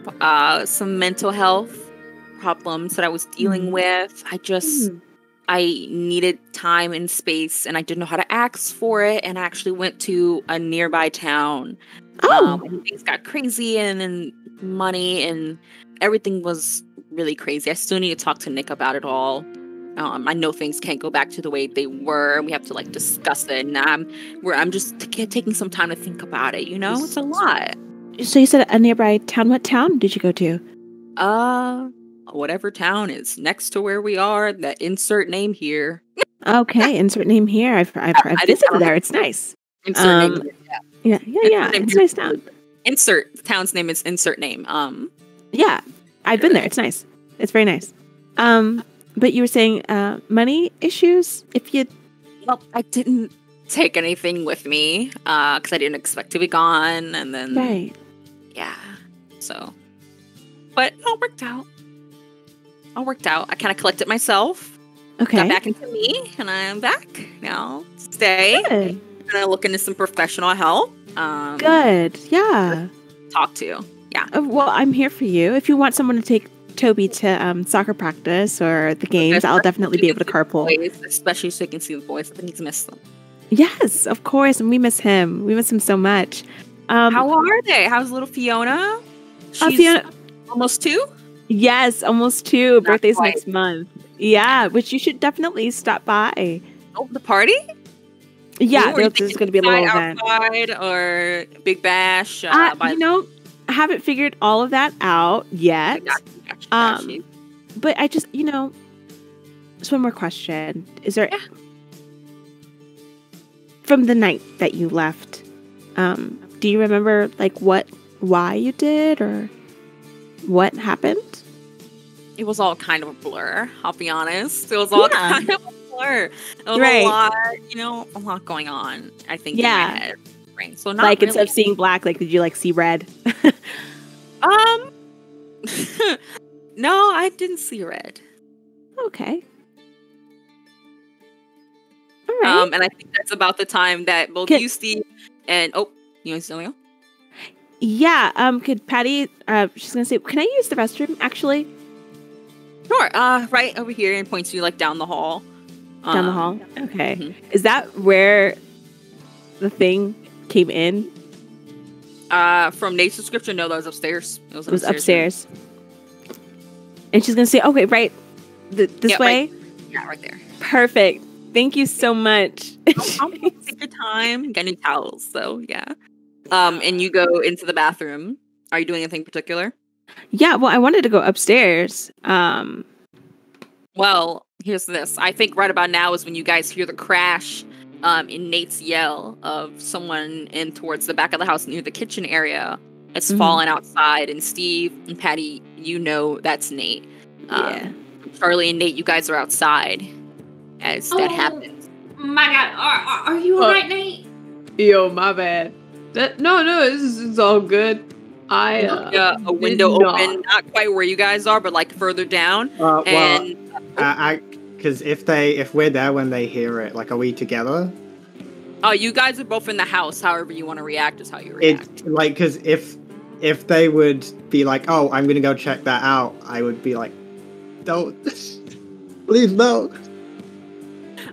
some mental health problems that I was dealing with. I needed time and space, and I didn't know how to ask for it, and I actually went to a nearby town. And things got crazy, and then money and everything was really crazy. I still need to talk to Nick about it all. I know things can't go back to the way they were. We have to discuss it, and I'm just taking some time to think about it. It's a lot. So you said a nearby town. What town did you go to? Whatever town is next to where we are. That insert name here. Okay, insert name here. I've visited there. It's nice. Insert name. Yeah. It's a nice town. The town's name is insert name. Yeah, I've been there. It's nice. It's very nice. But you were saying money issues. Well, I didn't take anything with me because I didn't expect to be gone, and then right. Yeah. So, but it all worked out. I kind of collected myself. Okay. Got back into me, and I'm back now. Stay. Good. I'm gonna look into some professional help. Good. Yeah. Talk to. Yeah. Well, I'm here for you. If you want someone to take Toby to soccer practice or the games, I'll definitely be able to carpool. Especially so you can see the boys. I think he's missed them. Yes, of course. And we miss him. We miss him so much. How are they? How's little Fiona? She's Fiona, almost 2? Yes, almost 2. Birthday's next month. Yeah, which you should definitely stop by. Oh, the party? Yeah, Ooh, are you there's thinking going to be a little event. outside or Big Bash? You know, I haven't figured all of that out yet. Got you. But I just, just one more question. Is there, from the night that you left, do you remember like why you did or what happened? It was all kind of a blur, I'll be honest. It was all kind of a blur. It was a lot going on, I think, in my head. Right? So not like really. Instead of seeing black, like did you like see red? No, I didn't see red. Okay. All right. And I think that's about the time that both you, Steve, and you want to say? Yeah. Could Patty? She's gonna say, "Can I use the restroom?" Actually. Sure. Right over here, and points you like down the hall. Down the hall. Okay. Mm-hmm. Is that where the thing came in? From Nate's description, no, that was upstairs. It was upstairs. And she's gonna say, "Okay, right, this way." Right there. Perfect. Thank you so much. I'll take your time. Get new towels. So yeah. And you go into the bathroom. Are you doing anything particular? Yeah. Well, I wanted to go upstairs. Well, here's this. I think right about now is when you guys hear the crash. In Nate's yell of someone in towards the back of the house near the kitchen area. It's fallen outside, and Steve and Patty, that's Nate. Charlie and Nate, you guys are outside as that happens. My God, are you alright, Nate? Yo, my bad. No, it's all good. A window open, not quite where you guys are, but like further down. Because if we're there when they hear it, like, are we together? Oh, you guys are both in the house. However you want to react is how you react. Because if they would be like, oh, I'm gonna go check that out, I would be like, don't, please no.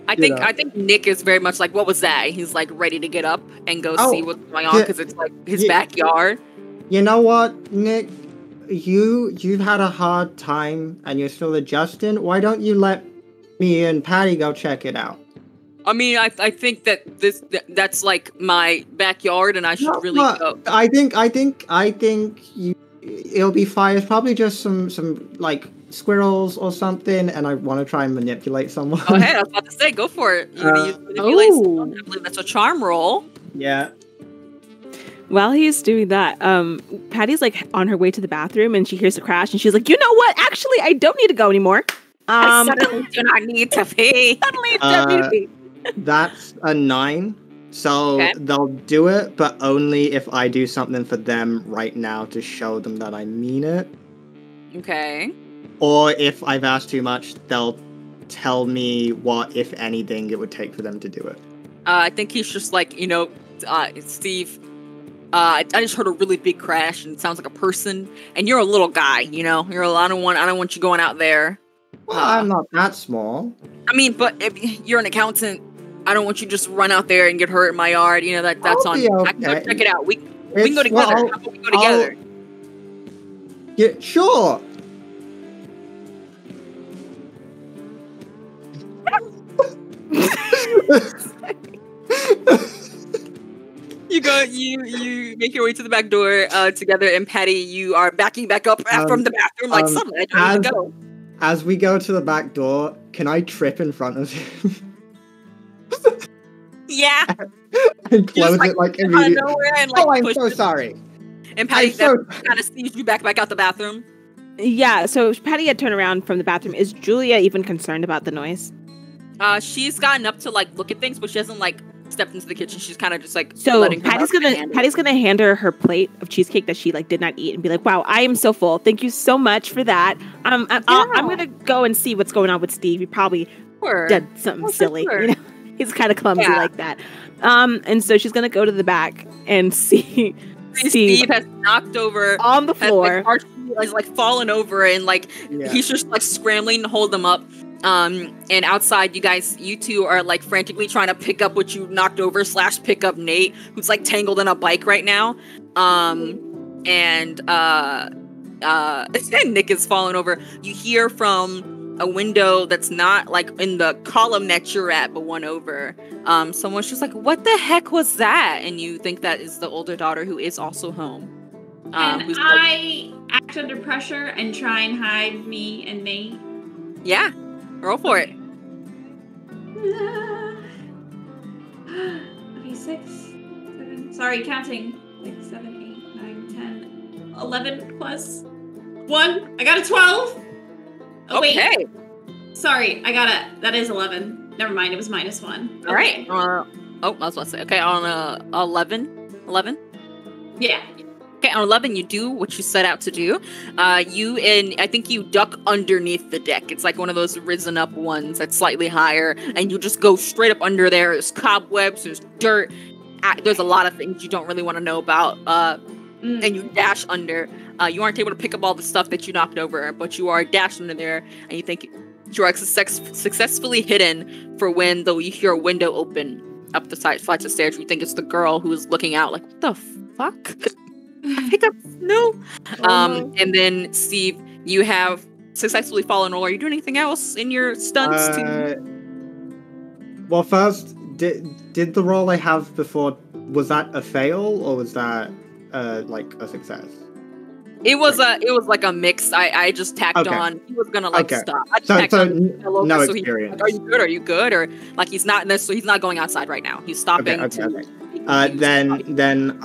I think Nick is very much like, what was that? He's like ready to get up and go see what's going on because it's like his backyard. You know what, Nick? You've had a hard time and you're still adjusting. Why don't you let me and Patty go check it out? I mean, I think that that's like my backyard, and I should really go. I think it'll be fine. It's probably just some like squirrels or something, and I want to try and manipulate someone. Oh, hey, I was about to say, go for it. You're gonna use manipulate someone. I believe that's a charm roll. Yeah. While he's doing that, Patty's like on her way to the bathroom, and she hears the crash, and she's like, "You know what? Actually, I don't need to go anymore. I suddenly do not need to pee. Suddenly don't need to pee." That's a 9. So they'll do it, but only if I do something for them right now to show them that I mean it. Okay. Or if I've asked too much, they'll tell me what, if anything, it would take for them to do it. I think he's just like, Steve, I just heard a really big crash and it sounds like a person, and you're a little guy, I don't want you going out there. Well, I'm not that small. I mean, but if you're an accountant, I don't want you to just run out there and get hurt in my yard. That's on. Okay. I can go check it out. We can go together. How about we go together? Yeah, sure. You make your way to the back door together, and Patty, you are backing back up from the bathroom like suddenly I don't need to go. As we go to the back door, can I trip in front of him? Yeah. And close it like immediately. And, I'm so sorry. And Patty kind of sees you back out the bathroom. Yeah, so Patty had turned around from the bathroom. Is Julia even concerned about the noise? She's gotten up to look at things, but she hasn't stepped into the kitchen. She's kind of just so Patty's gonna hand her plate of cheesecake that she did not eat and be like, "Wow, I am so full. Thank you so much for that. I'm gonna go and see what's going on with Steve. He probably did something silly. Sure. He's kind of clumsy like that. And so she's gonna go to the back and see Steve has knocked over on the floor. Has fallen over and he's just scrambling to hold them up. And outside, you two are frantically trying to pick up what you knocked over / pick up Nate, who's tangled in a bike right now. And Nick is falling over. You hear from a window that's not like in the column that you're at, but one over. Someone's just like, "What the heck was that?" And you think that is the older daughter who is also home. And who's I act under pressure and try and hide me and Nate. Yeah, roll for it. Okay, 6, 7. Sorry, counting. 6, 7, 8, 9, 10, 11 plus 1. I got a 12. Oh, Okay. wait. Sorry, that is 11. Never mind, it was -1. All right. I was about to say. Okay, on 11. 11? Yeah. Okay, on 11, you do what you set out to do. I think you duck underneath the deck. It's like one of those risen up ones that's slightly higher, and you just go straight up under there. There's cobwebs, there's dirt. There's a lot of things you don't really want to know about. And you dash under. You aren't able to pick up all the stuff that you knocked over, but you are dashed under there, and you think you are successfully hidden for when, though, you hear a window open up the flights of stairs. You think it's the girl who's looking out like, what the fuck? I think no. And then Steve, you have successfully fallen roll. Are you doing anything else in your stunts? Well, first, did the roll I have before, was that a fail or was that like a success? It was like a mix. I just tacked on. He was gonna stop. I just no experience. Like, are you good? Or like he's not in this, so he's not going outside right now. He's stopping. Okay. Then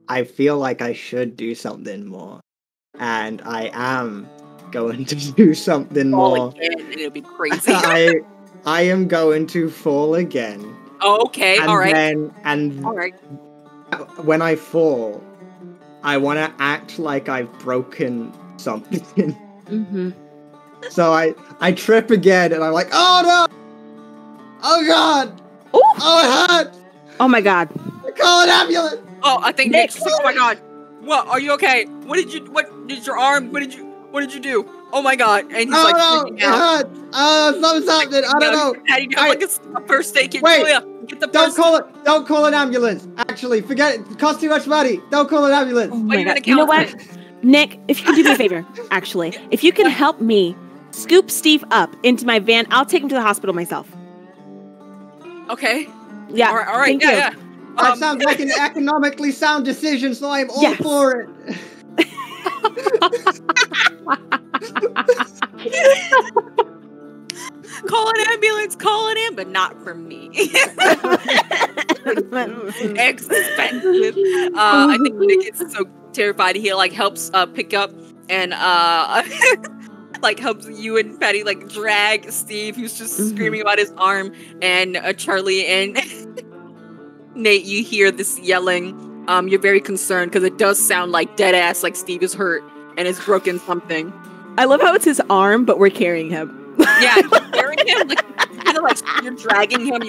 I feel like I should do something more, and I am going to do something more. Again, and it'll be crazy. I am going to fall again. Oh, okay, all right. All right. When I fall, I want to act like I've broken something. Mm-hmm. So I trip again, and I'm like, oh no! Oh god! Ooh. Oh, it hurts! Oh my god! Call an ambulance! Oh, I think Nick's like, oh my god! What? Are you okay? What did your arm? What did you do? Oh my god! And he's like, it hurts! Something's happening. I don't know. How do you have like a first aid kit? Wait! Julia, get the Don't call an ambulance. Actually, forget it. It costs too much money. Don't call an ambulance. Oh my god! You know what, Nick? If you can do me a favor, actually, if you can help me scoop Steve up into my van, I'll take him to the hospital myself. Okay. Yeah. All right. Yeah. That sounds like an economically sound decision, so I'm all for it. Call an ambulance, but not for me. Expensive. I think Nick is so terrified. He like helps pick up and like helps you and Patty like drag Steve, who's just screaming about his arm, and Charlie and Nate. You hear this yelling. You're very concerned because it does sound like dead ass, like Steve is hurt and has broken something. I love how it's his arm, but we're carrying him. Yeah, you're carrying him like kind of like you're dragging him.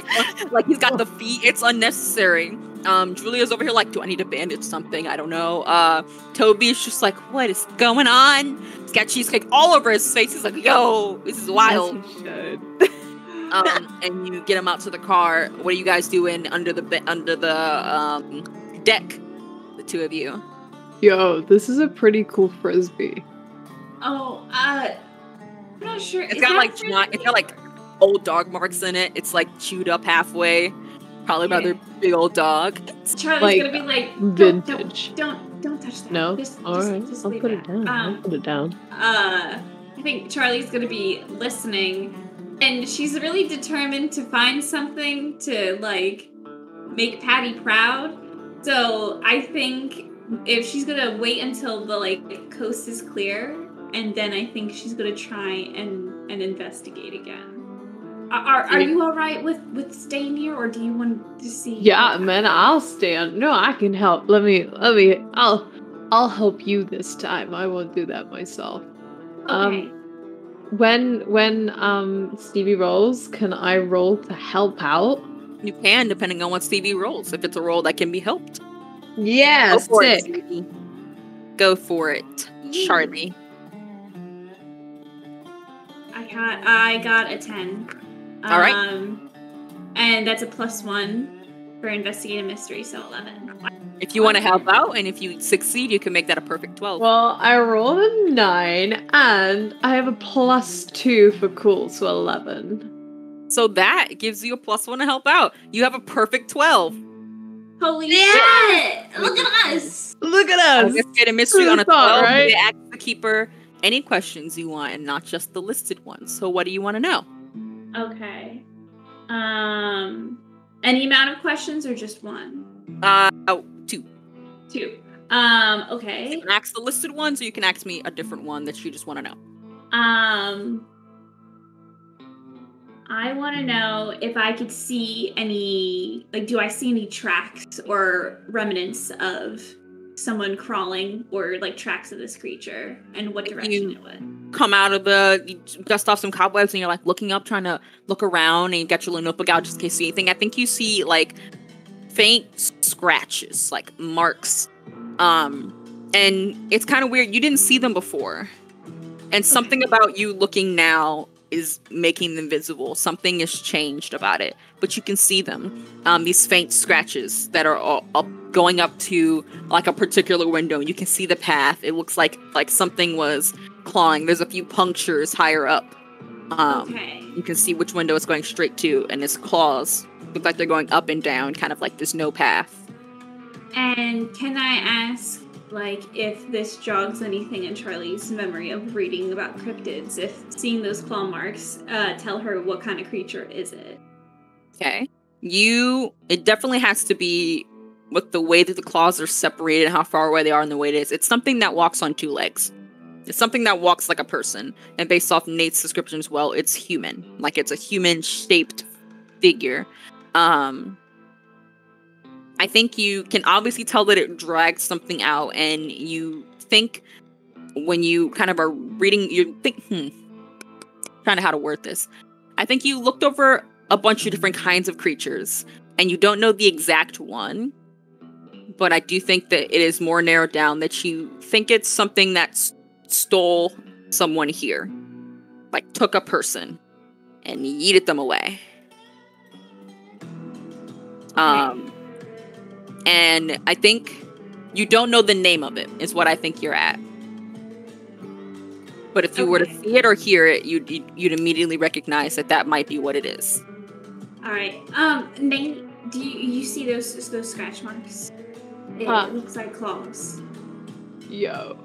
Like he's got the feet. It's unnecessary. Julia's over here like, do I need to bandage something? I don't know. Toby's just like, what is going on? He's got cheesecake all over his face. He's like, yo, this is wild. Yes, he should. And you get him out to the car. What are you guys doing under the deck? The two of you. Yo, this is a pretty cool frisbee. Oh, I'm not sure. It's got like old dog marks in it. It's like chewed up halfway. Probably by their big old dog. Charlie's like, gonna be like, vintage. Don't touch that. No, just all right. I'll leave put it down. I'll put it down. I think Charlie's gonna be listening, and she's really determined to find something to like make Patty proud. So I think if she's gonna wait until the like coast is clear, and then I think she's gonna try and investigate again. Are you all right with staying here, or do you want to see? Yeah, man, I'll stay on. No, I can help. Let me. I'll help you this time. I won't do that myself. Okay. When Stevie rolls, can I roll to help out? You can, depending on what Stevie rolls. If it's a roll that can be helped. Yeah, Go for sick. it, Go for it, Charlie. I got a 10. All right. And that's a +1 for investigate a mystery, so 11. If you want to help out, and if you succeed, you can make that a perfect 12. Well, I rolled a 9, and I have a +2 for cool, so 11. So that gives you a +1 to help out. You have a perfect 12. Holy shit! Look at us! Look at us! Let's get a mystery on a 12. Thought, right? You ask the keeper any questions you want, and not just the listed ones. So what do you want to know? Okay. Any amount of questions or just one? 2. 2. Okay. You can ask the listed ones, or you can ask me a different one that you just want to know. I want to know if I could see any, like, do I see any tracks or remnants of someone crawling, or like tracks of this creature, and what direction it went? Come out of you dust off some cobwebs, and you're like looking up, trying to look around, and you get your little notebook out just in case you see anything. I think you see like faint scratches, like marks. And it's kind of weird. You didn't see them before. And something about you looking now is making them visible. Something has changed about it. But you can see them. These faint scratches that are all going up to like a particular window. You can see the path. It looks like something was clawing. There's a few punctures higher up. Okay. You can see which window it's going straight to, and its claws look like they're going up and down, kind of like there's no path. And can I ask, like, if this jogs anything in Charlie's memory of reading about cryptids, if seeing those claw marks tell her what kind of creature is it? Okay. It definitely has to be with the way that the claws are separated, how far away they are, and the way it is. It's something that walks on 2 legs. It's something that walks like a person. And based off Nate's description as well, it's human. Like, it's a human-shaped figure. I think you can obviously tell that it dragged something out, and you think when you kind of are reading, you think, trying to how to word this. I think you looked over a bunch of different kinds of creatures, and you don't know the exact one, but I do think that it is more narrowed down, that you think it's something that stole someone here. Like, took a person and yeeted them away. And I think you don't know the name of it, is what I think you're at. But if you were to see it or hear it, you'd immediately recognize that might be what it is. All right. Nate, do you see those scratch marks? It looks like claws. Yo.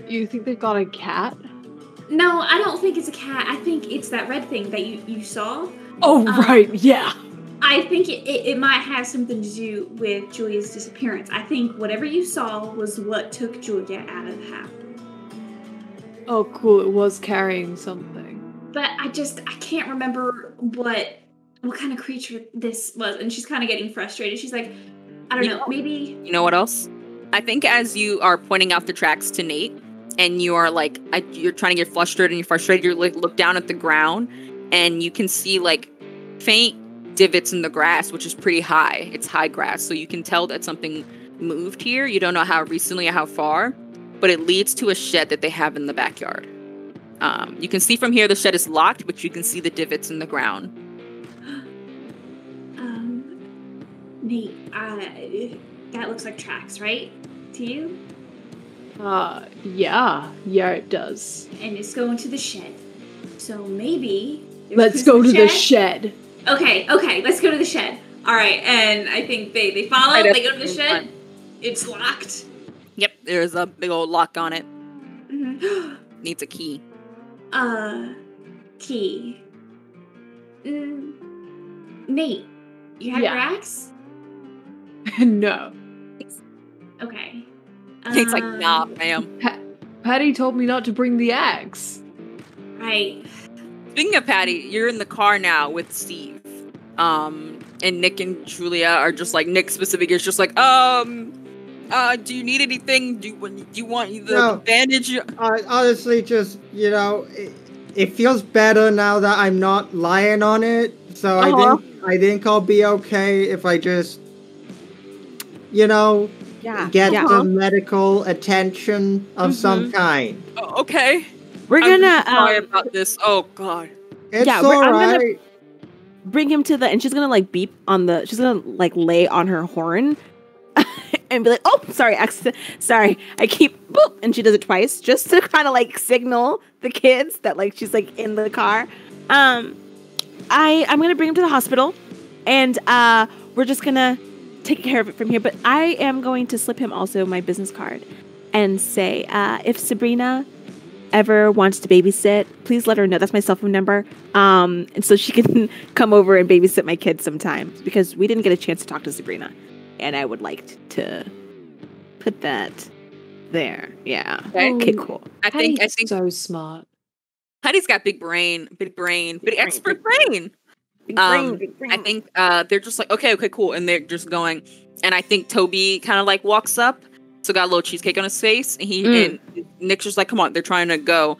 You think they got a cat? No, I don't think it's a cat. I think it's that red thing that you saw. Oh, right, yeah. I think it might have something to do with Julia's disappearance. I think whatever you saw was what took Julia out of the house. Oh, cool. It was carrying something. But I can't remember what kind of creature this was. And she's kind of getting frustrated. She's like, I don't know, maybe... You know what else? I think as you are pointing out the tracks to Nate, and you are like, you're trying to get frustrated, and you're frustrated, you look down at the ground, and you can see like faint divots in the grass, which is pretty high. It's high grass, so you can tell that something moved here. You don't know how recently or how far, but it leads to a shed that they have in the backyard. You can see from here the shed is locked, but you can see the divots in the ground. Nate, that looks like tracks, right? To you? Yeah, it does. And it's going to the shed. So maybe... Let's go to the shed. Okay, let's go to the shed. All right, and I think they follow, they go to the shed. It's locked. Yep, there's a big old lock on it. Mm-hmm. Needs a key. Key. Nate, you have your axe? No. Okay. Nate's like, nah, ma'am. Patty told me not to bring the axe. Right. Speaking of Patty, you're in the car now with Steve. And Nick and Julia are just like, Nick specifically is just like, do you need anything? Do you want the bandage? Honestly, just, it feels better now that I'm not lying on it. So I think I'll be okay if I just, get some medical attention of some kind. Oh, okay. I'm sorry about this. Oh God. It's all right. I'm gonna bring him to and she's gonna like beep on she's gonna like lay on her horn and be like, "Oh, sorry, accident. Sorry, I keep boop," and she does it twice just to kind of like signal the kids that like she's like in the car. I'm gonna bring him to the hospital, and we're just gonna take care of it from here. But I am going to slip him also my business card and say, if Sabrina ever wants to babysit, please let her know. That's my cell phone number. And so she can come over and babysit my kids sometimes, because we didn't get a chance to talk to Sabrina. And I would like to put that there. Yeah. Okay, cool. I think so smart. Patty's got big expert brain. Big brain. I think they're just like, okay, cool. And they're just going. And I think Toby kind of like walks up. So got a little cheesecake on his face, and and Nick's just like, "Come on, they're trying to go."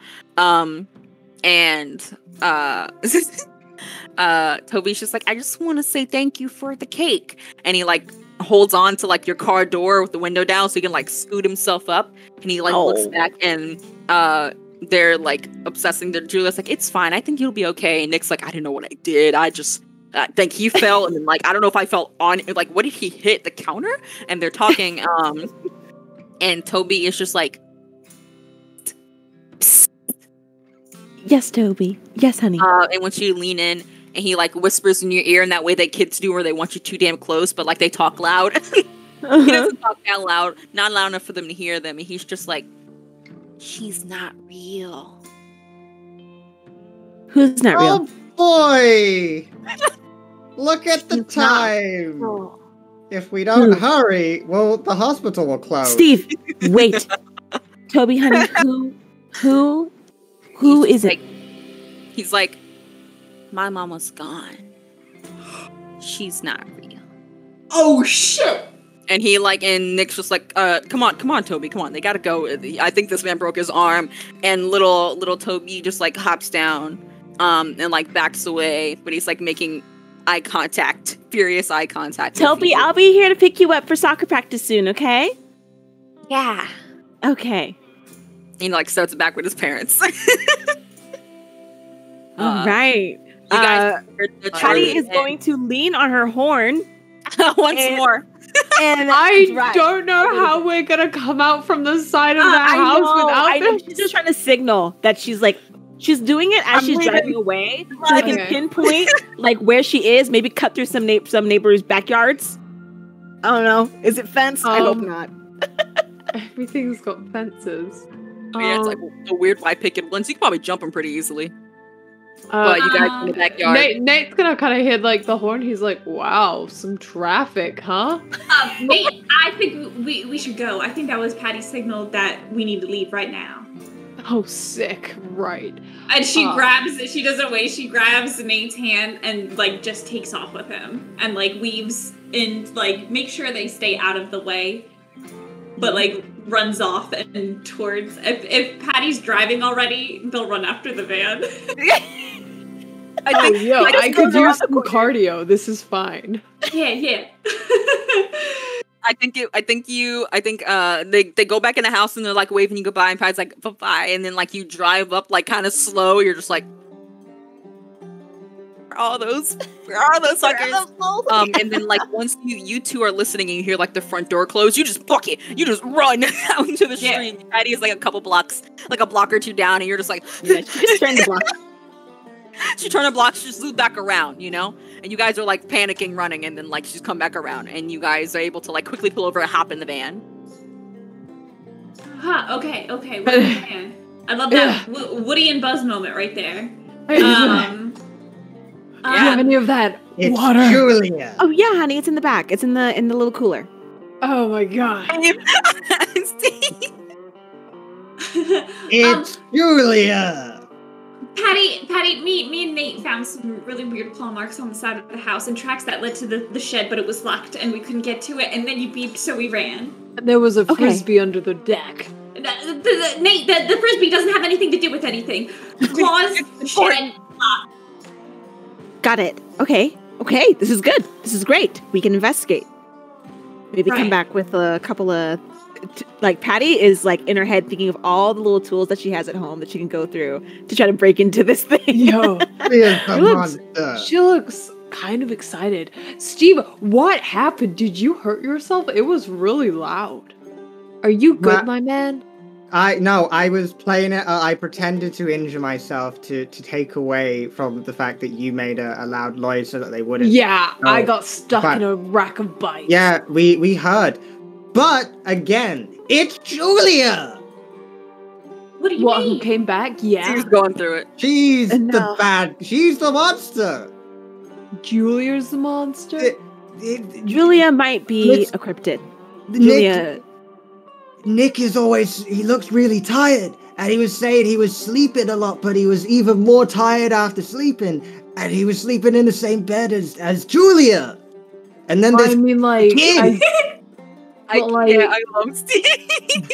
Toby's just like, "I just want to say thank you for the cake," and he like holds on to like your car door with the window down so he can like scoot himself up, and he like looks back, and they're like obsessing. Julia's like, "It's fine, I think you'll be okay." And Nick's like, "I didn't know what I did. I just." Think he fell, and then like I don't know if I fell on like what did he hit the counter? And they're talking, and Toby is just like, psst. "Yes, Toby. Yes, honey." And once you lean in, and he like whispers in your ear in that way that kids do, where they want you too damn close, but like they talk loud. He doesn't talk that loud, not loud enough for them to hear them. And he's just like, "She's not real." Who's not real? Oh boy! Look at the time. If we don't hurry, well, the hospital will close. Steve, wait. Toby, honey, who is it? He's like, "My mama's gone. She's not real." Oh shit! And and Nick's just like, come on, Toby, come on, they gotta go. I think this man broke his arm. And little Toby just like hops down, and like backs away, but he's like making furious eye contact. Toby, I'll be here to pick you up for soccer practice soon, okay? Yeah. Okay. He like starts back with his parents. All right. You guys, Patty is going to lean on her horn once more. And I don't know how we're gonna come out from the side of the house without this. She's just trying to signal that she's doing it as she's driving away, so they can pinpoint like where she is. Maybe cut through some neighbors' backyards. I don't know. Is it fenced? I hope not. Everything's got fences. Yeah, it's like a weird white picket ones. You can probably jump them pretty easily. But you guys in the backyard. Nate's gonna kind of hit like the horn. He's like, "Wow, some traffic, huh?" Nate, I think we should go. I think that was Patty's signal that we need to leave right now. Oh, sick. Right. And she doesn't wait, she grabs Nate's hand and like just takes off with him and like weaves in, like make sure they stay out of the way, but like runs off and towards, if Patty's driving already, they'll run after the van. I could use some cardio. This is fine. Yeah. I think they go back in the house and they're like waving you goodbye, and Patty's like bye, and then like you drive up like kind of slow. You're just like, where are those suckers? And then like once you two are listening and you hear like the front door close, you just book it. You just run out into the street. Yeah. Patty is like a couple blocks, like a block or two down, and you're just like, she just turned the block. She turned a block, she just looped back around, you know? And you guys are like panicking, running, and then like she's come back around, and you guys are able to like quickly pull over and hop in the van. Okay. What's the van? I love that Woody and Buzz moment right there. Do you have any of that water? Julia. Oh yeah, honey, it's in the back. It's in the little cooler. Oh my god. It's Julia. Patty, me and Nate found some really weird claw marks on the side of the house and tracks that led to the shed, but it was locked and we couldn't get to it, and then you beeped, so we ran. There was a frisbee under the deck. Nate, the frisbee doesn't have anything to do with anything. Claws, shed, Got it. Okay, this is good. This is great. We can investigate. Maybe come back with a couple of... Like, Patty is, like, in her head thinking of all the little tools that she has at home that she can go through to try to break into this thing. Yo. She looks kind of excited. Steve, what happened? Did you hurt yourself? It was really loud. Are you good, my man? I was playing it. I pretended to injure myself to take away from the fact that you made a loud noise so that they wouldn't. Yeah, I got stuck in a rack of bites. Yeah, we heard. But again, it's Julia. What do you mean? Who came back? Yeah. She's going through it. She's she's the monster. Julia's the monster? Julia might be a cryptid. Julia. Nick he looks really tired. And he was saying he was sleeping a lot, but he was even more tired after sleeping. And he was sleeping in the same bed as Julia. And then there's I love Steve.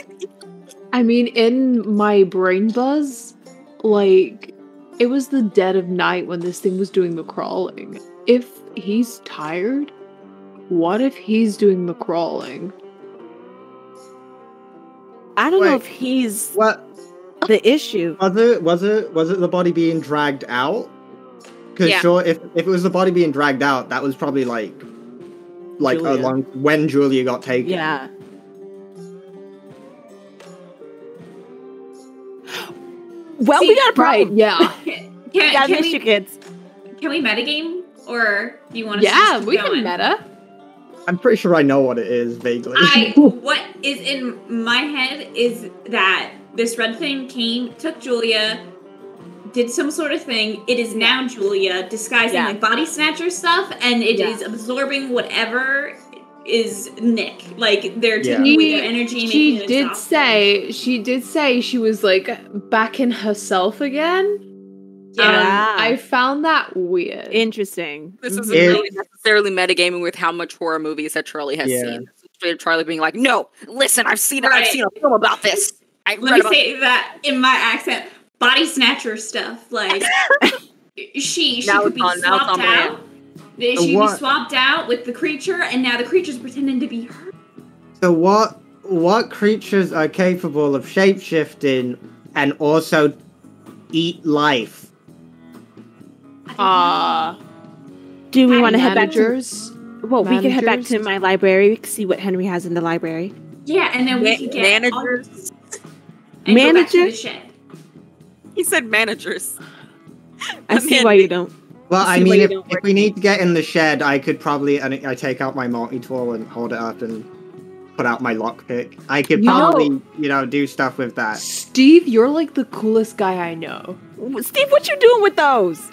I mean, in my brain buzz, like, it was the dead of night when this thing was doing the crawling. If he's tired, what if he's doing the crawling? I don't know if he's the issue. Was it the body being dragged out? Because sure, if it was the body being dragged out, that was probably like along when Julia got taken. Yeah. Well, we got a problem. Yeah. Can we kids? Can we metagame, or do you want to? Yeah, we can meta. I'm pretty sure I know what it is vaguely. What is in my head is that this red thing took Julia, did some sort of thing. It is now Julia disguising like body snatcher stuff, and it is absorbing whatever is Nick. Like they're taking away their energy. And She did say she was like back in herself again. Yeah. I found that weird. Interesting. This isn't really necessarily metagaming with how much horror movies that Charlie has seen. Straight up Charlie being like, "No, listen, I've seen a film about this. Let me say that in my accent. Body snatcher stuff. Like she could be swapped out. She could be swapped out with the creature, and now the creature's pretending to be her. So what creatures are capable of shapeshifting and also eat life? Do we want to head back to... Well, we can head back to my library. We can see what Henry has in the library. Yeah, and then we can get managers. Go back to the shed. He said managers. I see why you don't. Well, I mean, if we need to get in the shed, I could probably... I take out my multi-tool and hold it up and put out my lockpick. I could probably, do stuff with that. Steve, you're like the coolest guy I know. Steve, what you doing with those?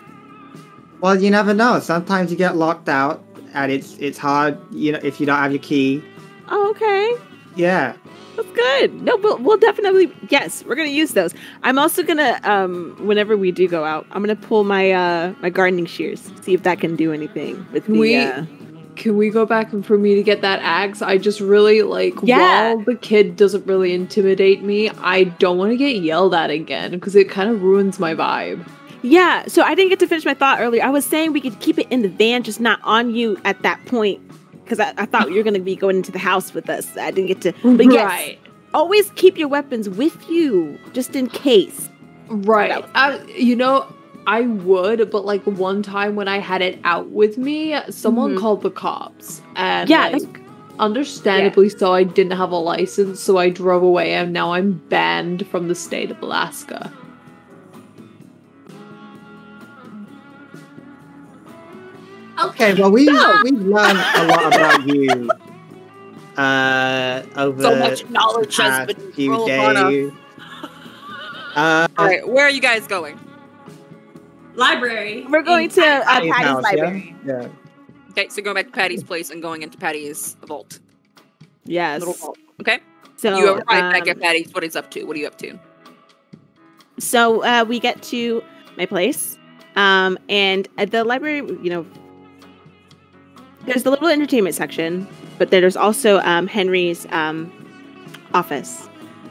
Well, you never know. Sometimes you get locked out, and it's hard, if you don't have your key. Oh, okay. Yeah. That's good. No, we'll definitely, yes, we're going to use those. I'm also going to, whenever we do go out, I'm going to pull my my gardening shears, see if that can do anything with the... Can we go back and for me to get that axe? I just really, while the kid doesn't really intimidate me, I don't want to get yelled at again, because it kind of ruins my vibe. Yeah, so I didn't get to finish my thought earlier. I was saying we could keep it in the van, just not on you at that point. Because I thought you were going to be going into the house with us. I didn't get to... But yes, always keep your weapons with you, just in case. Right. I would, but one time when I had it out with me, someone called the cops. And understandably so, I didn't have a license, so I drove away, and now I'm banned from the state of Alaska. Okay, well, we've learned a lot about you over so much knowledge has been few days. All right, where are you guys going? Library. We're going to Patty's library. Yeah. Okay, so going back to Patty's place and going into Patty's vault. Yes. Little vault. Okay. So you arrive back at Patty's. What is up to? What are you up to? So we get to my place, and at the library, there's the little entertainment section, but there's also Henry's office,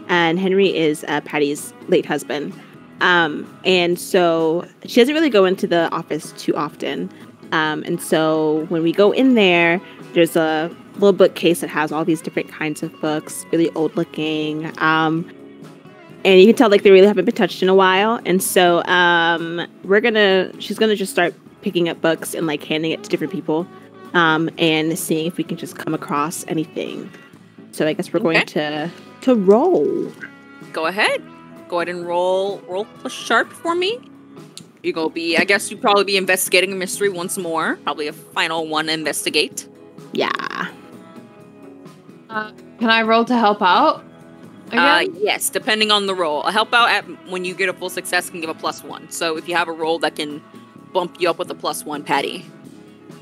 and Henry is Patty's late husband. And so she doesn't really go into the office too often. And so when we go in there, there's a little bookcase that has all these different kinds of books, really old looking. And you can tell they really haven't been touched in a while. And so she's gonna just start picking up books and like handing it to different people, and seeing if we can just come across anything. So I guess we're going to roll. Go ahead. Go ahead and roll a sharp for me. You're gonna be, I guess you'd probably be investigating a mystery once more. Probably a final one to investigate. Yeah. Can I roll to help out? Again? Yes, depending on the roll. A help out when you get a full success can give a +1. So if you have a roll that can bump you up with a +1, Patty.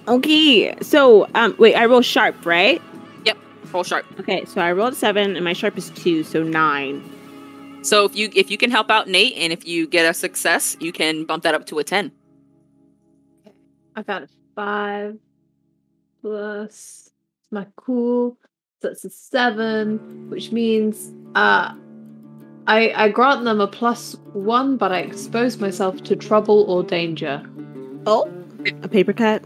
Okay. So wait, I roll sharp, right? Yep. Roll sharp. Okay, so I rolled a 7 and my sharp is 2, so 9. So if you can help out Nate, and if you get a success, you can bump that up to a 10. I got a 5 plus my cool, so that's a 7, which means I grant them a +1, but I expose myself to trouble or danger. Oh, a paper cut.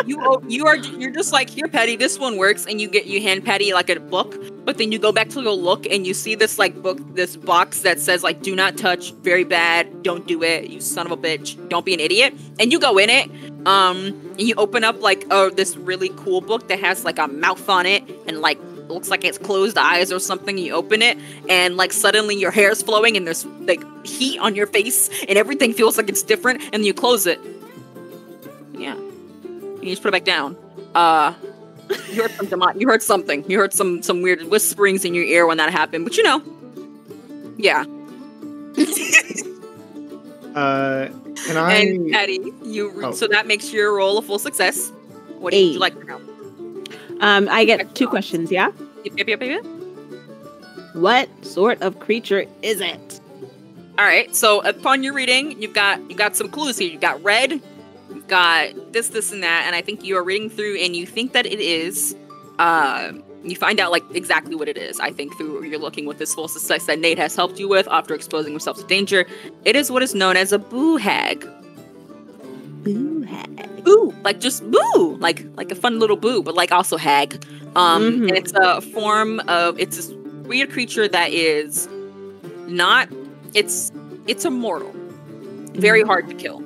You're just like, here, Patty, this one works, and you hand Patty like a book, but then you go back to go look and you see this like this box that says like, do not touch, very bad, don't do it, you son of a bitch, don't be an idiot, and you go in it, and you open up like this really cool book that has like a mouth on it and like looks like it's closed eyes or something. You open it and like suddenly your hair's flowing and there's like heat on your face and everything feels like it's different, and then you close it. Yeah. You just put it back down. You heard something. You heard something. You heard some weird whisperings in your ear when that happened, but you know. Yeah. Can I? And Patty, so that makes your roll a full success. What would you like to know? I get 2 questions, yeah? Yep. What sort of creature is it? All right. So upon your reading, you got some clues here. You got red. You've got this, and that, and I think you are reading through, and you think that it is. You find out like exactly what it is. I think through you're looking with this full success that Nate has helped you with after exposing himself to danger. It is what is known as a boo hag. Boo hag. Boo, like just boo, like a fun little boo, but like also hag. And it's a form of this weird creature that is not. It's immortal, very hard to kill.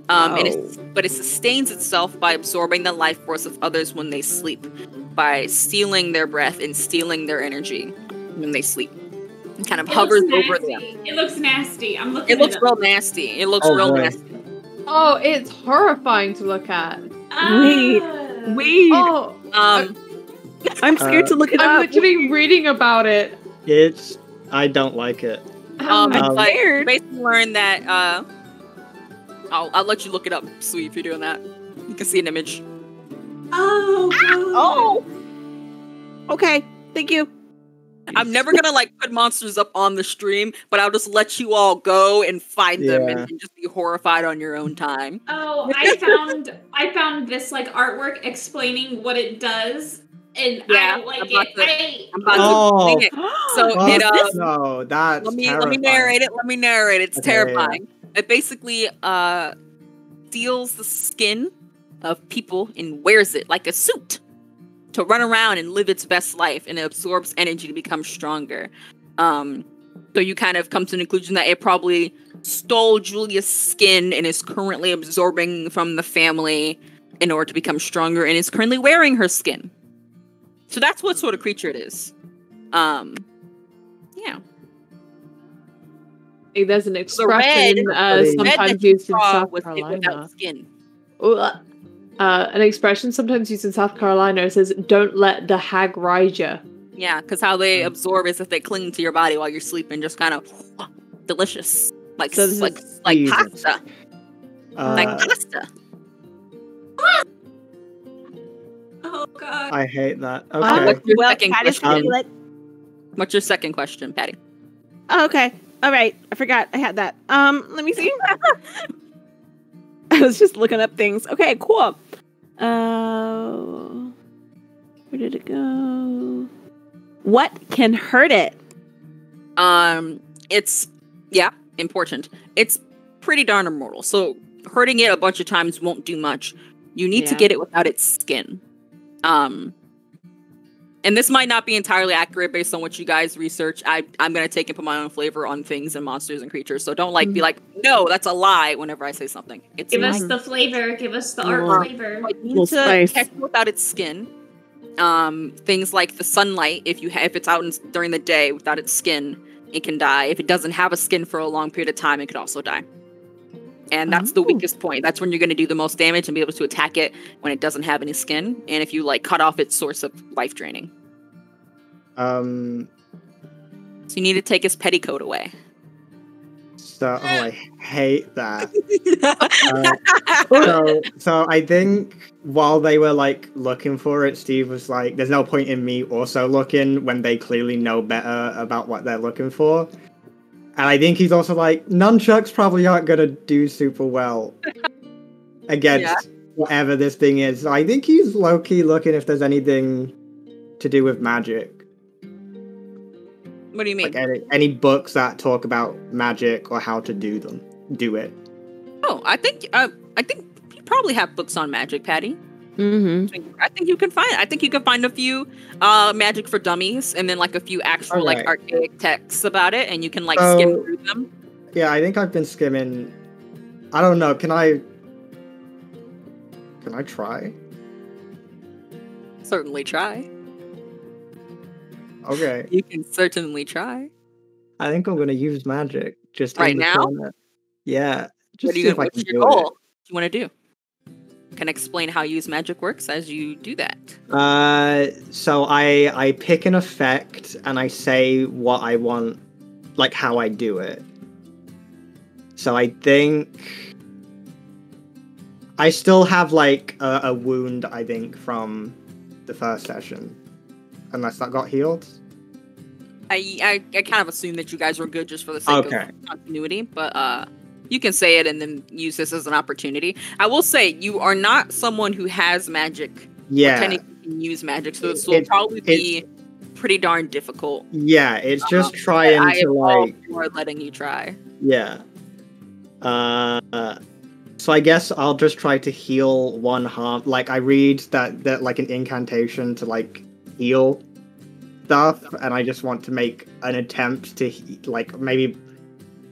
But it sustains itself by absorbing the life force of others when they sleep, by stealing their breath and stealing their energy when they sleep. It kind of hovers over them. It looks nasty. I'm looking. It looks real nasty. It looks real nasty. Oh, it's horrifying to look at. Wait. Oh, I'm scared to look it up. I'm literally reading about it. I don't like it. I'm scared. Basically learned that. I'll let you look it up, Sweet, if you're doing that. You can see an image. Oh. Okay. Thank you. I'm never gonna like put monsters up on the stream, but I'll just let you all go and find them and just be horrified on your own time. Oh, I found this like artwork explaining what it does, and I don't like I'm about to sing it. So no, that's let me narrate it. Let me narrate it. It's terrifying. It basically steals the skin of people and wears it like a suit to run around and live its best life, and it absorbs energy to become stronger. So you kind of come to the conclusion that it probably stole Julia's skin and is currently absorbing from the family in order to become stronger, and is currently wearing her skin. So that's what sort of creature it is. Yeah. There's an expression sometimes used in South Carolina. Skin. An expression sometimes used in South Carolina says, "Don't let the hag ride you." Yeah, because how they absorb is if they cling to your body while you're sleeping, just kind of delicious, like pasta, like pasta. Oh God! I hate that. Okay. What's your second question, Patty? Oh, okay. All right. I forgot I had that. Let me see. I was just looking up things. Okay, cool. Where did it go? What can hurt it? It's important. It's pretty darn immortal. So hurting it a bunch of times won't do much. You need to get it without its skin. And this might not be entirely accurate based on what you guys research. I'm going to take and put my own flavor on things and monsters and creatures. So don't be like, no, that's a lie whenever I say something. Give us the flavor. Give us the art flavor. Like, you need to catch it without its skin. Things like the sunlight, if it's out during the day without its skin, it can die. If it doesn't have a skin for a long period of time, it could also die. And that's the weakest point. That's when you're going to do the most damage and be able to attack it when it doesn't have any skin. And if you cut off its source of life draining. So you need to take his petticoat away. So, I hate that. So I think while they were looking for it, Steve was like, there's no point in me also looking when they clearly know better about what they're looking for. And I think he's also like, nunchucks probably aren't going to do super well against whatever this thing is. So I think he's low-key looking if there's anything to do with magic. What do you mean? Any books that talk about magic or how to do it. Oh, I think you probably have books on magic, Patty. Mm-hmm. I think you can find a few magic for dummies, and then a few actual archaic texts about it, and you can skim through them. Yeah, I think I've been skimming. I don't know. Can I try? Certainly try. Okay. You can certainly try. I think I'm gonna use magic just right now. Yeah. Just what's your goal? What do you want to do? Can explain how use magic works as you do that. So I pick an effect and I say what I want, how I do it. So I think I still have a wound, I think, from the first session, unless that got healed. I kind of assume that you guys were good just for the sake of continuity, but you can say it and then use this as an opportunity. I will say you are not someone who has magic. Yeah. Pretending you can use magic, so this will probably be pretty darn difficult. Yeah, it's just trying to or letting you try. Yeah. So I guess I'll just try to heal one harm. I read that an incantation to heal stuff, and I just want to make an attempt to maybe.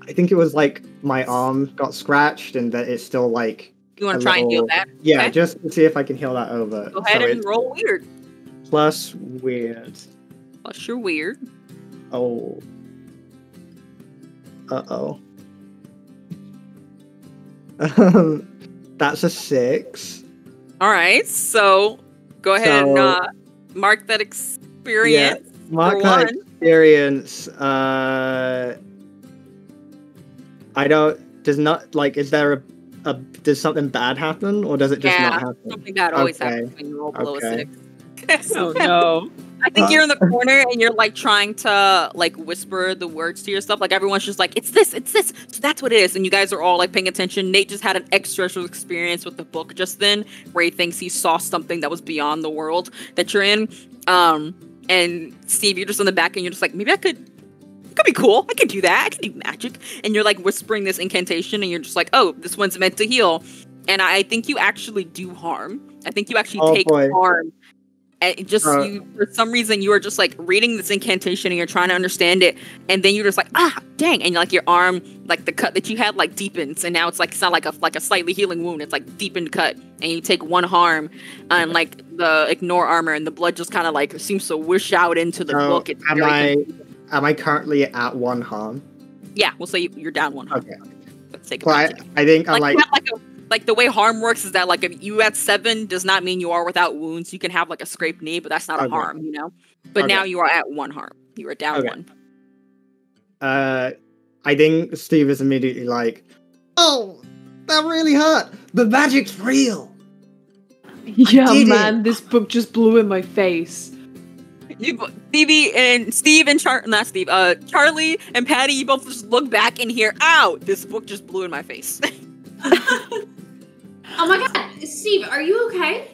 I think it was my arm got scratched and that it's still You want to try and heal that? Yeah, okay. Just to see if I can heal that over. Go ahead and roll weird. Plus weird. Plus you're weird. Oh. Uh-oh. That's a 6. Alright, so go ahead and mark that experience. Yeah, mark that experience. Is there does something bad happen, or does it just not happen? Something bad always happens when you roll below a 6. Oh no. I think you're in the corner and you're trying to whisper the words to yourself. Everyone's just it's this. So that's what it is. And you guys are all paying attention. Nate just had an extra experience with the book just then, where he thinks he saw something that was beyond the world that you're in. And Steve, you're just in the back and you're just maybe it could be cool. I can do that. I can do magic. And you're whispering this incantation and you're just oh, this one's meant to heal. And I think you actually do harm. I think you actually take harm. And you, for some reason, you are just reading this incantation and you're trying to understand it. And then you're just dang. And your arm, the cut that you had deepens. And now it's it's not a slightly healing wound. It's deepened cut. And you take one harm and the ignore armor and the blood just kind of seems to whoosh out into the book. It's Am I currently at 1 harm? Yeah, we'll say you're down 1 harm. Okay. Let's take I think I'm the way harm works is that if you at 7 does not mean you are without wounds. You can have a scraped knee, but that's not a harm, But now you are at 1 harm. You are down 1. I think Steve is immediately oh, that really hurt. The magic's real. Yeah, man, this book just blew in my face. Charlie and Patty, you both just look back and hear, ow, this book just blew in my face. Oh my god, Steve, are you okay?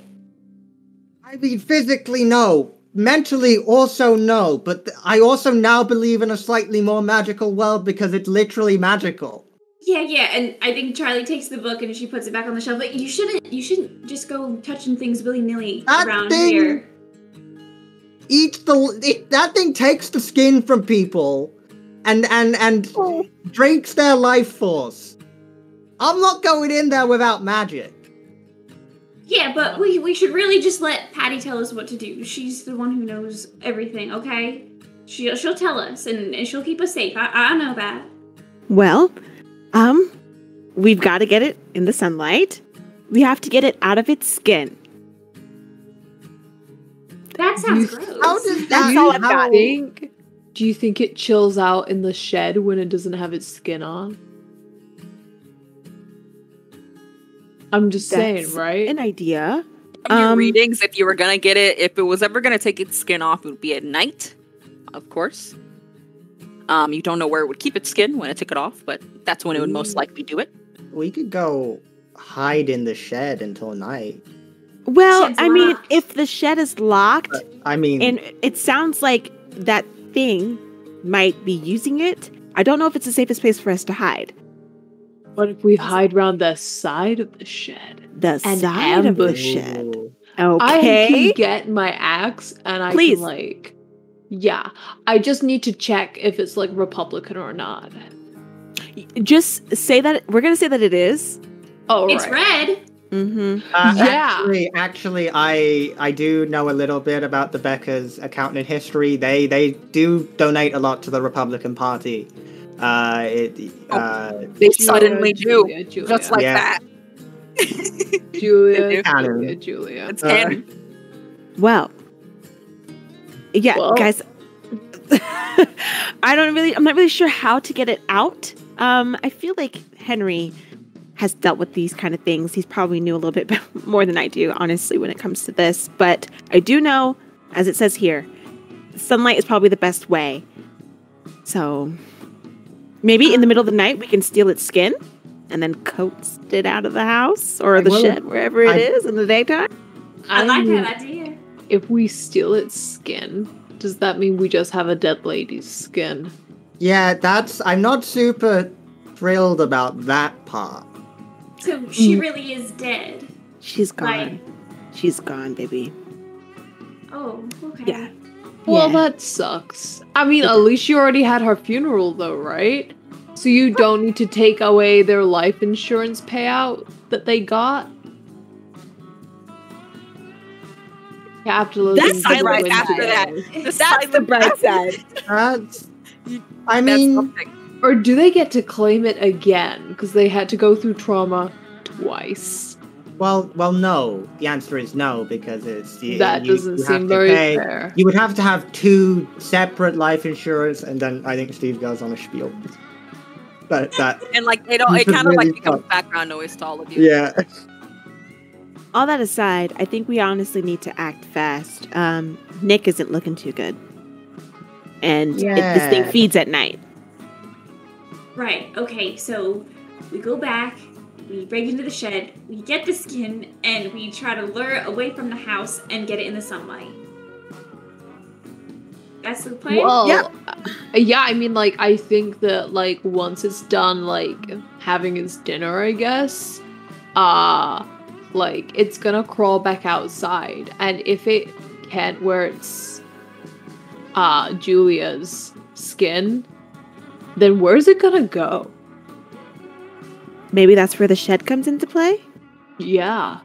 I mean, physically, no. Mentally, also no. But I also now believe in a slightly more magical world because it's literally magical. Yeah, and I think Charlie takes the book and she puts it back on the shelf. But you shouldn't just go touching things willy-nilly around here. that thing takes the skin from people and drinks their life force. I'm not going in there without magic. Yeah, but we should really just let Patty tell us what to do. She's the one who knows everything, okay? She'll tell us, and she'll keep us safe. I know that. Well, we've got to get it in the sunlight. We have to get it out of its skin. That sounds gross. How does That's that all I've got. Do you think it chills out in the shed when it doesn't have its skin on? I'm just saying, right? An idea. From your readings, if you were gonna get it, if it was ever gonna take its skin off, it would be at night, of course. You don't know where it would keep its skin when it took it off, but that's when it would most likely do it. We could go hide in the shed until night. Well, Shed's I mean, locked. if the shed is locked, I mean, and it sounds like that thing might be using it, I don't know if it's the safest place for us to hide. What if we hide around the side of the shed? The And side of the ambush. shed. ooh. I Okay. can get my axe and I Please. can like, yeah. I just need to check if it's like Republican or not. Just say that we're gonna say that it is. Oh, It's right. red. Mm-hmm. Yeah. Actually, I do know a little bit about the Beckers' accountant history. They do donate a lot to the Republican Party. They Julia, suddenly Julia, do, Julia. just like Yeah. that. Julia, Canon. Julia, Julia. It's canon. Well, yeah, Well. guys. I'm not really sure how to get it out. I feel like Henry has dealt with these kind of things. He's probably knew a little bit more than I do, honestly, when it comes to this. But I do know, as it says here, sunlight is probably the best way. So maybe in the middle of the night we can steal its skin and then coax it out of the house or the Well, shed, wherever it is in the daytime. I like mean, that idea. If we steal its skin, does that mean we just have a dead lady's skin? Yeah, I'm not super thrilled about that part. So she really is dead. She's gone. Right. She's gone, baby. Oh, okay. Yeah. Well, Yeah. that sucks. I mean, at least she already had her funeral, though, right? So you don't need to take away their life insurance payout that they got? Capitalism. That's doesn't right win after the that. day. That's the bright side. That's, I That's mean, something. Or do they get to claim it again? Because they had to go through trauma twice. well, no. The answer is no, because That doesn't you have seem to very pay- fair. You would have to have two separate life insurance, and then I think Steve goes on a spiel. That And like they don't, You it should kind of really like becomes talk. background noise to all of you. yeah. All that aside, I think we honestly need to act fast. Nick isn't looking too good. And this thing Yeah. feeds at night. Right, okay, so we go back, we break into the shed, we get the skin, and we try to lure it away from the house and get it in the sunlight. That's the plan? Well, Yeah. yeah, I mean, like, I think that, like, once it's done, like, having its dinner, I guess, like, it's gonna crawl back outside. And if it can't wear its, Julia's skin, then where's it gonna go? Maybe that's where the shed comes into play? Yeah.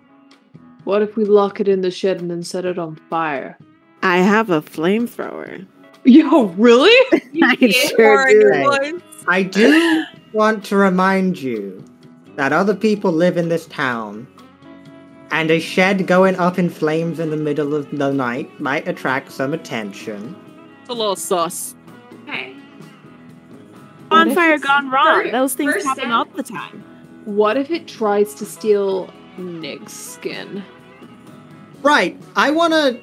What if we lock it in the shed and then set it on fire? I have a flamethrower. Yo, really? I sure Or do. Right. ones. I do want to remind you that other people live in this town, and a shed going up in flames in the middle of the night might attract some attention. It's a little sus. Okay. Bonfire gone wrong. First- Those things first happen step- all the time. What if it tries to steal Nick's skin? Right, I want to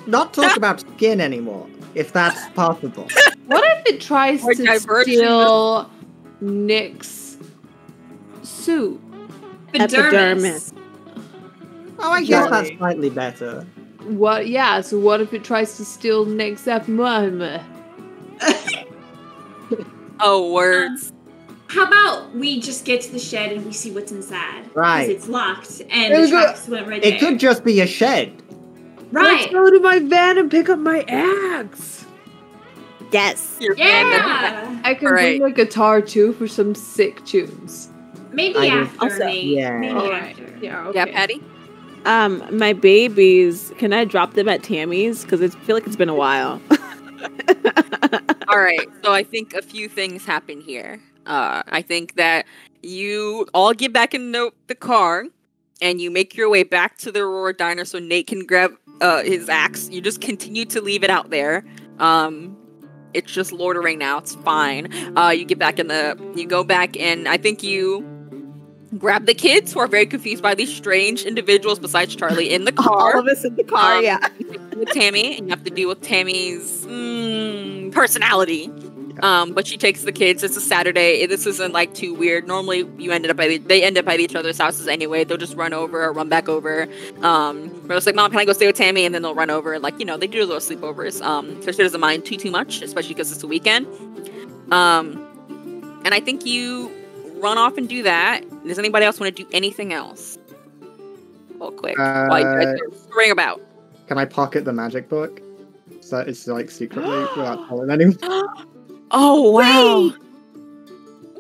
not talk about skin anymore, if that's possible. What if it tries Or to diversion. steal Nick's suit? Epidermis. Oh, I guess that's Sorry. slightly better. What? Yeah. So what if it tries to steal Nick's epidermis? Oh, words. How about we just get to the shed and we see what's inside? Right. Because it's locked and It the was tracks went right It there. could just be a shed. Right. Let's go to my van and pick up my axe. Yes. Your Yeah. I can Right. bring my guitar too for some sick tunes. Maybe I after, also- Nate. Yeah. Maybe Alright. after. Yeah, okay. Yeah, Patty? My babies, can I drop them at Tammy's? Because I feel like it's been a while. All right. So I think a few things happen here. I think that you all get back in the car and you make your way back to the Aurora Diner so Nate can grab his axe. You just continue to leave it out there. It's just loitering now. It's fine. You get back you go back and I think you grab the kids who are very confused by these strange individuals besides Charlie in the car. All of us in the car, yeah. With Tammy, and you have to deal with Tammy's personality. But she takes the kids. It's a Saturday. This isn't like too weird. Normally, they end up at each other's houses anyway. They'll just run over or run back over. But it's like, Mom, can I go stay with Tammy? And then they'll run over and they do little sleepovers. So she doesn't mind too much, especially because it's a weekend. And I think you run off and do that. Does anybody else want to do anything else? Real quick. While you guys are scurrying about. Can I pocket the magic book? So it's like secretly without telling anyone. Oh, wow.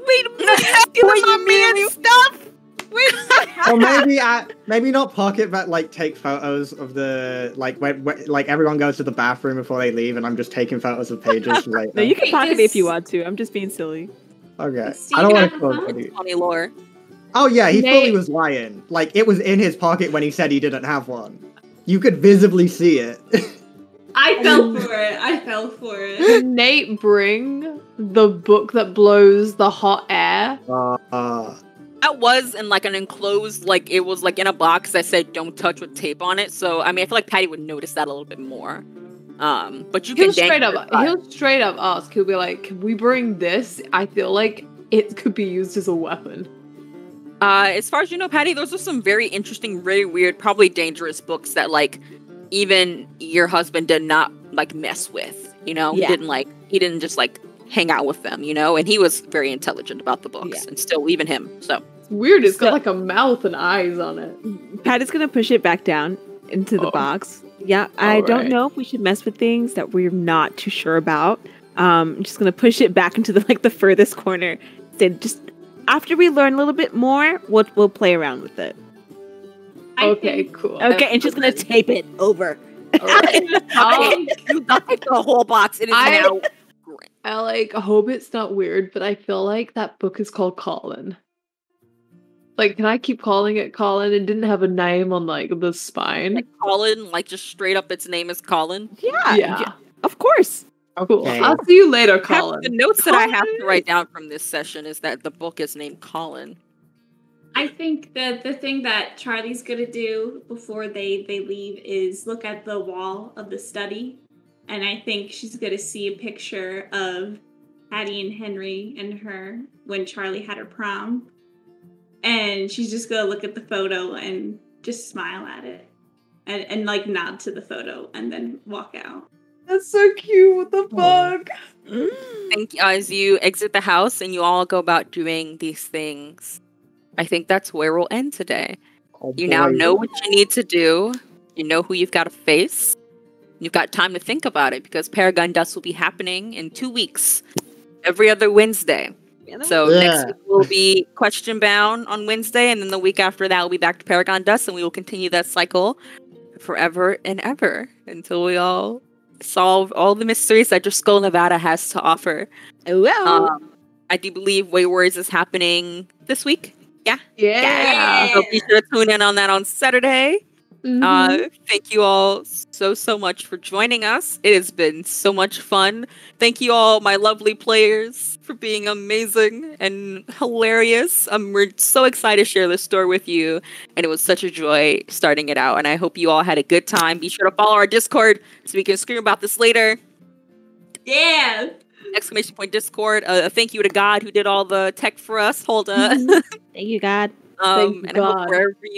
Wait a minute, stealing my man's stuff. Wait a minute. Or maybe not pocket, but like take photos of the like everyone goes to the bathroom before they leave, and I'm just taking photos of pages later. No, you can Wait, pocket it this- if you want to. I'm just being silly. Okay, Steve I don't want to have close fun? any. Funny lore. Oh yeah, he Nate- fully was lying. Like it was in his pocket when he said he didn't have one. You could visibly see it. I fell for it. I fell for it. Can Nate bring the book that blows the hot air? That was in like an enclosed, it was like in a box that said "Don't touch" with tape on it. So I mean, I feel like Patty would notice that a little bit more. But you He'll can straight up ask. He'll be like, "Can we bring this? I feel like it could be used as a weapon." As far as you know, Patty, those are some very interesting, very weird, probably dangerous books that even your husband did not mess with. Yeah. He didn't just hang out with them. And he was very intelligent about the books, Yeah. and still even him. So It's weird. It's got like a mouth and eyes on it. Patty's gonna push it back down into the Oh. box. Yeah, I don't Alright. know if we should mess with things that we're not too sure about. I'm just gonna push it back into the furthest corner. Then just after we learn a little bit more, we'll play around with it. I Okay, think- cool. Okay, and she's gonna tape it over. Alright. you got the whole box. It is I- now. Great. I hope it's not weird, but I feel like that book is called Colin. Can I keep calling it Colin? It didn't have a name on the spine. Colin, just straight up, its name is Colin. Yeah. Of course. Cool. Okay. I'll see you later, The Colin. notes that I have to write down from this session is that the book is named Colin. I think that the thing that Charlie's gonna do before they leave is look at the wall of the study, and I think she's gonna see a picture of Hattie and Henry and her when Charlie had her prom, and she's just gonna look at the photo and just smile at it, and nod to the photo, and then walk out. That's so cute. What the fuck? Thank you. As you exit the house and you all go about doing these things, I think that's where we'll end today. Oh, You now boy. know what you need to do. You know who you've got to face. You've got time to think about it because Paragon Dust will be happening in 2 weeks, every other Wednesday. So Yeah. next week will be Question Bound on Wednesday, and then the week after that will be back to Paragon Dust, and we will continue that cycle forever and ever until we all solve all the mysteries that Driscoll, Nevada has to offer. Well, I do believe Waywards is happening this week. Yeah. So be sure to tune in on that on Saturday. Mhm. Thank you all so much for joining us. It has been so much fun. Thank you all, my lovely players, for being amazing and hilarious. We're so excited to share this story with you, and it was such a joy starting it out. And I hope you all had a good time. Be sure to follow our Discord so we can scream about this later. Yeah. Exclamation point Discord. Thank you to God who did all the tech for us. Hold on. thank you, God. Thank And I hope God.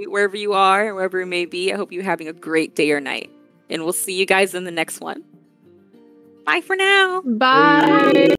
wherever you are, wherever it may be, I hope you're having a great day or night. And we'll see you guys in the next one. Bye for now. Bye.